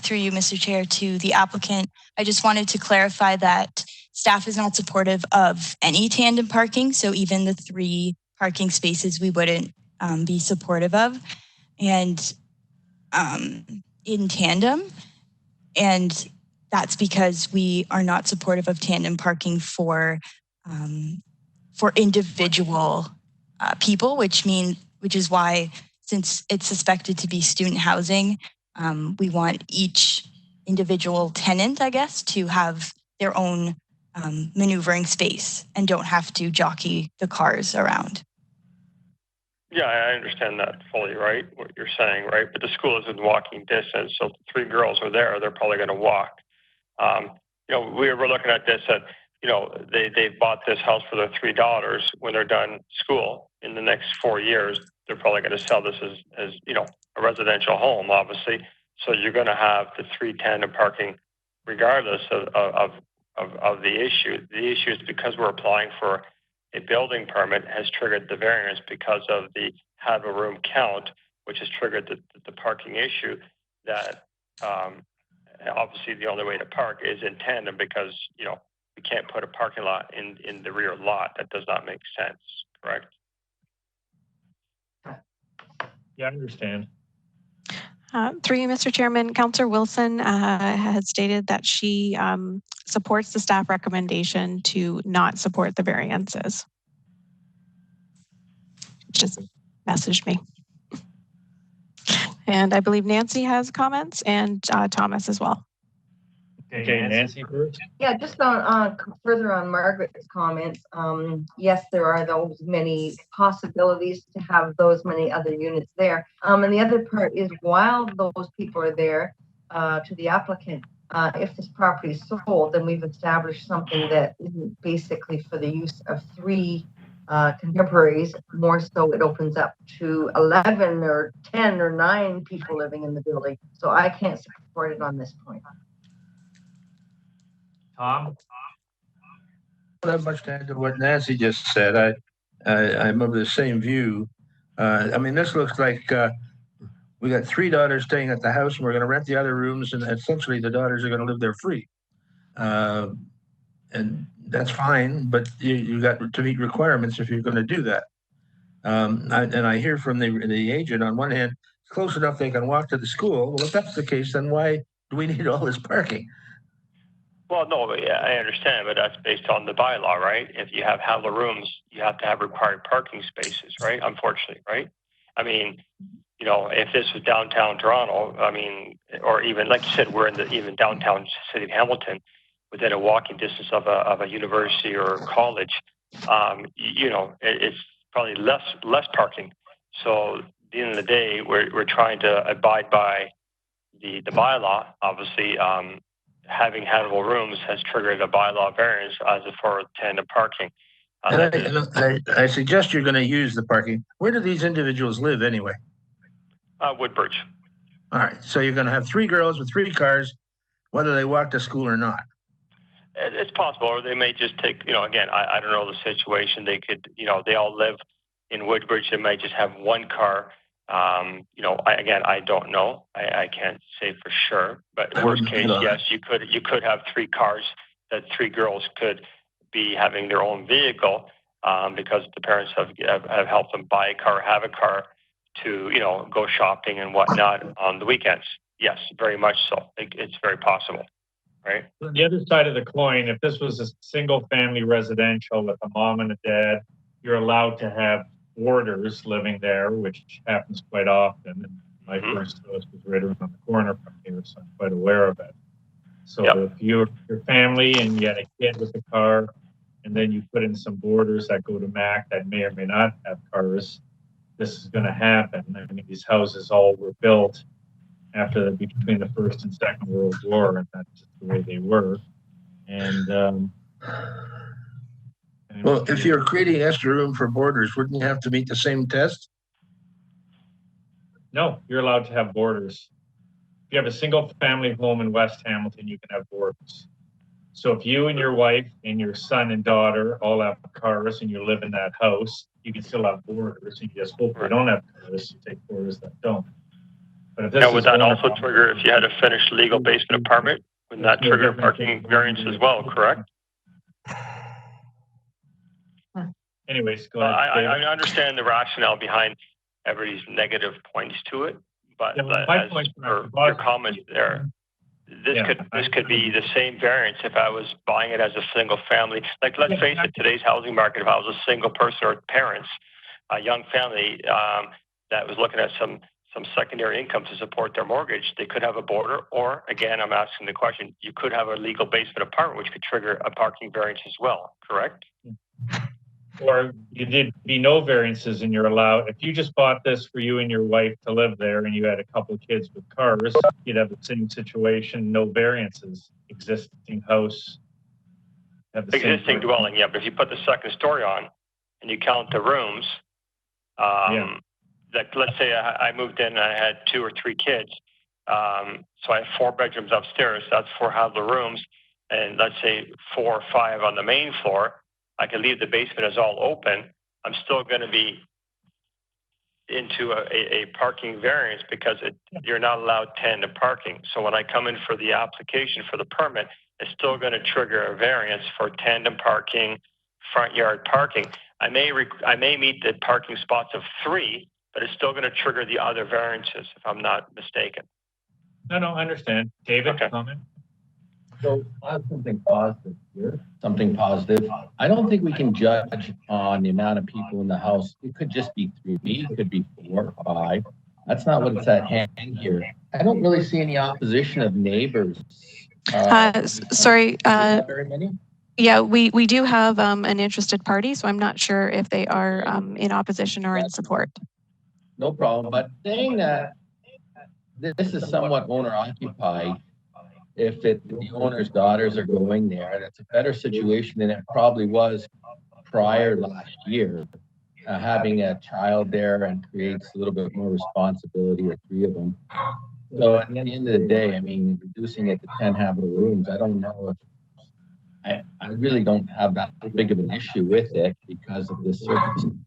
Through you, Mr. Chair, to the applicant, I just wanted to clarify that staff is not supportive of any tandem parking. So even the 3 parking spaces we wouldn't be supportive of, and in tandem. And that's because we are not supportive of tandem parking for for individual people, which is why, since it's suspected to be student housing, we want each individual tenant, I guess, to have their own maneuvering space and don't have to jockey the cars around. Yeah, I understand that fully, right? What you're saying, right? But the school is in walking distance, so if the 3 girls are there, they're probably going to walk. We're looking at this at, they bought this house for their $3 when they're done school. In the next 4 years, they're probably going to sell this as a residential home, obviously. So you're going to have the 3 tandem parking, regardless of the issue. The issue is because we're applying for a building permit has triggered the variance because of the habitable room count, which has triggered the parking issue. That obviously the only way to park is in tandem because we can't put a parking lot in the rear lot. That does not make sense, correct? Yeah, I understand. Through you, Mr. Chairman, Councillor Wilson had stated that she supports the staff recommendation to not support the variances. Just messaged me. And I believe Nancy has comments and Thomas as well. Okay, Nancy first. Yeah, just on further on Margaret's comments. Yes, there are those many possibilities to have those many other units there. And the other part is, while those people are there, to the applicant, if this property is sold, then we've established something that isn't basically for the use of 3 contemporaries. More so, it opens up to 11 or 10 or 9 people living in the building. So I can't support it on this point. Tom? Not much to add to what Nancy just said. I'm of the same view. I mean, this looks like we got 3 daughters staying at the house, and we're going to rent the other rooms, and essentially the daughters are going to live there free. And that's fine, but you got to meet requirements if you're going to do that. And I hear from the agent, on one hand, it's close enough they can walk to the school. Well, if that's the case, then why do we need all this parking? Well, no, yeah, I understand, but that's based on the bylaw, right? If you have habitable rooms, you have to have required parking spaces, right? Unfortunately, right? I mean, if this was downtown Toronto, I mean, or even like you said, we're in the even downtown city of Hamilton, within a walking distance of a university or college, it's probably less parking. So at the end of the day, we're trying to abide by the bylaw. Obviously, having habitable rooms has triggered a bylaw variance as for tandem parking. I suggest you're going to use the parking. Where do these individuals live anyway? Woodbridge. All right. So you're going to have 3 girls with 3 cars, whether they walk to school or not. It's possible, or they may just take, again, I don't know the situation. They could, they all live in Woodbridge. They might just have 1 car. I don't know. I can't say for sure. But worst case, yes, you could have 3 cars that 3 girls could be having their own vehicle because the parents have helped them buy a car, have a car to, go shopping and whatnot on the weekends. Yes, very much so. It's very possible. Right. On the other side of the coin, if this was a single family residential with a mom and a dad, you're allowed to have boarders living there, which happens quite often. And my first house was right around the corner from here, so I'm quite aware of it. So if you're your family and you had a kid with a car, and then you put in some boarders that go to MAC that may or may not have cars, this is going to happen. I mean, these houses all were built between the First and Second World War, and that's just the way they were. And well, if you're creating extra room for boarders, wouldn't you have to meet the same test? No, you're allowed to have boarders. If you have a single family home in West Hamilton, you can have boarders. So if you and your wife and your son and daughter all have cars and you live in that house, you can still have boarders. You just hope they don't have cars. You take boarders that don't. Now, would that also trigger if you had a finished legal basement apartment? Would that trigger parking variance as well, correct? Anyways, go ahead. I understand the rationale behind everybody's negative points to it, but as per your comment there, this could be the same variance if I was buying it as a single family. Like, let's face it, today's housing market, if I was a single person or parents, a young family that was looking at some secondary income to support their mortgage, they could have a border, or again, I'm asking the question, you could have a legal basement apartment, which could trigger a parking variance as well, correct? Or there'd be no variances and you're allowed, if you just bought this for you and your wife to live there and you had a couple of kids with cars, you'd have the same situation, no variances, existing house. Existing dwelling, yeah, but if you put the second story on and you count the rooms, like let's say I moved in and I had 2 or 3 kids, so I have 4 bedrooms upstairs, that's 4 habitable rooms, and let's say 4 or 5 on the main floor, I can leave the basement as all open. I'm still going to be into a parking variance because you're not allowed tandem parking. So when I come in for the application for the permit, it's still going to trigger a variance for tandem parking, front yard parking. I may meet the parking spots of 3, but it's still going to trigger the other variances if I'm not mistaken. No, I understand. David, comment? So I have something positive here. Something positive. I don't think we can judge on the amount of people in the house. It could just be 3, it could be 4 or 5. That's not what it's at hand here. I don't really see any opposition of neighbors. Sorry. Very many? Yeah, we do have an interested party, so I'm not sure if they are in opposition or in support. No problem. But saying that this is somewhat owner occupied, if the owner's daughters are going there, that's a better situation than it probably was prior last year. Having a child there and creates a little bit more responsibility with 3 of them. So at the end of the day, I mean, reducing it to 10 habitable rooms, I don't know if I really don't have that big of an issue with it because of this circumstance.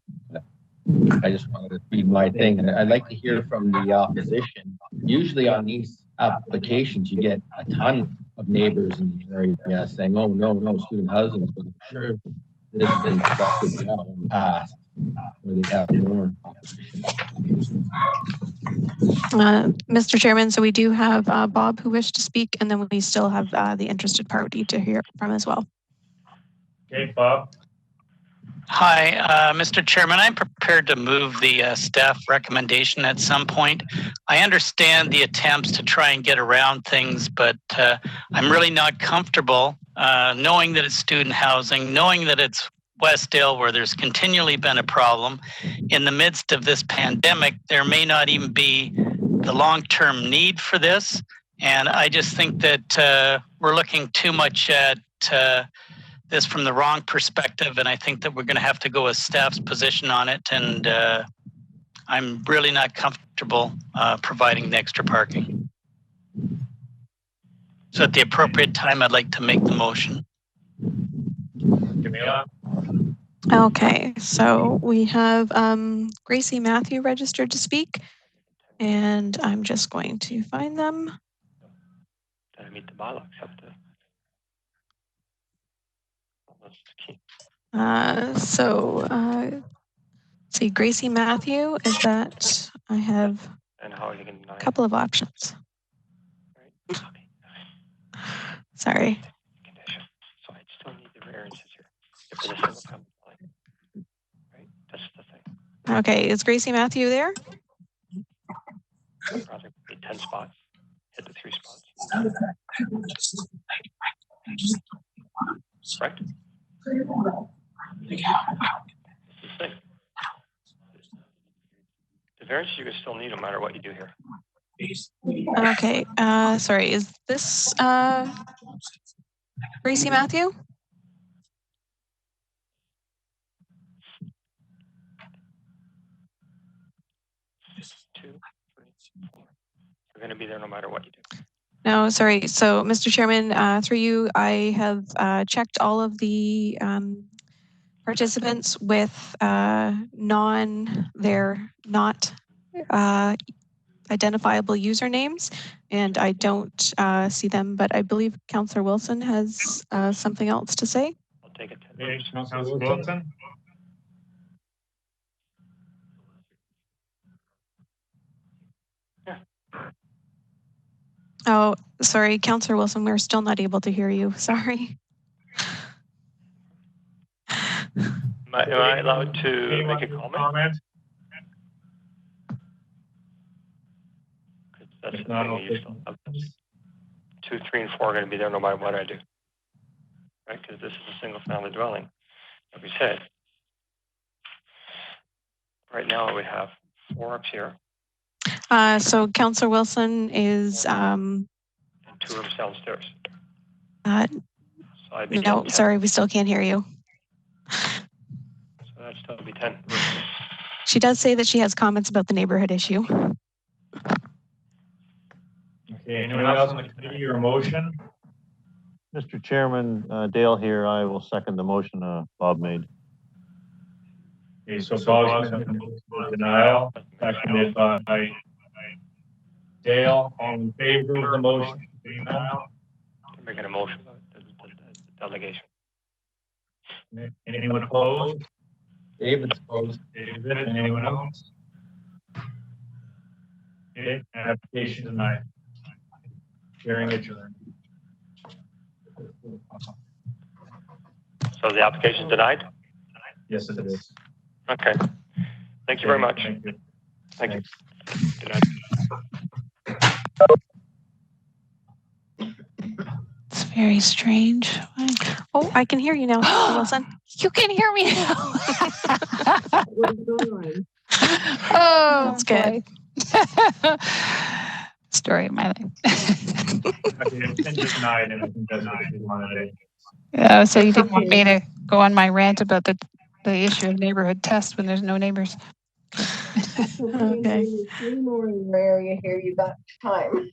I just wanted to feed my thing, and I'd like to hear from the opposition. Usually on these applications, you get a ton of neighbors in the area saying, "Oh no, student housing." But I'm sure this has been discussed well in the past, where they have more opposition. Mr. Chairman, so we do have Bob who wished to speak, and then we still have the interested party to hear from as well. Okay, Bob. Hi, Mr. Chairman. I'm prepared to move the staff recommendation at some point. I understand the attempts to try and get around things, but I'm really not comfortable knowing that it's student housing, knowing that it's Westdale where there's continually been a problem. In the midst of this pandemic, there may not even be the long-term need for this. And I just think that we're looking too much at this from the wrong perspective, and I think that we're going to have to go with staff's position on it, and I'm really not comfortable providing the extra parking. So at the appropriate time, I'd like to make the motion. Camila? Okay, so we have Gracie Matthew registered to speak, and I'm just going to find them. Did I meet the bylaws? See, Gracie Matthew, is that I have a couple of options. Sorry. So I still need the variances here. If it's a single family dwelling, right? That's the thing. Okay, is Gracie Matthew there? Project 10 spots. Hit the 3 spots. Correct? The variances you can still need no matter what you do here. Okay, sorry, is this Gracie Matthew? You're going to be there no matter what you do. No, sorry. So, Mr. Chairman, through you, I have checked all of the participants with they're not identifiable usernames, and I don't see them, but I believe Councillor Wilson has something else to say. I'll take it. Councillor Wilson? Oh, sorry, Councillor Wilson, we're still not able to hear you. Sorry. Am I allowed to make a comment? That's the thing, you still have 2, 3, and 4 are going to be there no matter what I do. Right, because this is a single family dwelling, like we said. Right now we have 4 up here. So Councillor Wilson is... and 2 rooms downstairs. So I'd be no, 10. sorry, we still can't hear you. So that'd still be 10 rooms. She does say that she has comments about the neighborhood issue. Okay, anyone else on the committee or motion? Mr. Chairman, Dale here. I will second the motion Bob made. Okay, so Bob's been moved for denial, seconded by Dale. All in favor of the motion for denial? I'm making a motion about the delegation. Anyone opposed? David's opposed. David, and anyone else? Okay, application denied. Hearing adjourned. So the application denied? Yes, it is. Okay. Thank you very much. Thank you. Thank you. Good night. It's very strange. Oh, I can hear you now, Councillor Wilson. You can hear me now. Oh, that's good. Story of my life. Okay, it's been denied, and I think that's what you wanted to. Yeah, so you didn't want me to go on my rant about the issue of neighborhood test when there's no neighbors. Okay. 3 more in your area here, you got time.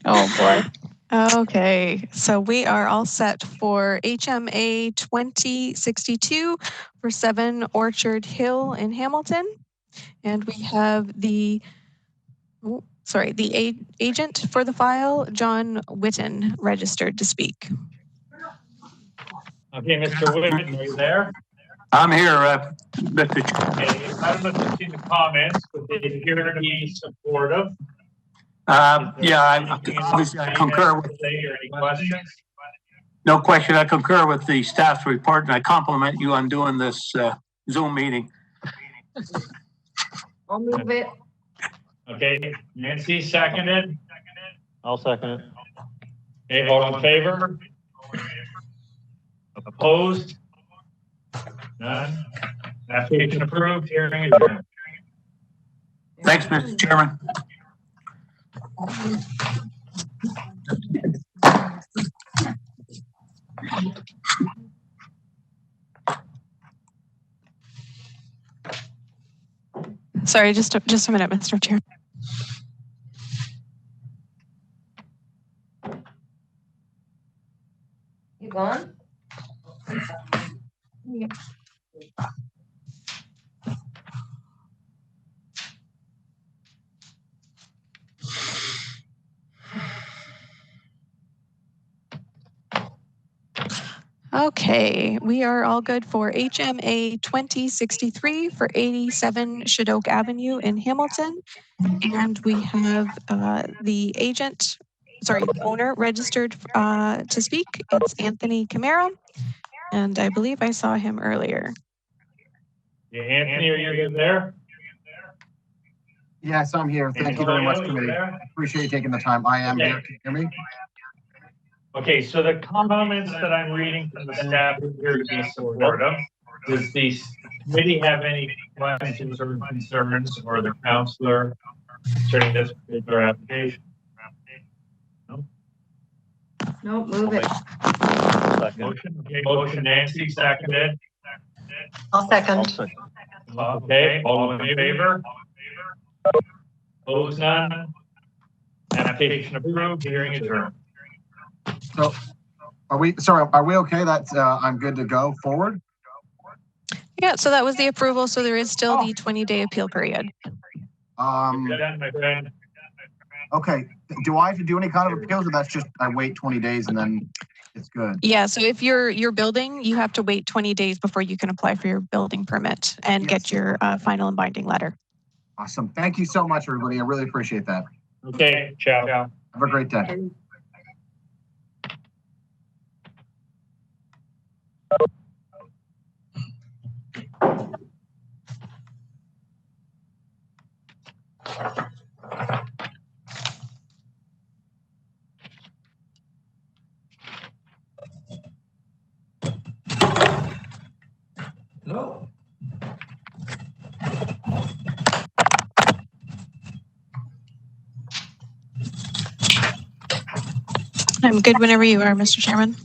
Oh boy. Okay, so we are all set for HMA 2062 for 7 Orchard Hill in Hamilton. And we have the agent for the file, John Witten, registered to speak. Okay, Mr. Whitten, are you there? I'm here, Mr. Okay, I don't know if you've seen the comments, but they appear to be supportive. Yeah, I concur with. Any questions? No question. I concur with the staff's report, and I compliment you on doing this Zoom meeting. I'll move it. Okay, Nancy seconded. I'll second it. Okay, all in favor? Opposed? None. Application approved. Hearing adjourned. Thanks, Mr. Chairman. Sorry, just a minute, Mr. Chair. You gone? Yep. Okay, we are all good for HMA 2063 for 87 Shadoke Avenue in Hamilton. And we have the owner registered to speak. It's Anthony Camara. And I believe I saw him earlier. Yeah, Anthony, are you there? Yes, I'm here. Thank you very much, committee. Appreciate you taking the time. I am here. Can you hear me? Okay, so the comments that I'm reading from the staff appear to be supportive. Does the committee have any questions or concerns, or the counselor concerning this particular application? No? No, move it. Motion, okay, motion Nancy, seconded. I'll second. Okay, all in favor? Opposed, none? Application approved, hearing adjourned. So are we okay that I'm good to go forward? Yeah, so that was the approval. So there is still the 20-day appeal period. You're done, my friend. Okay. Do I have to do any kind of appeals, or that's just I wait 20 days and then it's good? Yeah, so if you're building, you have to wait 20 days before you can apply for your building permit and get your final and binding letter. Awesome. Thank you so much, everybody. I really appreciate that. Okay, ciao. Have a great day. No. I'm good whenever you are, Mr. Chairman.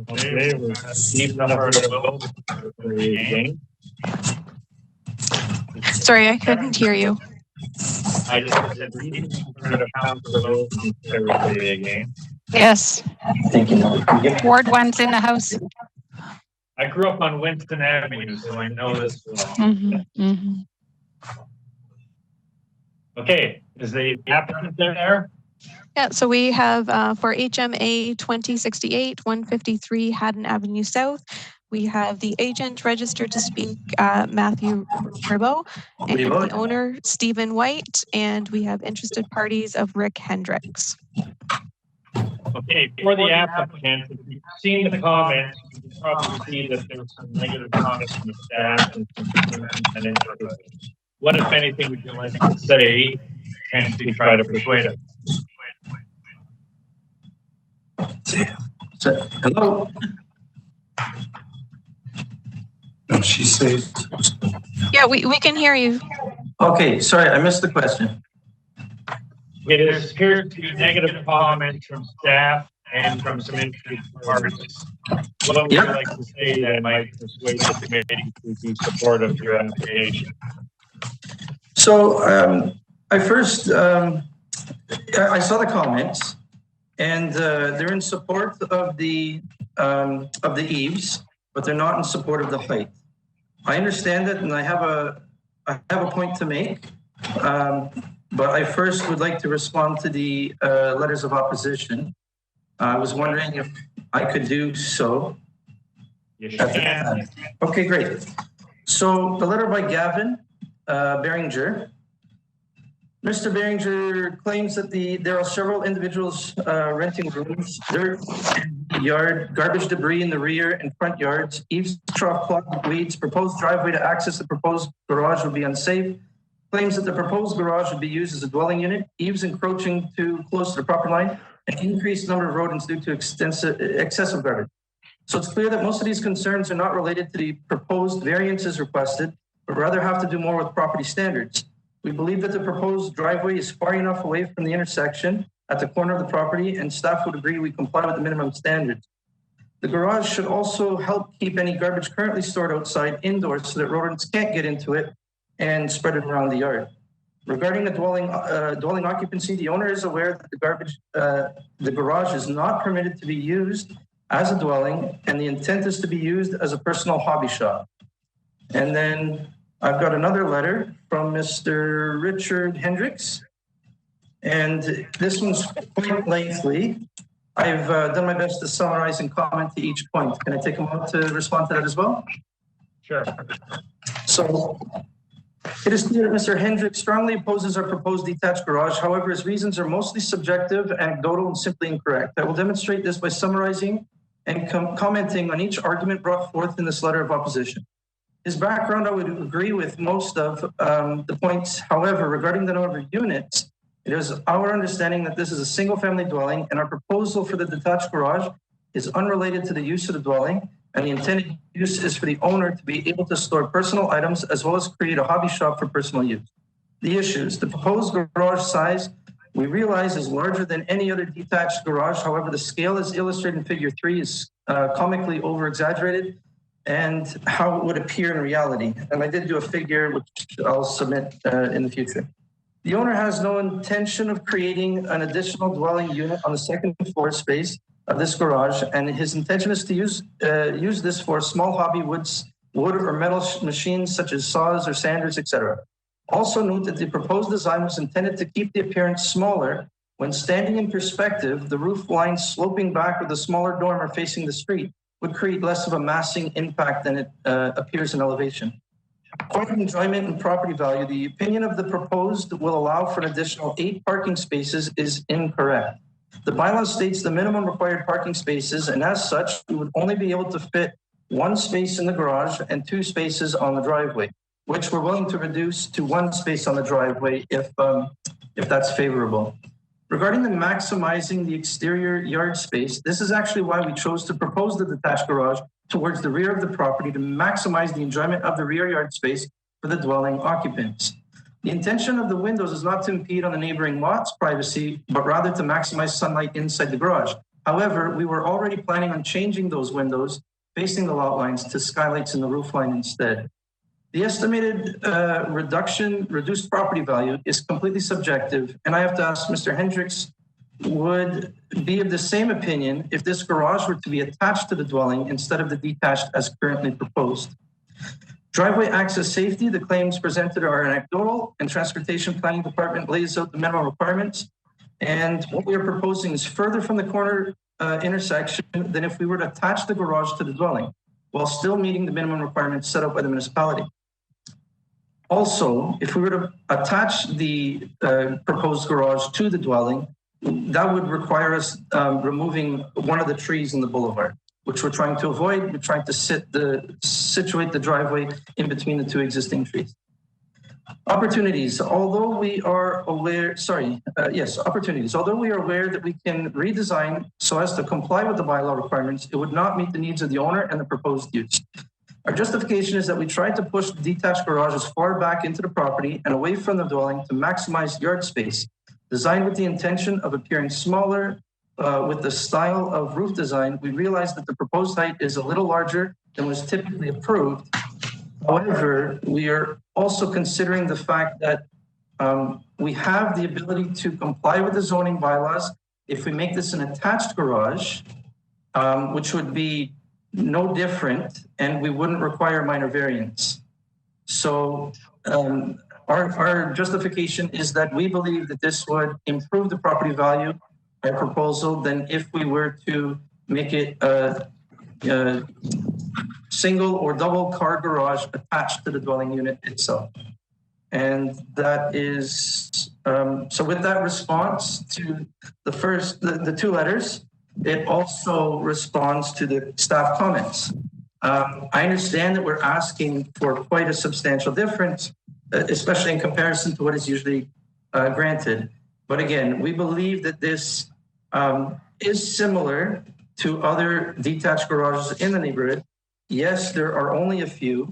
Okay, we've received the heard of vote for the again. Sorry, I couldn't hear you. I just said reading the heard of council vote for the again. Yes. Thank you. Ward 1's in the house. I grew up on Winston Avenue, so I know this well. Okay, is the applicant there? Yeah, so we have for HMA 2068, 153 Haddon Avenue South, we have the agent registered to speak, Matthew Ribot, and the owner, Stephen White, and we have interested parties of Rick Hendricks. Okay, for the applicant, if you've seen the comments, you can probably see that there's some negative comments from the staff and some. What, if anything, would you like to say and to try to persuade us? Hello? No, she says. Yeah, we can hear you. Okay, sorry, I missed the question. It appears to be negative comments from staff and from some interested parties. What would you like to say that might persuade the committee to be supportive of your application? So I first, I saw the comments, and they're in support of the eaves, but they're not in support of the height. I understand it, and I have a point to make. But I first would like to respond to the letters of opposition. I was wondering if I could do so. Yes, you can. Okay, great. So the letter by Gavin Beringer. Mr. Beringer claims that there are several individuals renting rooms, dirt in the yard, garbage debris in the rear and front yards, eaves trough clogged with weeds, proposed driveway to access the proposed garage would be unsafe, claims that the proposed garage would be used as a dwelling unit, eaves encroaching too close to the property line, and increased number of rodents due to excessive garbage. So it's clear that most of these concerns are not related to the proposed variances requested, but rather have to do more with property standards. We believe that the proposed driveway is far enough away from the intersection at the corner of the property, and staff would agree we comply with the minimum standards. The garage should also help keep any garbage currently stored outside indoors so that rodents can't get into it and spread it around the yard. Regarding the dwelling occupancy, the owner is aware that the garage is not permitted to be used as a dwelling, and the intent is to be used as a personal hobby shop. And then I've got another letter from Mr. Richard Hendricks, and this one's quite lengthy. I've done my best to summarize and comment to each point. Can I take a moment to respond to that as well? Sure. So it is clear that Mr. Hendricks strongly opposes our proposed detached garage. However, his reasons are mostly subjective, anecdotal, and simply incorrect. I will demonstrate this by summarizing and commenting on each argument brought forth in this letter of opposition. His background, I would agree with most of the points. However, regarding the number of units, it is our understanding that this is a single-family dwelling, and our proposal for the detached garage is unrelated to the use of the dwelling, and the intended use is for the owner to be able to store personal items as well as create a hobby shop for personal use. The issues: the proposed garage size, we realize, is larger than any other detached garage. However, the scale as illustrated in figure 3 is comically over-exaggerated, and how it would appear in reality. And I did do a figure which I'll submit in the future. The owner has no intention of creating an additional dwelling unit on the second floor space of this garage, and his intention is to use this for small hobby wood or metal machines such as saws or sanders, etc. Also note that the proposed design was intended to keep the appearance smaller. When standing in perspective, the roof line sloping back with a smaller dormer facing the street would create less of a massing impact than it appears in elevation. Point of enjoyment and property value. The opinion of the proposed will allow for an additional 8 parking spaces is incorrect. The bylaw states the minimum required parking spaces, and as such, we would only be able to fit 1 space in the garage and 2 spaces on the driveway, which we're willing to reduce to 1 space on the driveway if that's favorable. Regarding the maximizing the exterior yard space, this is actually why we chose to propose the detached garage towards the rear of the property to maximize the enjoyment of the rear yard space for the dwelling occupants. The intention of the windows is not to impede on the neighboring lot's privacy, but rather to maximize sunlight inside the garage. However, we were already planning on changing those windows facing the lot lines to skylights in the roof line instead. The estimated reduced property value is completely subjective, and I have to ask Mr. Hendricks, would be of the same opinion if this garage were to be attached to the dwelling instead of the detached as currently proposed. Driveway access safety, the claims presented are anecdotal, and Transportation Planning Department lays out the minimum requirements. And what we are proposing is further from the corner intersection than if we were to attach the garage to the dwelling, while still meeting the minimum requirements set out by the municipality. Also, if we were to attach the proposed garage to the dwelling, that would require us removing one of the trees in the boulevard, which we're trying to avoid. We're trying to situate the driveway in between the 2 existing trees. Opportunities. Although we are aware, opportunities. Although we are aware that we can redesign so as to comply with the bylaw requirements, it would not meet the needs of the owner and the proposed use. Our justification is that we tried to push the detached garage as far back into the property and away from the dwelling to maximize yard space, designed with the intention of appearing smaller. With the style of roof design, we realized that the proposed height is a little larger than was typically approved. However, we are also considering the fact that we have the ability to comply with the zoning bylaws if we make this an attached garage, which would be no different, and we wouldn't require minor variance. So our justification is that we believe that this would improve the property value, our proposal, than if we were to make it a single or double car garage attached to the dwelling unit itself. And that is, so with that response to the 2 letters, it also responds to the staff comments. I understand that we're asking for quite a substantial difference, especially in comparison to what is usually granted. But again, we believe that this is similar to other detached garages in the neighborhood. Yes, there are only a few.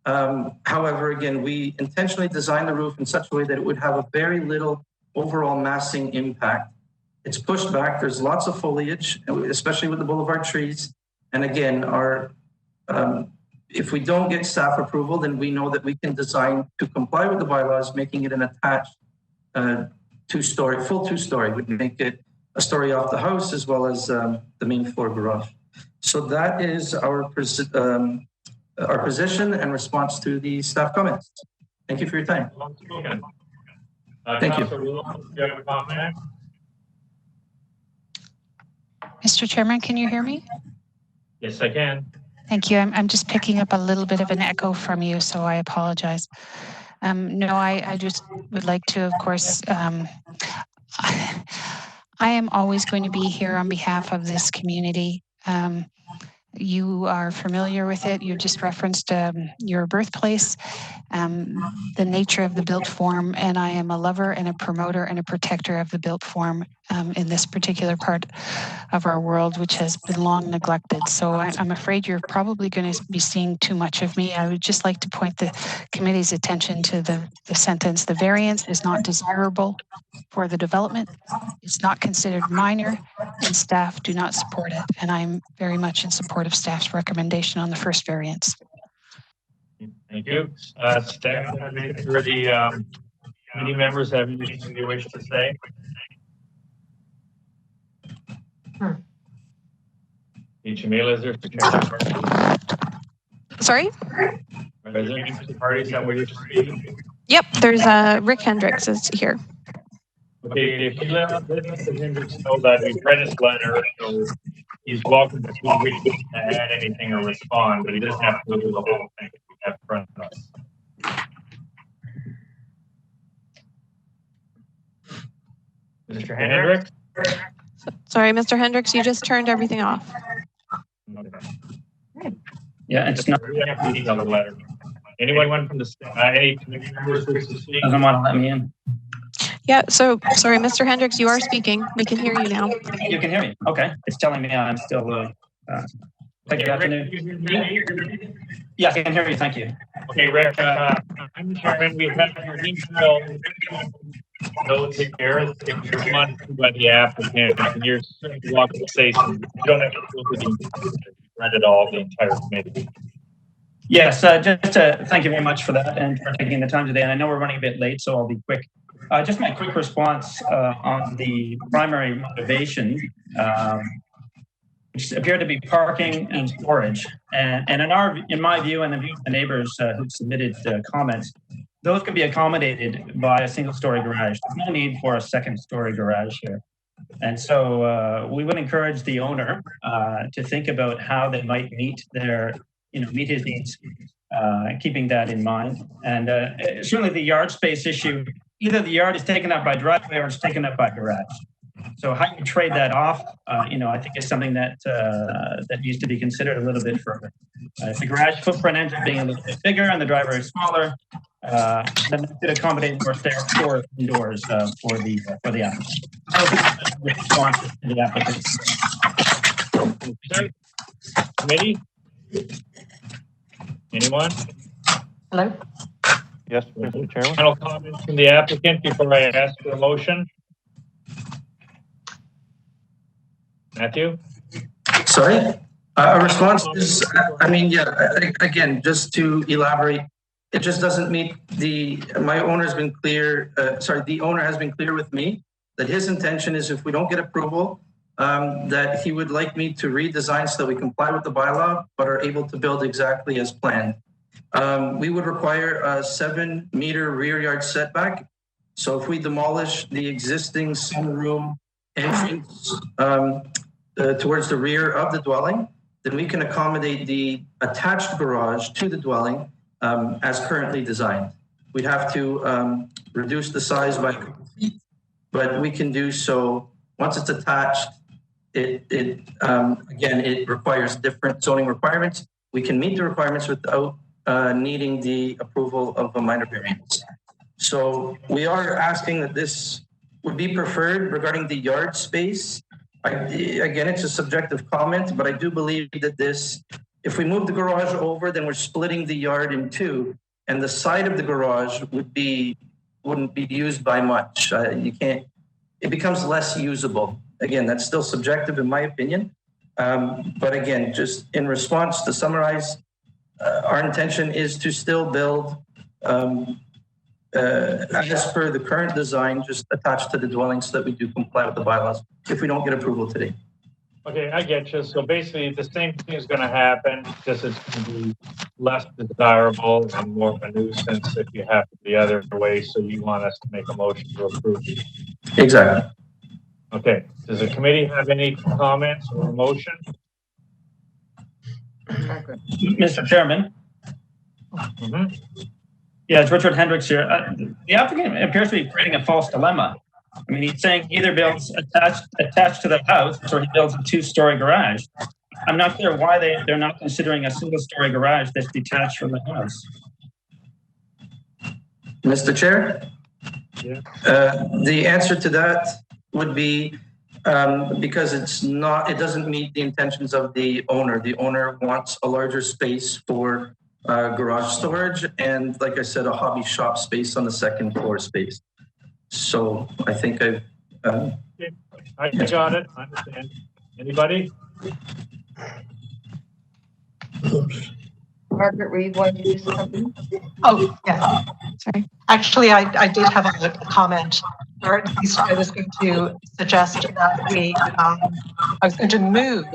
However, again, we intentionally designed the roof in such a way that it would have a very little overall massing impact. It's pushed back. There's lots of foliage, especially with the boulevard trees. And again, if we don't get staff approval, then we know that we can design to comply with the bylaws, making it an attached full 2-story. Would make it a story off the house as well as the main floor garage. So that is our position and response to the staff comments. Thank you for your time. Thank you. Do you have a comment? Mr. Chairman, can you hear me? Yes, I can. Thank you. I'm just picking up a little bit of an echo from you, so I apologize. No, I just would like to, of course, I am always going to be here on behalf of this community. You are familiar with it. You just referenced your birthplace, the nature of the built form, and I am a lover and a promoter and a protector of the built form in this particular part of our world, which has been long neglected. So I'm afraid you're probably going to be seeing too much of me. I would just like to point the committee's attention to the sentence. The variance is not desirable for the development. It's not considered minor, and staff do not support it. And I'm very much in support of staff's recommendation on the first variance. Thank you. Staff, I make sure the committee members have anything they wish to say. Jamila, is there Sorry? Are there any parties that wish to speak? Yep, there's Rick Hendricks is here. Okay, if you let Mr. Hendricks know that we've read his letter, so he's welcome to add anything or respond, but he doesn't have to do the whole thing in front of us. Mr. Hendricks? Sorry, Mr. Hendricks, you just turned everything off. Yeah, it's not. Letter. Anyone from the any committee members wish to speak? Doesn't want to let me in. Yeah, so sorry, Mr. Hendricks, you are speaking. We can hear you now. You can hear me. Okay. It's telling me I'm still. Good afternoon. Yeah, I can hear you. Thank you. Okay, Rick, I'm the chairman. We have your email notes here. If you're monitored by the applicant, and you're welcome to say something. You don't have to go through read it all, the entire committee. Yes, thank you very much for that and for taking the time today. And I know we're running a bit late, so I'll be quick. Just my quick response on the primary motivation, which appeared to be parking and storage. And in my view, and the view of the neighbors who submitted comments, those can be accommodated by a single-story garage. There's no need for a second-story garage here. And so we would encourage the owner to think about how they might meet his needs, keeping that in mind. And certainly the yard space issue, either the yard is taken up by driveway or it's taken up by garage. So how you trade that off, I think is something that that needs to be considered a little bit further. If the garage footprint ends up being a little bit bigger and the driveway is smaller, then it could accommodate more stairs indoors for the applicant. Response to the applicant. Committee? Anyone? Hello? Yes, Mr. Chairman. Final comments from the applicant before I ask for a motion? Matthew? Sorry? A response is, again, just to elaborate, it just doesn't meet the owner has been clear with me that his intention is if we don't get approval, that he would like me to redesign so that we comply with the bylaw, but are able to build exactly as planned. We would require a 7-meter rear yard setback. So if we demolish the existing sunroom entrance towards the rear of the dwelling, then we can accommodate the attached garage to the dwelling as currently designed. We'd have to reduce the size by a couple feet, but we can do so once it's attached. It requires different zoning requirements. We can meet the requirements without needing the approval of a minor variance. So we are asking that this would be preferred regarding the yard space. Again, it's a subjective comment, but I do believe that if we move the garage over, then we're splitting the yard in two, and the side of the garage wouldn't be used by much. It becomes less usable. Again, that's still subjective in my opinion. But again, just in response to summarize, our intention is to still build as per the current design, just attached to the dwelling so that we do comply with the bylaws if we don't get approval today. Okay, I get you. So basically the same thing is going to happen, just it's going to be less desirable and more of a nuisance if you have to the other way. So you want us to make a motion to approve. Exactly. Okay. Does the committee have any comments or motion? Mr. Chairman. Mm-hmm. Yeah, it's Richard Hendricks here. The applicant appears to be creating a false dilemma. I mean, he's saying he either builds attached to the house or he builds a 2-story garage. I'm not clear why they're not considering a single-story garage that's detached from the house. Mr. Chair? Yeah. The answer to that would be because it doesn't meet the intentions of the owner. The owner wants a larger space for garage storage and, like I said, a hobby shop space on the second floor space. So I think I got it. I understand. Anybody? Margaret, were you going to do something? Oh, yeah. Sorry. Actually, I did have a comment, or at least I was going to suggest that I was going to move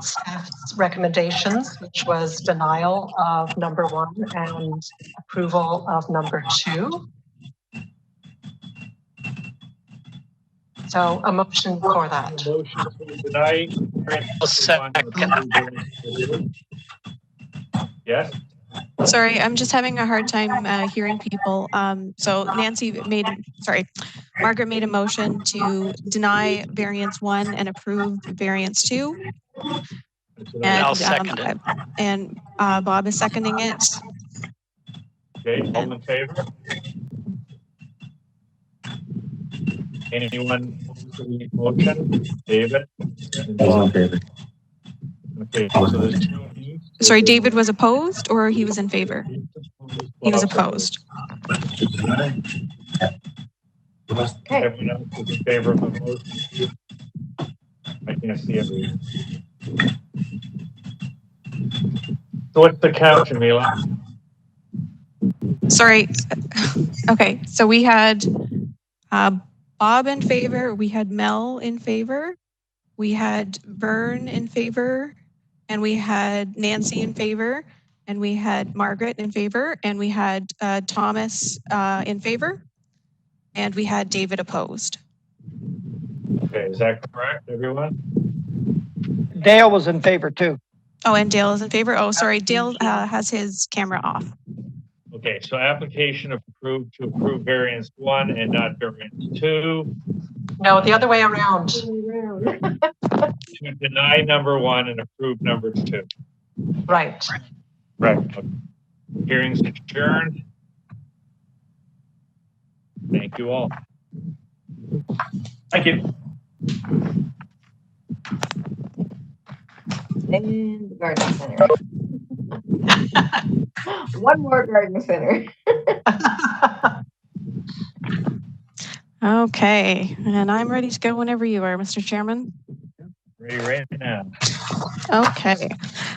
staff's recommendations, which was denial of number 1 and approval of number 2. So a motion for that. Yes. Sorry, I'm just having a hard time hearing people. So Nancy Margaret made a motion to deny variance 1 and approve variance 2. And I'll second it. And Bob is seconding it. Okay, all in favor? Anyone opposed to the motion? David? All in favor. Okay, so there's two of you. Sorry, David was opposed or he was in favor? He was opposed. Okay. Everyone else is in favor of the motion? I can't see everyone. So what's the count, Jamila? Sorry. Okay, so we had Bob in favor, we had Mel in favor, we had Vern in favor, and we had Nancy in favor, and we had Margaret in favor, and we had Thomas in favor, and we had David opposed. Okay, is that correct, everyone? Dale was in favor too. Oh, and Dale is in favor? Oh, sorry, Dale has his camera off. Okay, so application approved to approve variance 1 and not variance 2. No, the other way around. To deny number 1 and approve number 2. Right. Right. Okay. Hearing's adjourned. Thank you all. Thank you. And the garden center. One more garden center. Okay, and I'm ready to go whenever you are, Mr. Chairman. Ready right now. Okay,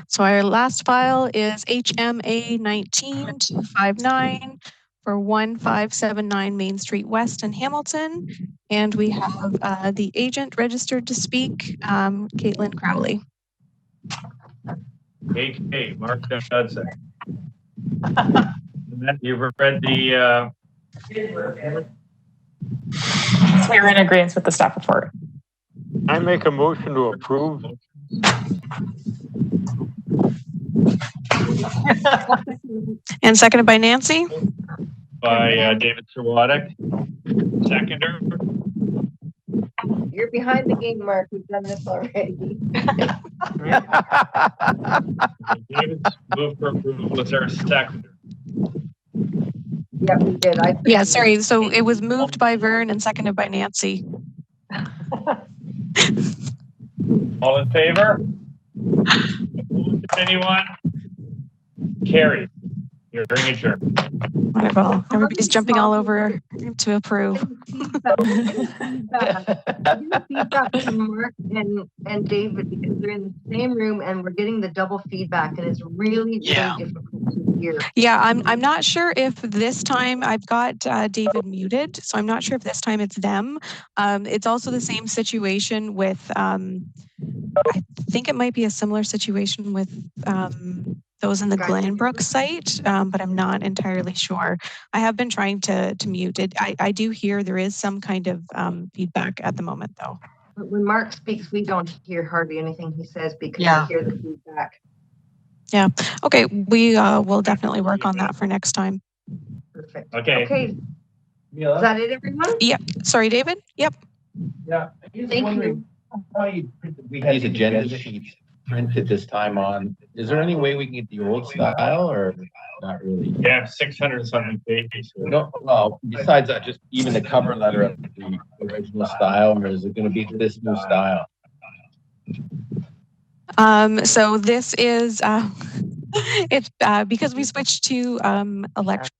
so our last file is HMA 1959 for 1579 Main Street West in Hamilton. And we have the agent registered to speak, Caitlin Crowley. Okay, Mark Judson. You've read the... We're in agreement with the staff report. I make a motion to approve. And seconded by Nancy. By David Sawadek. Seconder. You're behind the game, Mark. We've done this already. David's moved for approval. Was there a seconder? Yeah, we did. Yeah, sorry. So it was moved by Vern and seconded by Nancy. All in favor? Opposed, anyone? Carried. You're hearing adjourned. Wonderful. Everybody's jumping all over to approve. Feedback from Mark and David because they're in the same room and we're getting the double feedback and it's really difficult to hear. Yeah, I'm not sure if this time I've got David muted, so I'm not sure if this time it's them. It's also the same situation with, I think it might be a similar situation with those in the Glenbrook site, but I'm not entirely sure. I have been trying to mute it. I do hear there is some kind of feedback at the moment though. But when Mark speaks, we don't hear hardly anything he says because we hear the feedback. Yeah, okay, we will definitely work on that for next time. Perfect. Okay. Okay. Is that it, everyone? Yep, sorry, David? Yep. Yeah. Thank you. We have these agenda sheets printed this time on. Is there any way we can get the old style or not really? Yeah, 600 something pages. No, well, besides that, just even the cover letter of the original style, or is it going to be this new style? So this is, it's because we switched to electronic